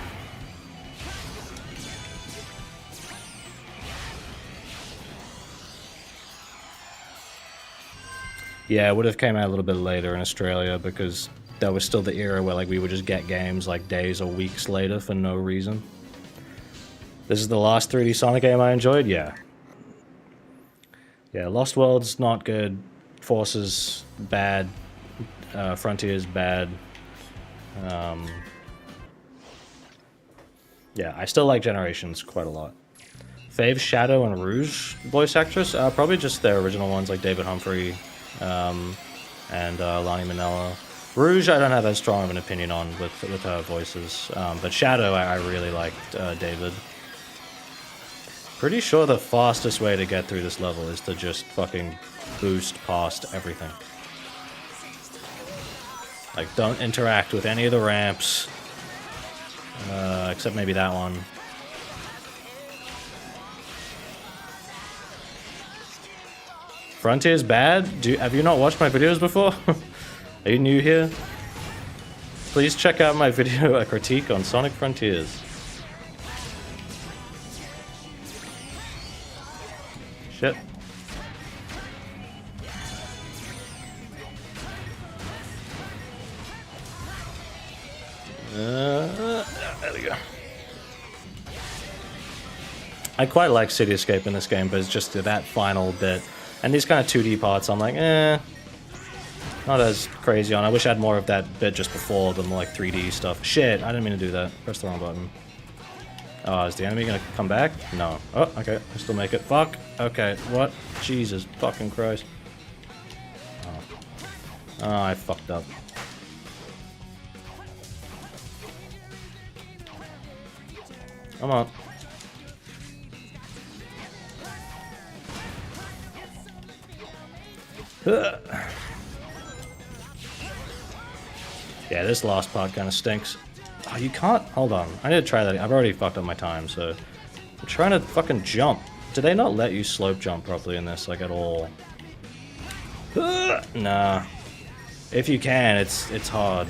Yeah, it would have came out a little bit later in Australia because that was still the era where like we would just get games like days or weeks later for no reason. This is the last 3D Sonic game I enjoyed? Yeah. Yeah, Lost World's not good. Forces, bad. Frontier's bad. Yeah, I still like Generations quite a lot. Fave, Shadow, and Rouge voice actress? Probably just their original ones like David Humphrey and Lani Minella. Rouge I don't have as strong of an opinion on with her voices. But Shadow I really liked David. Pretty sure the fastest way to get through this level is to just fucking boost past everything. Like, don't interact with any of the ramps. Except maybe that one. Frontier's bad? Have you not watched my videos before? Are you new here? Please check out my video, a critique on Sonic Frontiers. Shit. There we go. I quite like City Escape in this game, but it's just that final bit. And these kind of 2D parts, I'm like, not as crazy on. I wish I had more of that bit just before the more like 3D stuff. Shit, I didn't mean to do that. Press the wrong button. Oh, is the enemy gonna come back? No. Oh, okay. I still make it. Fuck. Okay, what? Jesus fucking Christ. Oh, I fucked up. Come on. Yeah, this last part kind of stinks. Oh, you can't... Hold on. I need to try that. I've already fucked up my time, so... I'm trying to fucking jump. Do they not let you slope jump properly in this, like, at all? Nah. If you can, it's hard.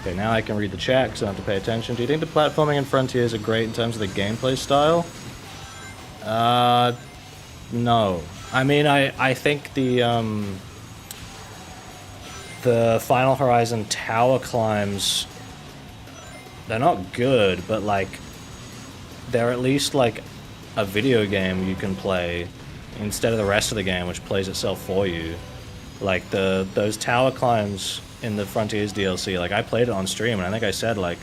Okay, now I can read the chat because I don't have to pay attention. Do you think the platforming in Frontiers are great in terms of the gameplay style? No. I mean, I think the Final Horizon tower climbs, they're not good, but, like, they're at least, like, a video game you can play instead of the rest of the game, which plays itself for you. Like, those tower climbs in the Frontiers DLC, like, I played it on stream, and I think I said, like,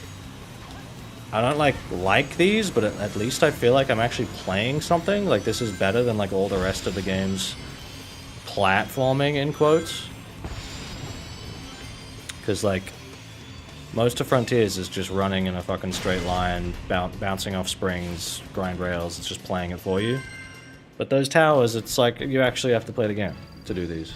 I don't, like these, but at least I feel like I'm actually playing something. Like, this is better than, like, all the rest of the game's platforming, in quotes. Because, like, most of Frontiers is just running in a fucking straight line, bouncing off springs, grind rails, it's just playing it for you. But those towers, it's like, you actually have to play the game to do these.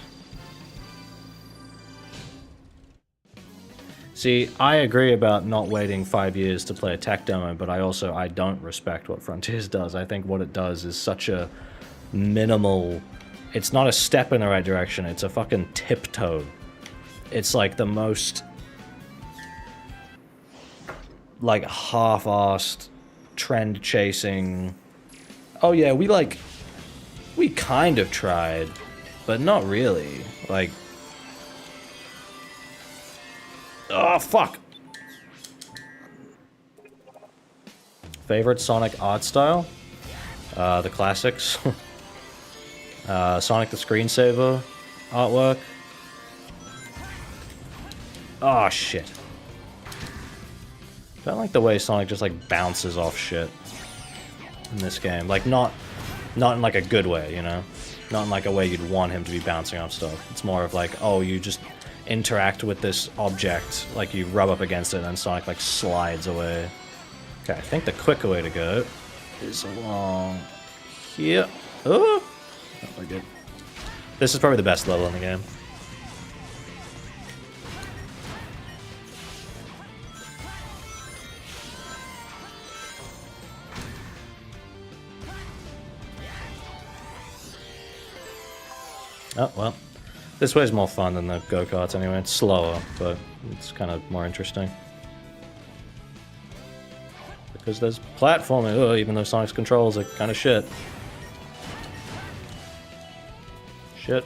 See, I agree about not waiting 5 years to play a tech demo, but I don't respect what Frontiers does. I think what it does is such a minimal... It's not a step in the right direction, it's a fucking tiptoe. It's like the most... like, half-assed, trend-chasing... Oh yeah, we kind of tried, but not really. Like, Oh, fuck! Favorite Sonic art style? The classics. Sonic the Screensaver artwork. Oh, shit. Don't like the way Sonic just, like, bounces off shit in this game. Like, not in, like, a good way, you know? Not in, like, a way you'd want him to be bouncing off stuff. It's more of, like, oh, you just interact with this object, like, you rub up against it, and then Sonic, like, slides away. Okay, I think the quicker way to go is along here. Oh! Oh, we're good. This is probably the best level in the game. Oh, well. This way's more fun than the go-karts anyway. It's slower, but it's kind of more interesting. Because there's platforming, even though Sonic's controls are kind of shit. Shit.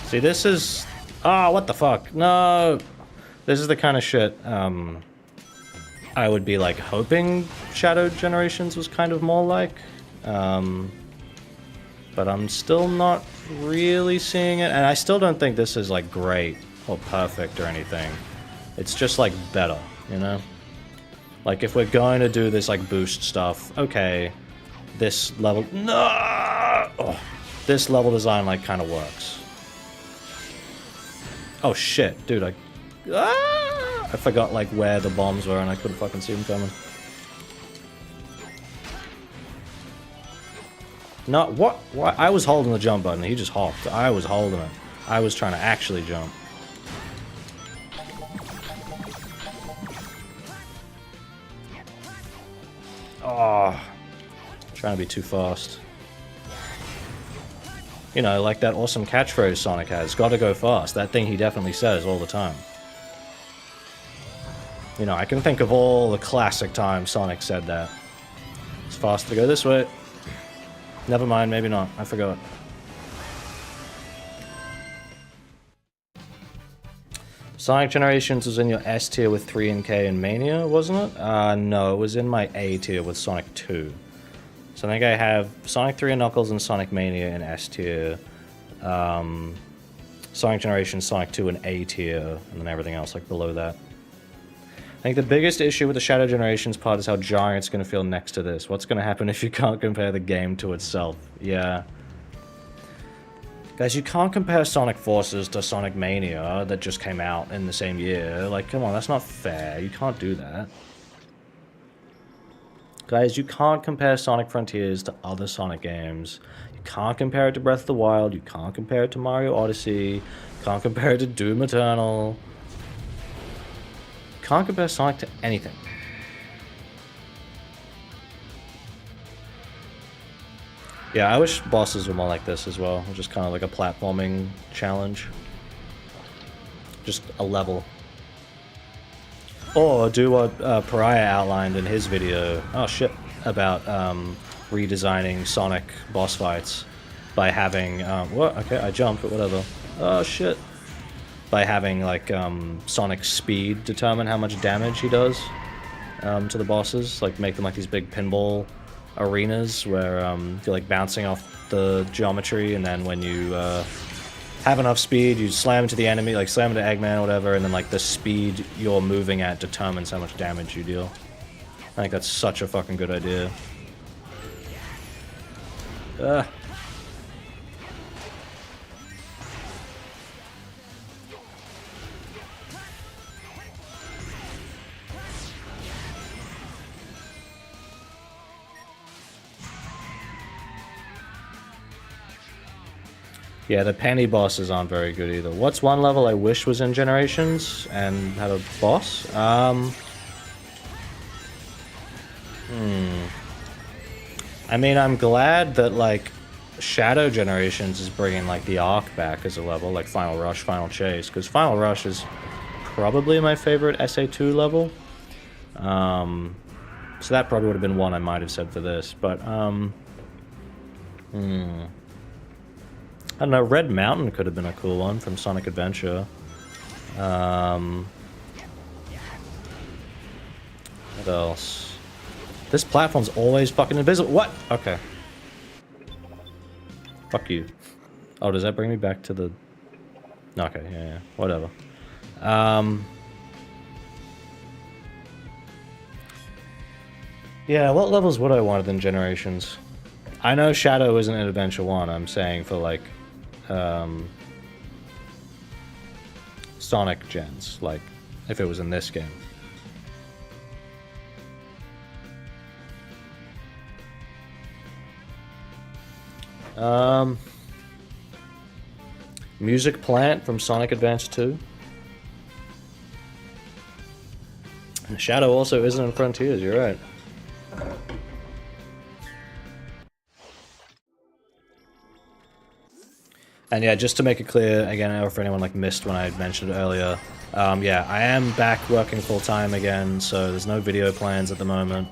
See, this is... Ah, what the fuck? No! This is the kind of shit, I would be, like, hoping Shadow Generations was kind of more like. But I'm still not really seeing it, and I still don't think this is, like, great or perfect or anything. It's just, like, better, you know? Like, if we're going to do this, like, boost stuff, okay, this level... No! Oh, this level design, like, kind of works. Oh, shit, dude, I forgot, like, where the bombs were, and I couldn't fucking see them coming. No, what? What? I was holding the jump button, he just hopped. I was holding it. I was trying to actually jump. Oh, trying to be too fast. You know, like that awesome catchphrase Sonic has, gotta go fast. That thing he definitely says all the time. You know, I can think of all the classic times Sonic said that. It's faster to go this way. Never mind, maybe not. I forgot. Sonic Generations was in your S tier with 3 and K and Mania, wasn't it? No, it was in my A tier with Sonic 2. So I think I have Sonic 3 and Knuckles and Sonic Mania in S tier. Sonic Generations, Sonic 2 in A tier, and then everything else like below that. I think the biggest issue with the Shadow Generations part is how jarring it's going to feel next to this. What's going to happen if you can't compare the game to itself? Yeah. Guys, you can't compare Sonic Forces to Sonic Mania that just came out in the same year. Like, come on, that's not fair. You can't do that. Guys, you can't compare Sonic Frontiers to other Sonic games. You can't compare it to Breath of the Wild. You can't compare it to Mario Odyssey. You can't compare it to Doom Eternal. You can't compare Sonic to anything. Yeah, I wish bosses were more like this as well. Just kind of like a platforming challenge. Just a level. Or do what Pariah outlined in his video, oh shit, about redesigning Sonic boss fights by having, what? Okay, I jumped, but whatever. Oh shit. By having, like, Sonic's speed determine how much damage he does to the bosses. Like, make them like these big pinball arenas where you're, like, bouncing off the geometry, and then when you have enough speed, you slam into the enemy, like slam into Eggman or whatever, and then like the speed you're moving at determines how much damage you deal. I think that's such a fucking good idea. Yeah, the penny bosses aren't very good either. What's one level I wish was in Generations and had a boss? I mean, I'm glad that, like, Shadow Generations is bringing, like, the Arc back as a level, like Final Rush, Final Chase, because Final Rush is probably my favorite SA2 level. So that probably would have been one I might have said for this, but I don't know, Red Mountain could have been a cool one from Sonic Adventure. What else? This platform's always fucking invisible. What? Okay. Fuck you. Oh, does that bring me back to the... Okay, yeah, whatever. Yeah, what levels would I want in Generations? I know Shadow isn't in Adventure 1, I'm saying for, like, Sonic gens, like, if it was in this game. Music Plant from Sonic Advance 2. Shadow also isn't in Frontiers, you're right. And yeah, just to make it clear, again, or for anyone like missed when I mentioned it earlier, yeah, I am back working full-time again, so there's no video plans at the moment.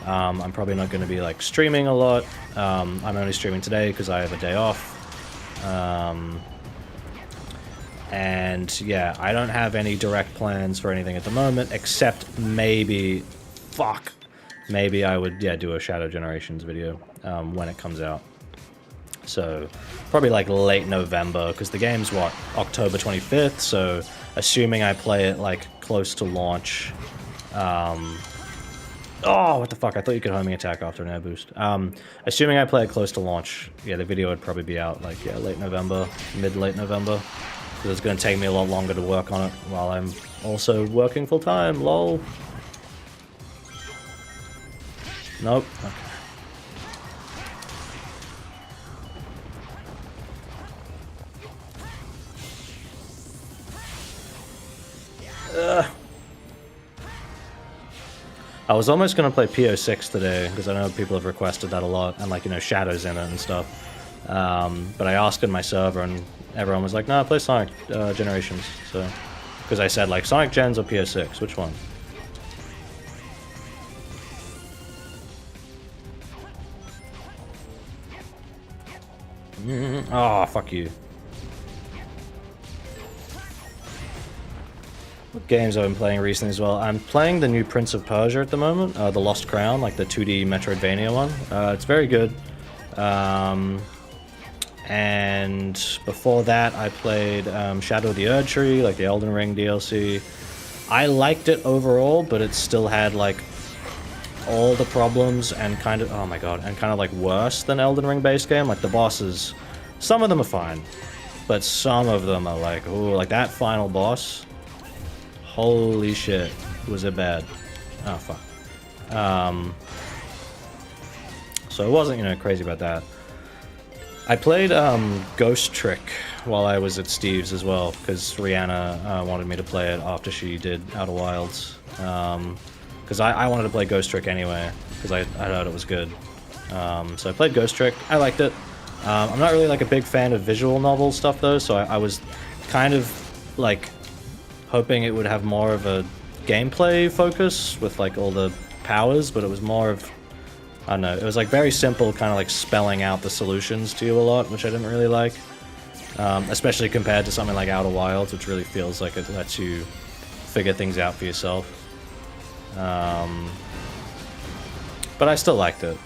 I'm probably not going to be like streaming a lot. I'm only streaming today because I have a day off. And yeah, I don't have any direct plans for anything at the moment, except maybe, maybe I would, yeah, do a Shadow Generations video when it comes out. So probably like late November, because the game's what, October 25th, so assuming I play it like close to launch. Oh, what the fuck, I thought you could homing attack after an air boost. Assuming I play it close to launch, yeah, the video would probably be out like, yeah, late November, mid-late November. So it's going to take me a lot longer to work on it while I'm also working full-time, lol. Nope, okay. I was almost going to play PO6 today, because I know people have requested that a lot, and like, you know, Shadow's in it and stuff. But I asked in my server, and everyone was like, nah, play Sonic Generations, so... Because I said, like, Sonic Gens or PO6, which one? Oh, fuck you. What games I've been playing recently as well? I'm playing the new Prince of Persia at the moment, the Lost Crown, like the 2D Metroidvania one. It's very good. And before that, I played Shadow of the Erdtree, like the Elden Ring DLC. I liked it overall, but it still had like all the problems and kind of, oh my god, and kind of like worse than Elden Ring base game. Like the bosses, some of them are fine, but some of them are like, ooh, like that final boss. Holy shit, was it bad. Oh, fuck. So it wasn't, you know, crazy about that. I played Ghost Trick while I was at Steve's as well, because Rihanna wanted me to play it after she did Outer Wilds. Because I wanted to play Ghost Trick anyway, because I heard it was good. So I played Ghost Trick. I liked it. I'm not really like a big fan of visual novel stuff though, so I was kind of like hoping it would have more of a gameplay focus with like all the powers, but it was more of, I don't know, it was like very simple, kind of like spelling out the solutions to you a lot, which I didn't really like. Especially compared to something like Outer Wilds, which really feels like it lets you figure things out for yourself. But I still liked it.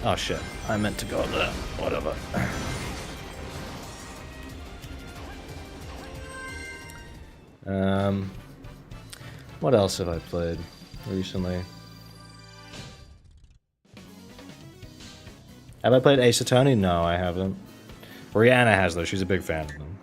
Oh shit, I meant to go over there. Whatever. What else have I played recently? Have I played Ace Attorney? No, I haven't. Rihanna has, though. She's a big fan of them.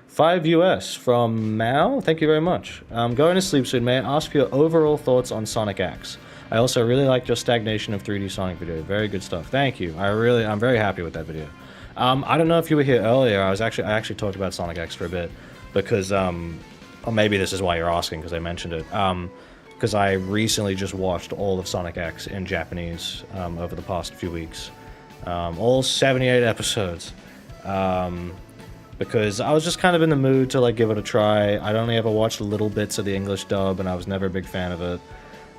5 US from Mao. Thank you very much. I'm going to sleep soon. May I ask for your overall thoughts on Sonic X? I also really liked your Stagnation of 3D Sonic video. Very good stuff. Thank you. I'm very happy with that video. I don't know if you were here earlier. I actually talked about Sonic X for a bit because, or maybe this is why you're asking because I mentioned it. Because I recently just watched all of Sonic X in Japanese over the past few weeks. All 78 episodes. Because I was just kind of in the mood to like give it a try. I'd only ever watched little bits of the English dub and I was never a big fan of it.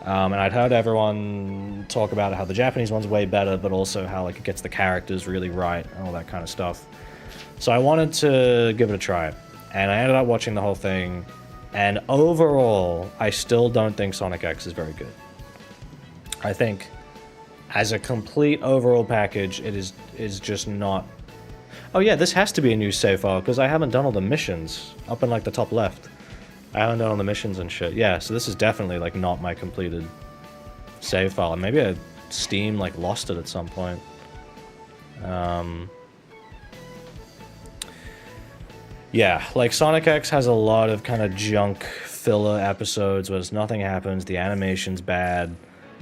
And I'd heard everyone talk about how the Japanese one's way better, but also how like it gets the characters really right and all that kind of stuff. So I wanted to give it a try, and I ended up watching the whole thing. And overall, I still don't think Sonic X is very good. I think, as a complete overall package, it is just not. Oh yeah, this has to be a new save file because I haven't done all the missions up in like the top left. I haven't done all the missions and shit. Yeah, so this is definitely like not my completed save file. Maybe Steam like lost it at some point. Yeah, like Sonic X has a lot of kind of junk filler episodes where nothing happens, the animation's bad,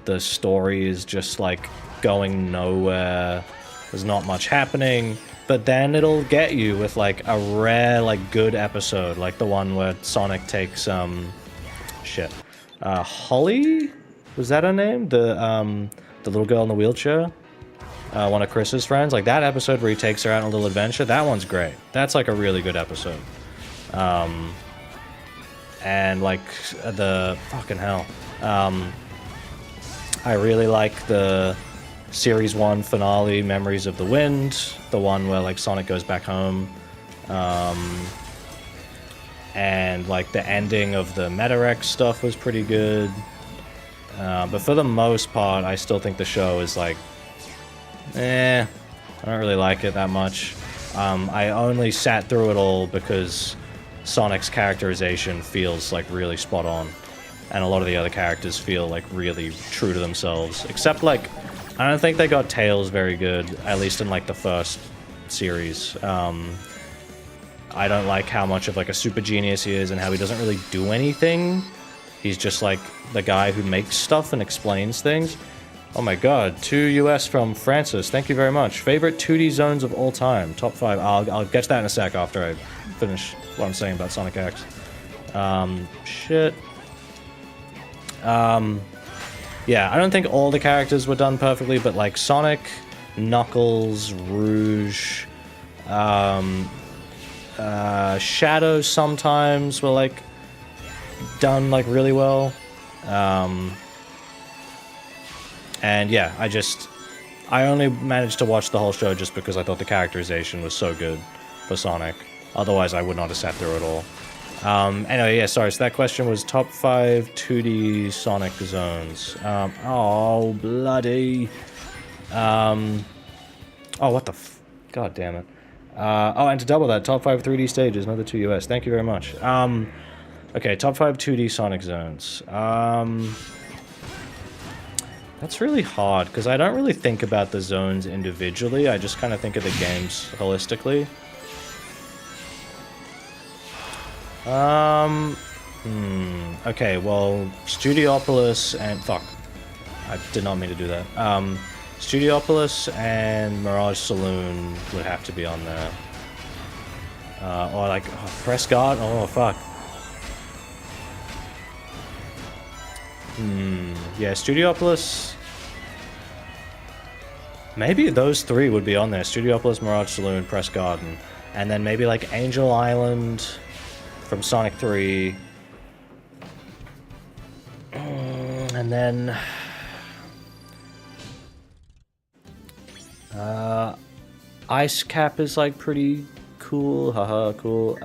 the story is just like going nowhere, there's not much happening, but then it'll get you with like a rare like good episode, like the one where Sonic takes Holly? Was that her name? The little girl in the wheelchair? One of Chris's friends, like that episode where he takes her out on a little adventure, that one's great. That's like a really good episode. And like the fucking hell. I really like the Series 1 finale, Memories of the Wind, the one where like Sonic goes back home. And like the ending of the Metarex stuff was pretty good. But for the most part, I still think the show is like, I don't really like it that much. I only sat through it all because Sonic's characterization feels like really spot on, and a lot of the other characters feel like really true to themselves, except like I don't think they got Tails very good, at least in like the first series. I don't like how much of like a super genius he is and how he doesn't really do anything. He's just like the guy who makes stuff and explains things. Oh my god, 2 US from Francis, thank you very much. Favorite 2D zones of all time, top 5. I'll get to that in a sec after I finish what I'm saying about Sonic X. Yeah, I don't think all the characters were done perfectly, but like Sonic, Knuckles, Rouge, Shadow sometimes were like done like really well. And yeah, I only managed to watch the whole show just because I thought the characterization was so good for Sonic. Otherwise, I would not have sat through it all. Anyway, yeah, sorry, so that question was top 5 2D Sonic zones. Oh, bloody. Oh, what the God damn it. Oh, and to double that, top 5 3D stages, another 2 US. Thank you very much. Okay, top 5 2D Sonic zones. That's really hard, because I don't really think about the zones individually, I just kind of think of the games holistically. Okay, well, Studiopolis and... Fuck. I did not mean to do that. Studiopolis and Mirage Saloon would have to be on there. Or like, Prescott? Oh, fuck. Yeah, Studiopolis... Maybe those 3 would be on there. Studiopolis, Mirage Saloon, Press Garden. And then maybe like Angel Island from Sonic 3. And then... Ice Cap is like pretty cool. Haha, cool.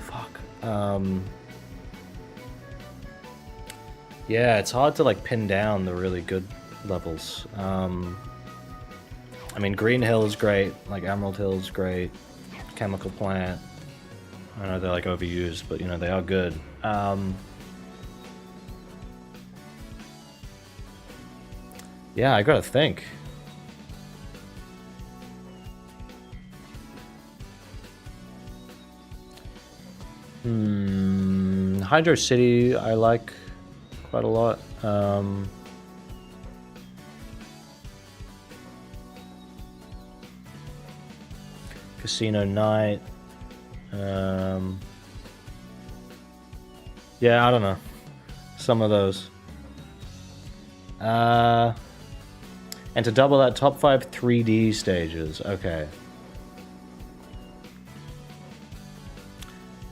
Fuck. Yeah, it's hard to like pin down the really good levels. I mean, Green Hill is great, like Emerald Hill is great, Chemical Plant. I know they're like overused, but you know, they are good. Yeah, I gotta think. Hydro City, I like quite a lot. Casino Night. Yeah, I don't know. Some of those. And to double that, top 5 3D stages. Okay.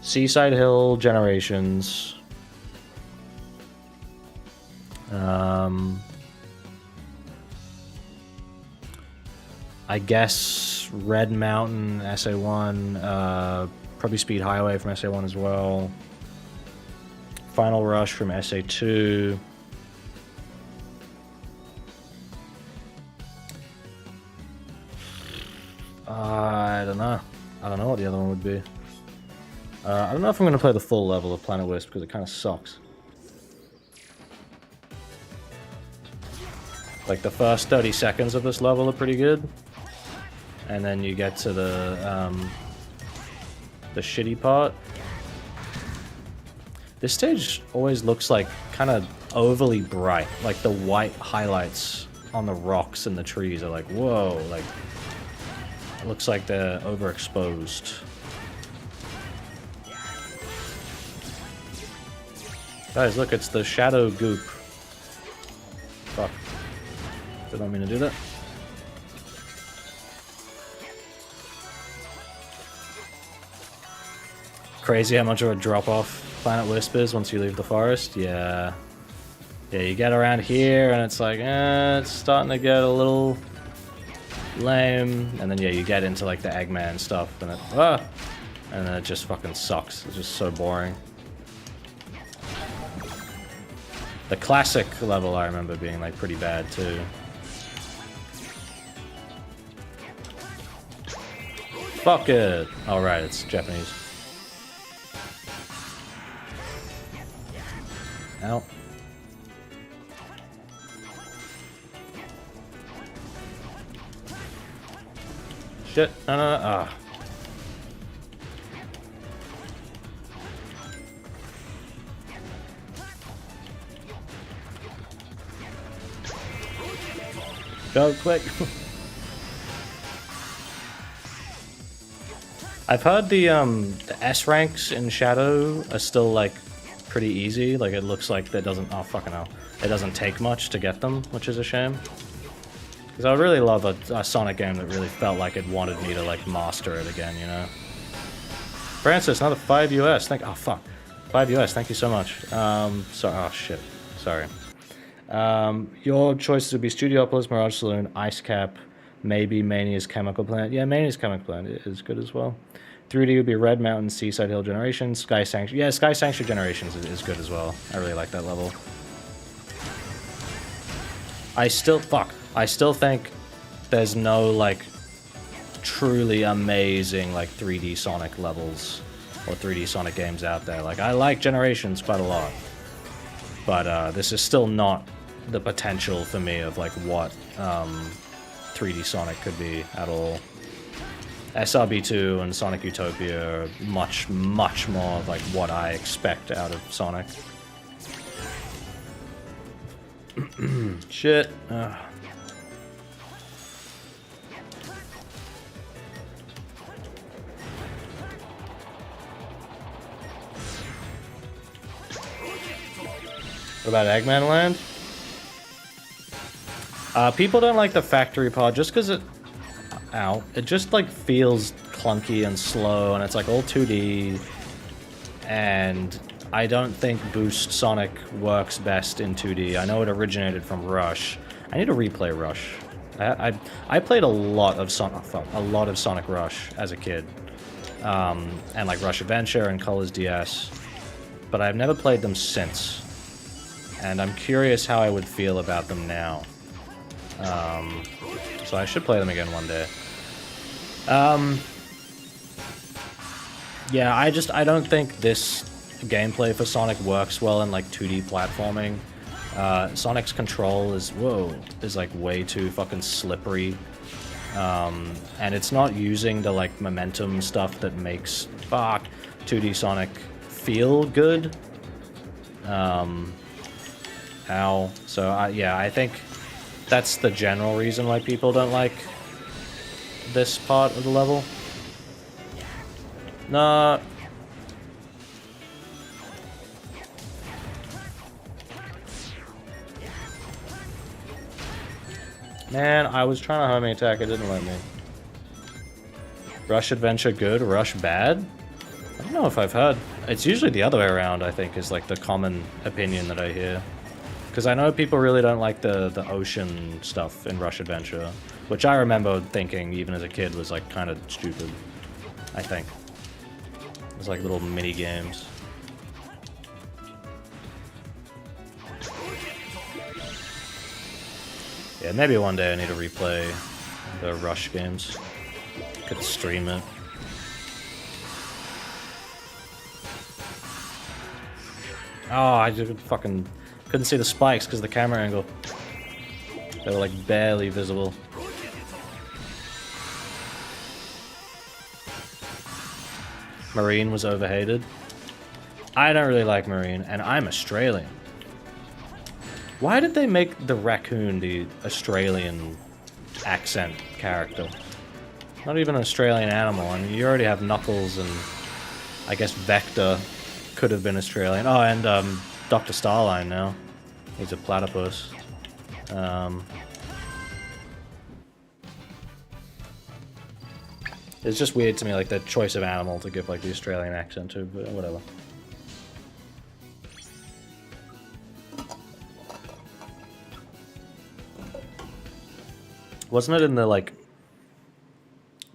Seaside Hill Generations. I guess Red Mountain SA1, probably Speed Highway from SA1 as well. Final Rush from SA2. I don't know. I don't know what the other one would be. I don't know if I'm going to play the full level of Planet Wisp because it kind of sucks. Like the first 30 seconds of this level are pretty good. And then you get to the shitty part. This stage always looks like kind of overly bright. Like the white highlights on the rocks and the trees are like, whoa, like it looks like they're overexposed. Guys, look, it's the shadow goop. Fuck. Did not mean to do that. Crazy how much of a drop-off Planet Wisp is once you leave the forest. Yeah. Yeah, you get around here and it's like, it's starting to get a little lame. And then, yeah, you get into, like, the Eggman stuff and and then it just fucking sucks. It's just so boring. The classic level I remember being, like, pretty bad, too. Fuck it! Alright, it's Japanese. Ow. Shit, no, ah. Go quick. I've heard the S ranks in Shadow are still like pretty easy. Like it looks like that doesn't fucking hell. It doesn't take much to get them, which is a shame. Because I really love a Sonic game that really felt like it wanted me to like master it again, you know. Francis, another 5 US. Oh fuck. 5 US, thank you so much. Oh shit. Sorry. Your choices would be Studiopolis, Mirage Saloon, Ice Cap, maybe Mania's Chemical Plant. Yeah, Mania's Chemical Plant is good as well. 3D would be Red Mountain, Seaside Hill Generations, Sky Sanctuary. Yeah, Sky Sanctuary Generations is good as well. I really like that level. I still think there's no, like, truly amazing, like, 3D Sonic levels or 3D Sonic games out there. Like, I like Generations quite a lot. But, this is still not the potential for me of, like, what 3D Sonic could be at all. SRB2 and Sonic Utopia are much, much more of, like, what I expect out of Sonic. Shit. What about Eggman Land? People don't like the factory pod just because it just like feels clunky and slow and it's like all 2D, and I don't think Boost Sonic works best in 2D. I know it originated from Rush. I need to replay Rush. I played a lot of Sonic Rush as a kid, and like Rush Adventure and Colors DS, but I've never played them since, and I'm curious how I would feel about them now. So I should play them again one day. Yeah, I don't think this gameplay for Sonic works well in like 2D platforming. Sonic's control is like way too fucking slippery. And it's not using the like momentum stuff that makes 2D Sonic feel good. So yeah, I think that's the general reason why people don't like this part of the level. Nah. Man, I was trying to homing attack, it didn't let me. Rush Adventure good, Rush bad? I don't know if I've heard. It's usually the other way around, I think, is like the common opinion that I hear. Because I know people really don't like the ocean stuff in Rush Adventure, which I remember thinking, even as a kid, was like kind of stupid, I think. It was like little mini games. Yeah, maybe one day I need to replay the Rush games. Could stream it. Oh, I just fucking couldn't see the spikes because of the camera angle. They were like barely visible. Marine was overhated. I don't really like Marine, and I'm Australian. Why did they make the raccoon the Australian accent character? Not even an Australian animal. I mean, you already have Knuckles and I guess Vector could have been Australian. Oh, and Dr. Starline now. He's a platypus. It's just weird to me, like, the choice of animal to give, like, the Australian accent to, but whatever. Wasn't it in the, like,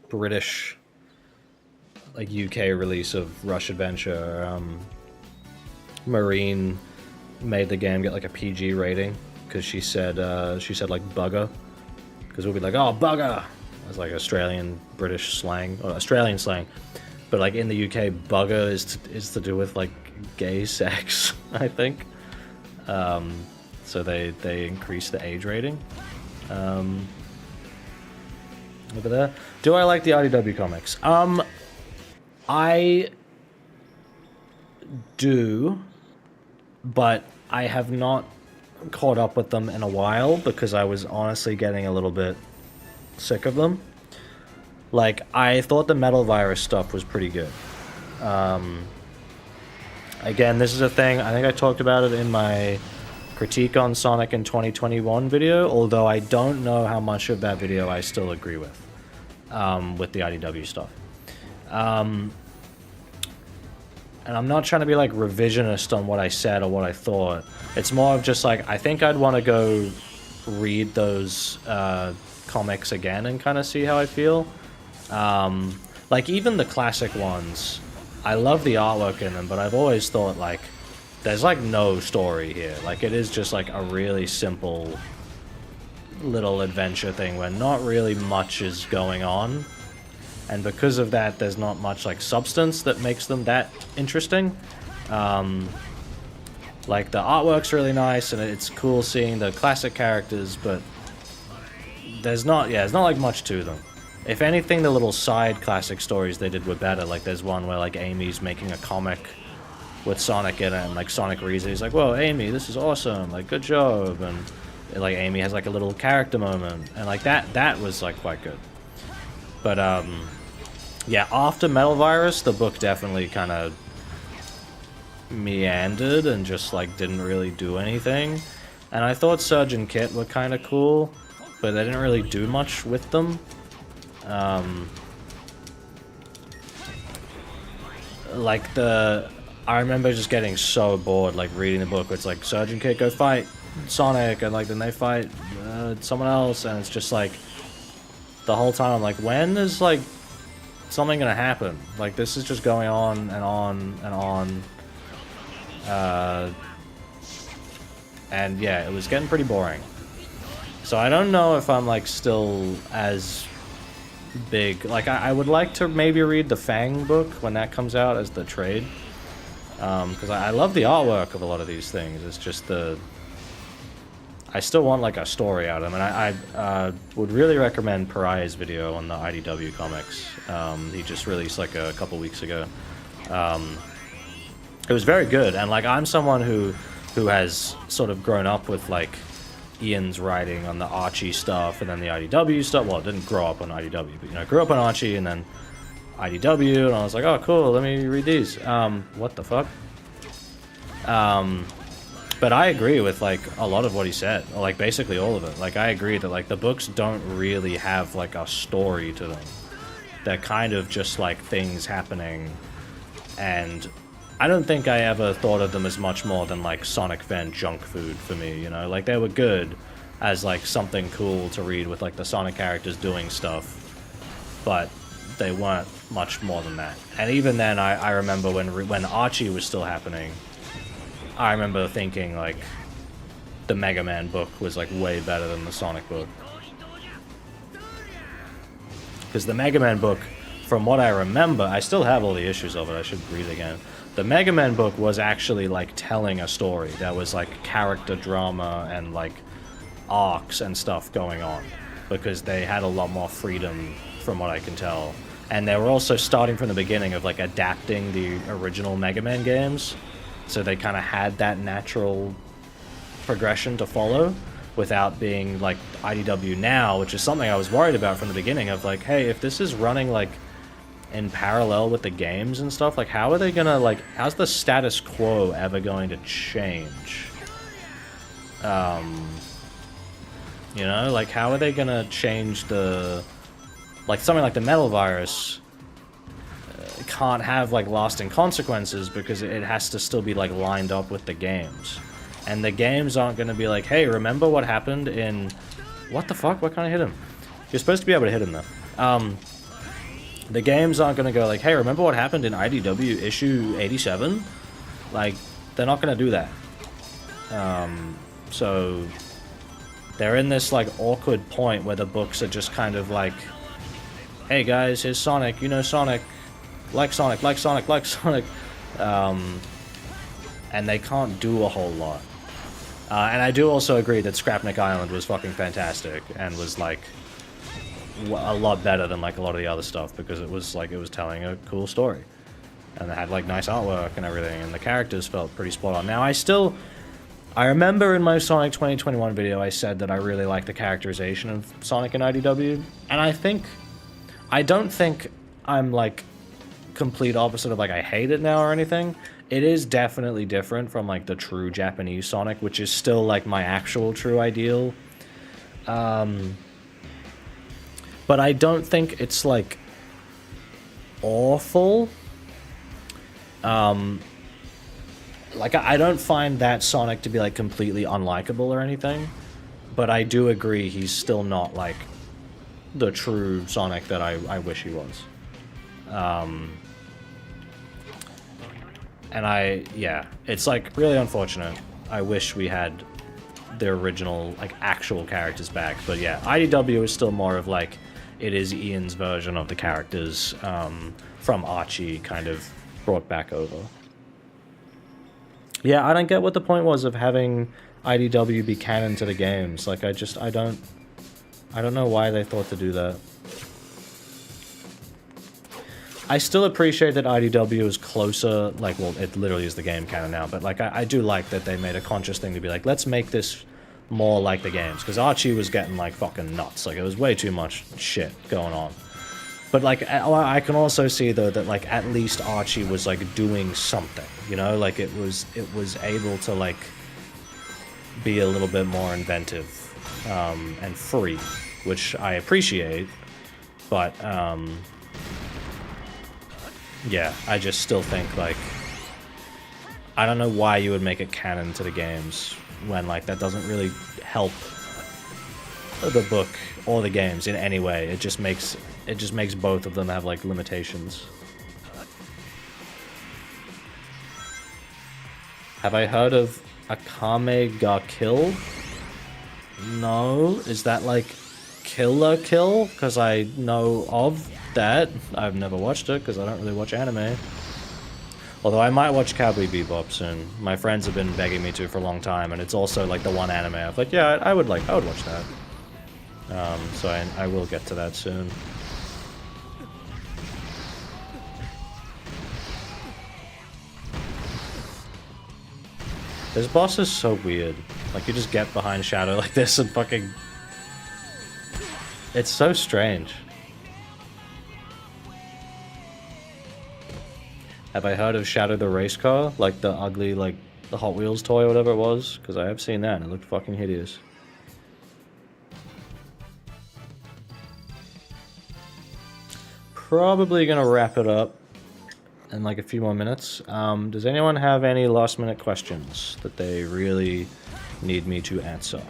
British, like, UK release of Rush Adventure, Marine made the game get, like, a PG rating, because she said, like, bugger. Because we'll be like, oh, bugger! It's like Australian, British slang, or Australian slang. But, like, in the UK, bugger is to do with, like, gay sex, I think. So they increased the age rating. Over there. Do I like the IDW comics? I do, but I have not caught up with them in a while because I was honestly getting a little bit sick of them. Like, I thought the Metal Virus stuff was pretty good. Again, this is a thing, I think I talked about it in my critique on Sonic in 2021 video, although I don't know how much of that video I still agree with the IDW stuff. And I'm not trying to be like revisionist on what I said or what I thought. It's more of just like, I think I'd want to go read those comics again and kind of see how I feel. Like even the classic ones, I love the artwork in them, but I've always thought like, there's like no story here. Like it is just like a really simple little adventure thing where not really much is going on. And because of that, there's not much like substance that makes them that interesting. Like the artwork's really nice and it's cool seeing the classic characters, but there's not like much to them. If anything, the little side classic stories they did were better. Like there's one where like Amy's making a comic with Sonic in it, and like Sonic reads it, he's like, whoa, Amy, this is awesome, like good job. And like Amy has like a little character moment, and like that was like quite good. But yeah, after Metal Virus, the book definitely kind of meandered and just like didn't really do anything. And I thought Surge and Kit were kind of cool, but they didn't really do much with them. I remember just getting so bored, like reading the book where it's like, Surge and Kit go fight Sonic, and like then they fight someone else, and it's just like, the whole time I'm like, when is like something gonna happen? Like this is just going on and on and on. And yeah, it was getting pretty boring. So I don't know if I'm like still as big. Like I would like to maybe read the Fang book when that comes out as the trade. Because I love the artwork of a lot of these things. It's just I still want like a story out of them, and I would really recommend Pariah's video on the IDW comics. He just released like a couple weeks ago. It was very good, and like I'm someone who has sort of grown up with like Ian's writing on the Archie stuff and then the IDW stuff. Well, didn't grow up on IDW, but you know, grew up on Archie and then IDW, and I was like, oh cool, let me read these. What the fuck? But I agree with like a lot of what he said, or like basically all of it. Like I agree that like the books don't really have like a story to them. They're kind of just like things happening And I don't think I ever thought of them as much more than like Sonic fan junk food for me, you know? Like they were good as like something cool to read with like the Sonic characters doing stuff, but they weren't much more than that. And even then, I remember when Archie was still happening, I remember thinking like the Mega Man book was like way better than the Sonic book. Because the Mega Man book, from what I remember, I still have all the issues of it, I should read it again. The Mega Man book was actually like telling a story. There was like character drama and like arcs and stuff going on, because they had a lot more freedom from what I can tell. And they were also starting from the beginning of like adapting the original Mega Man games, so they kind of had that natural progression to follow without being like IDW now, which is something I was worried about from the beginning of like, hey, if this is running like in parallel with the games and stuff, like how are they gonna like, how's the status quo ever going to change? You know, like how are they gonna change the, like something like the Metal Virus can't have like lasting consequences because it has to still be like lined up with the games. And the games aren't gonna be like, hey, remember what happened in, what the fuck, why can't I hit him? You're supposed to be able to hit him though. The games aren't gonna go like, hey, remember what happened in IDW issue 87? Like, they're not gonna do that. So they're in this like awkward point where the books are just kind of like, hey guys, here's Sonic, you know Sonic, like Sonic, like Sonic, like Sonic. And they can't do a whole lot. And I do also agree that Scrapnik Island was fucking fantastic and was like a lot better than like a lot of the other stuff, because it was like, it was telling a cool story. And they had like nice artwork and everything, and the characters felt pretty spot on. Now I remember in my Sonic 2021 video I said that I really like the characterization of Sonic in IDW, and I don't think I'm like complete opposite of like I hate it now or anything. It is definitely different from like the true Japanese Sonic, which is still like my actual true ideal. But I don't think it's like awful. Like I don't find that Sonic to be like completely unlikable or anything, but I do agree he's still not like the true Sonic that I wish he was. And yeah, it's like really unfortunate. I wish we had the original like actual characters back, but yeah, IDW is still more of like, it is Ian's version of the characters from Archie kind of brought back over. Yeah, I don't get what the point was of having IDW be canon to the games. Like I don't know why they thought to do that. I still appreciate that IDW is closer, like, well, it literally is the game canon now, but like I do like that they made a conscious thing to be like, let's make this more like the games, because Archie was getting like fucking nuts. Like it was way too much shit going on. But like I can also see though that like at least Archie was like doing something, you know, like it was able to like be a little bit more inventive and free, which I appreciate. But yeah, I just still think like, I don't know why you would make it canon to the games when like that doesn't really help the book or the games in any way. It just makes both of them have like limitations. Have I heard of Akame ga Kill? No. Is that like Killer Kill? Because I know of that. I've never watched it because I don't really watch anime. Although I might watch Cowboy Bebop soon. My friends have been begging me to for a long time, and it's also like the one anime I'm like, yeah, I would watch that. So I will get to that soon. This boss is so weird. Like, you just get behind Shadow like this and fucking... It's so strange. Have I heard of Shadow the race car? Like the ugly, like, the Hot Wheels toy or whatever it was? Because I have seen that and it looked fucking hideous. Probably gonna wrap it up in like a few more minutes. Does anyone have any last minute questions that they really need me to answer?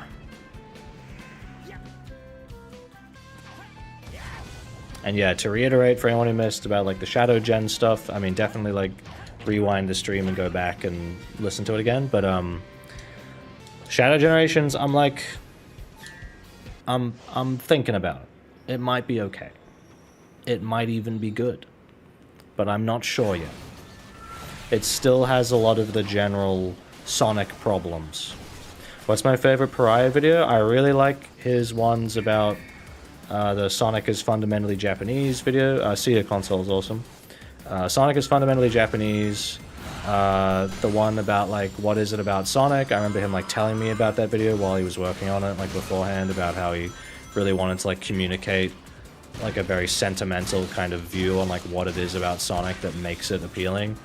And yeah, to reiterate for anyone who missed about like the Shadow Gen stuff, I mean, definitely like rewind the stream and go back and listen to it again. But Shadow Generations, I'm like, I'm thinking about it. It might be okay. It might even be good, but I'm not sure yet. It still has a lot of the general Sonic problems. What's my favorite Pariah video? I really like his ones about the Sonic is fundamentally Japanese video. See your console is awesome. Sonic is fundamentally Japanese. The one about like what is it about Sonic? I remember him like telling me about that video while he was working on it, like beforehand, about how he really wanted to like communicate like a very sentimental kind of view on like what it is about Sonic that makes it appealing.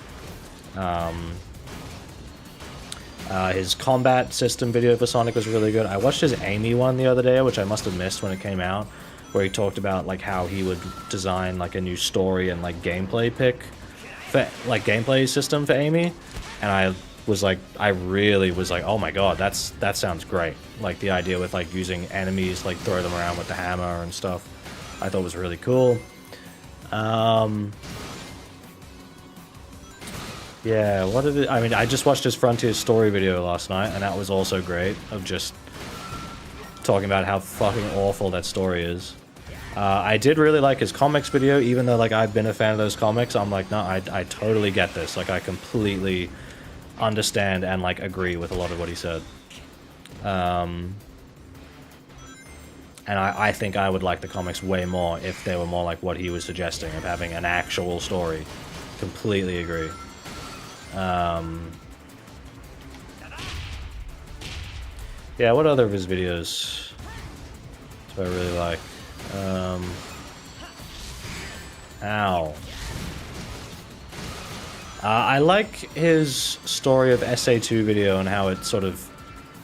His combat system video for Sonic was really good. I watched his Amy one the other day, which I must have missed when it came out, where he talked about like how he would design like a new story and like gameplay pick for like gameplay system for Amy, and I really was like, oh my god, that sounds great. Like the idea with like using enemies, like throw them around with the hammer and stuff, I thought was really cool. Yeah, what did it... I mean, I just watched his Frontier story video last night, and that was also great, of just talking about how fucking awful that story is. I did really like his comics video, even though, like, I've been a fan of those comics. I'm like, no, I totally get this. Like, I completely understand and, like, agree with a lot of what he said. And I think I would like the comics way more if they were more like what he was suggesting, of having an actual story. Completely agree. Yeah, what other of his videos do I really like? Ow. I like his story of SA2 video and how it sort of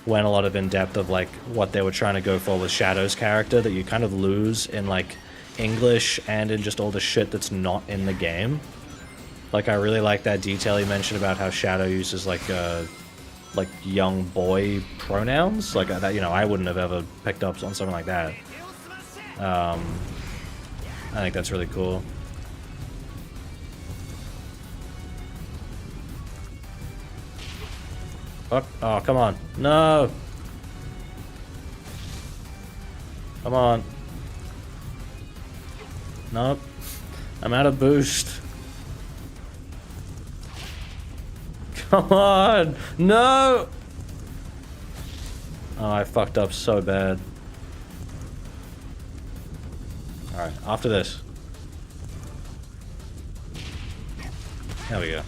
went a lot of in-depth of like what they were trying to go for with Shadow's character that you kind of lose in like English and in just all the shit that's not in the game. Like, I really like that detail he mentioned about how Shadow uses, like young boy pronouns. Like, that, you know, I wouldn't have ever picked up on something like that. I think that's really cool. Fuck. Oh, come on. No! Come on. Nope. I'm out of boost. Come on! No! Oh, I fucked up so bad. Alright, after this. There we go.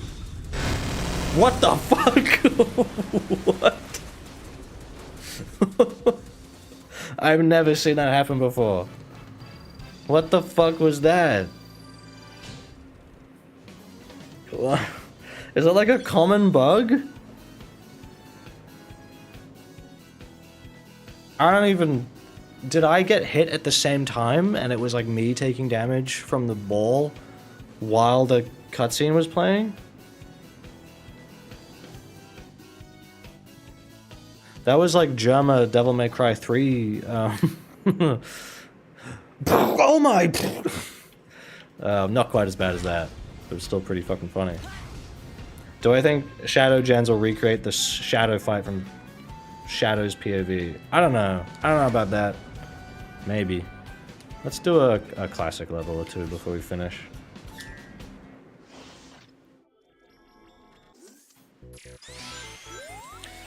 What the fuck? What? I've never seen that happen before. What the fuck was that? What? Is it like a common bug? I don't even... Did I get hit at the same time and it was like me taking damage from the ball while the cutscene was playing? That was like Germa Devil May Cry 3. Oh my... not quite as bad as that, but it's still pretty fucking funny. Do I think Shadow Gens will recreate the Shadow fight from Shadow's POV? I don't know. I don't know about that. Maybe. Let's do a classic level or two before we finish.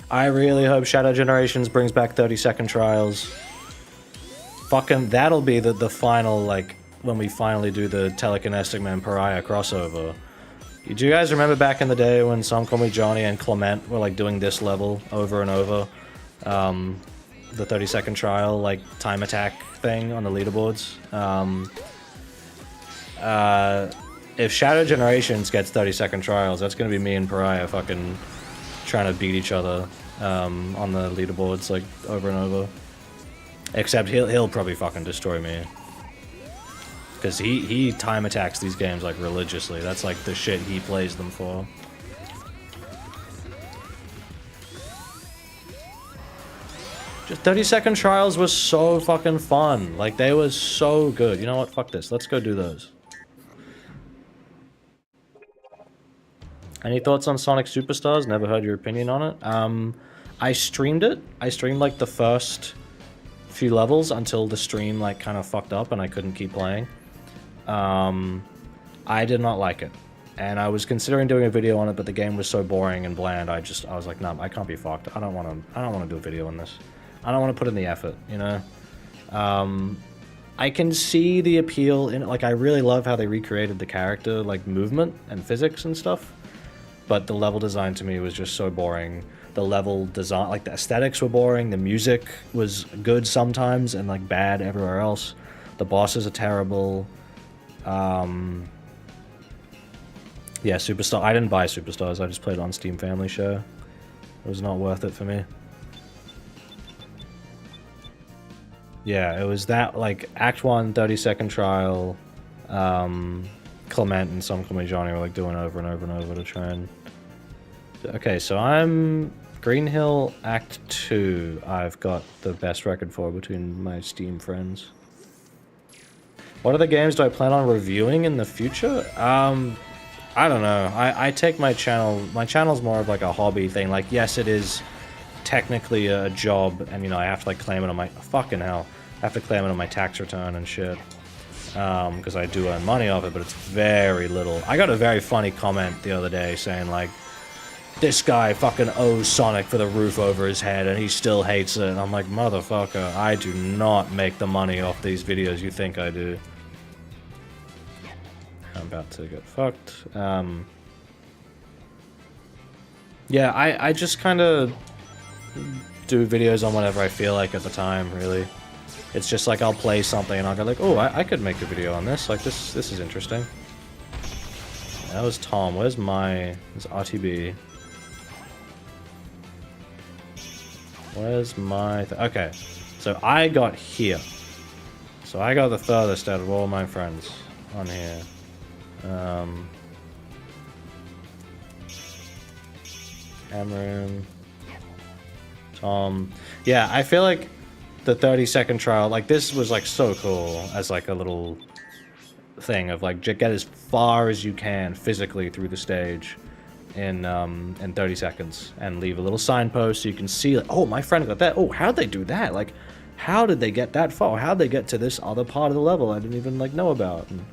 I really hope Shadow Generations brings back 30-second trials. Fucking, that'll be the final, like, when we finally do the TelekinesticMan Pariah crossover. Do you guys remember back in the day when Some Call Me Johnny and Clement were like doing this level over and over? The 30-second trial, like, time attack thing on the leaderboards? If Shadow Generations gets 30-second trials, that's gonna be me and Pariah fucking trying to beat each other on the leaderboards, like, over and over. Except he'll probably fucking destroy me. Because he time attacks these games like religiously. That's like the shit he plays them for. Just 30-second trials was so fucking fun. Like, they were so good. You know what? Fuck this. Let's go do those. Any thoughts on Sonic Superstars? Never heard your opinion on it. I streamed it. I streamed like the first few levels until the stream like kind of fucked up and I couldn't keep playing. I did not like it. And I was considering doing a video on it, but the game was so boring and bland. I was like, no, I can't be fucked. I don't want to do a video on this. I don't want to put in the effort, you know? I can see the appeal in it. Like, I really love how they recreated the character, like, movement and physics and stuff. But the level design to me was just so boring. The level design, like, the aesthetics were boring. The music was good sometimes and, like, bad everywhere else. The bosses are terrible. Yeah, Superstar. I didn't buy Superstars. I just played it on Steam Family Share. It was not worth it for me. Yeah, it was that, like, Act 1, 30-second trial, Clement and some Johnny were, like, doing over and over and over to try and... Okay, so I'm... Green Hill Act 2, I've got the best record for between my Steam friends. What other games do I plan on reviewing in the future? I don't know. I take my channel's more of like a hobby thing. Like, yes, it is technically a job, and, you know, I have to, like, claim it on my... Fucking hell. I have to claim it on my tax return and shit. Because I do earn money off it, but it's very little. I got a very funny comment the other day saying, like, this guy fucking owes Sonic for the roof over his head, and he still hates it. And I'm like, motherfucker, I do not make the money off these videos you think I do. I'm about to get fucked. Yeah, I just kind of do videos on whatever I feel like at the time, really. It's just like I'll play something and I'll go like, oh, I could make a video on this. Like, this is interesting. That was Tom. Where's my... It's RTB. Where's my... Okay, so I got here. So I got the furthest out of all my friends on here. Cameron, Tom. Yeah, I feel like the 30-second trial, like, this was, like, so cool as, like, a little thing of, like, get as far as you can physically through the stage in 30 seconds and leave a little signpost so you can see, like, oh, my friend got that. Oh, how'd they do that? Like, how did they get that far? How'd they get to this other part of the level I didn't even, like, know about? And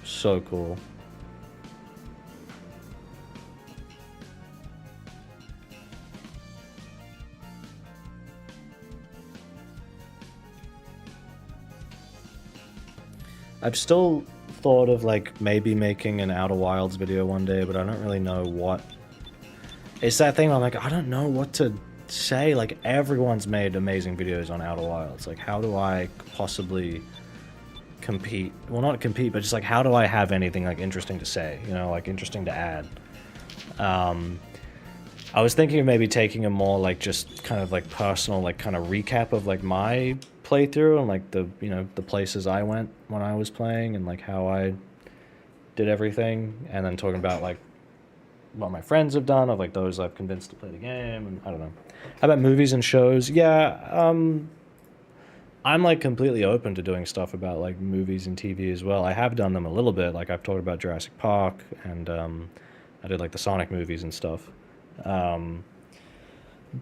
so cool. I've still thought of, like, maybe making an Outer Wilds video one day, but I don't really know what... It's that thing where I'm like, I don't know what to say. Like, everyone's made amazing videos on Outer Wilds. Like, how do I possibly compete? Well, not compete, but just, like, how do I have anything, like, interesting to say? You know, like, interesting to add. I was thinking of maybe taking a more, like, just kind of, like, personal, like, kind of recap of, like, my playthrough and, like, the, you know, the places I went when I was playing and, like, how I did everything, and then talking about, like, what my friends have done, of, like, those I've convinced to play the game, and I don't know. How about movies and shows? Yeah, I'm, like, completely open to doing stuff about, like, movies and TV as well. I have done them a little bit. Like, I've talked about Jurassic Park, and I did, like, the Sonic movies and stuff.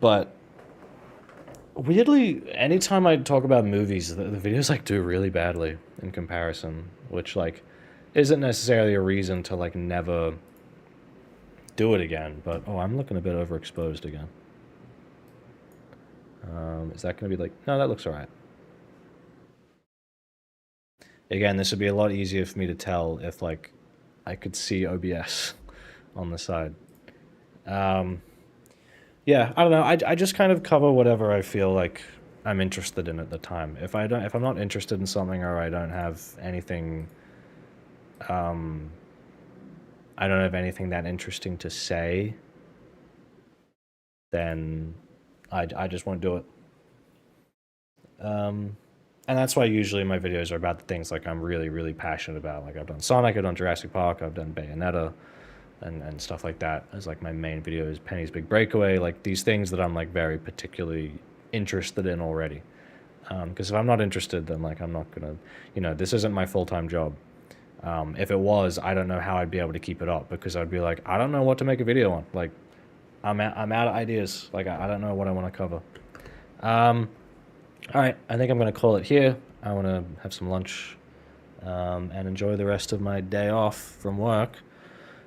But weirdly, anytime I talk about movies, the videos, like, do really badly in comparison, which, like, isn't necessarily a reason to, like, never do it again. But, oh, I'm looking a bit overexposed again. Is that going to be, like... No, that looks alright. Again, this would be a lot easier for me to tell if, like, I could see OBS on the side. Yeah, I don't know. I just kind of cover whatever I feel like I'm interested in at the time. If I'm not interested in something, or I don't have anything, I don't have anything that interesting to say, then I just won't do it. And that's why usually my videos are about the things like I'm really, really passionate about. Like I've done Sonic, I've done Jurassic Park, I've done Bayonetta, and stuff like that as like my main videos. Penny's Big Breakaway, like these things that I'm like very particularly interested in already. Because if I'm not interested, then like I'm not gonna, this isn't my full-time job. If it was, I don't know how I'd be able to keep it up, because I'd be like, I don't know what to make a video on. Like, I'm out of ideas. Like I don't know what I want to cover. All right, I think I'm gonna call it here. I want to have some lunch and enjoy the rest of my day off from work.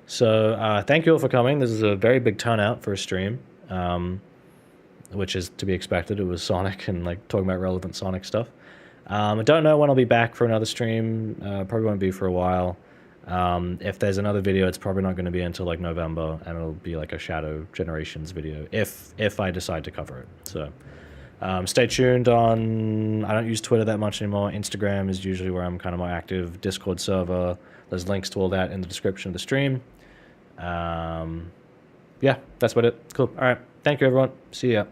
So thank you all for coming. This is a very big turnout for a stream, which is to be expected. It was Sonic and like talking about relevant Sonic stuff. I don't know when I'll be back for another stream. Probably won't be for a while. If there's another video, it's probably not going to be until like November, and it'll be like a Shadow Generations video if I decide to cover it. So stay tuned on. I don't use Twitter that much anymore. Instagram is usually where I'm kind of more active. Discord server. There's links to all that in the description of the stream. Yeah, that's about it. Cool. All right. Thank you, everyone. See ya.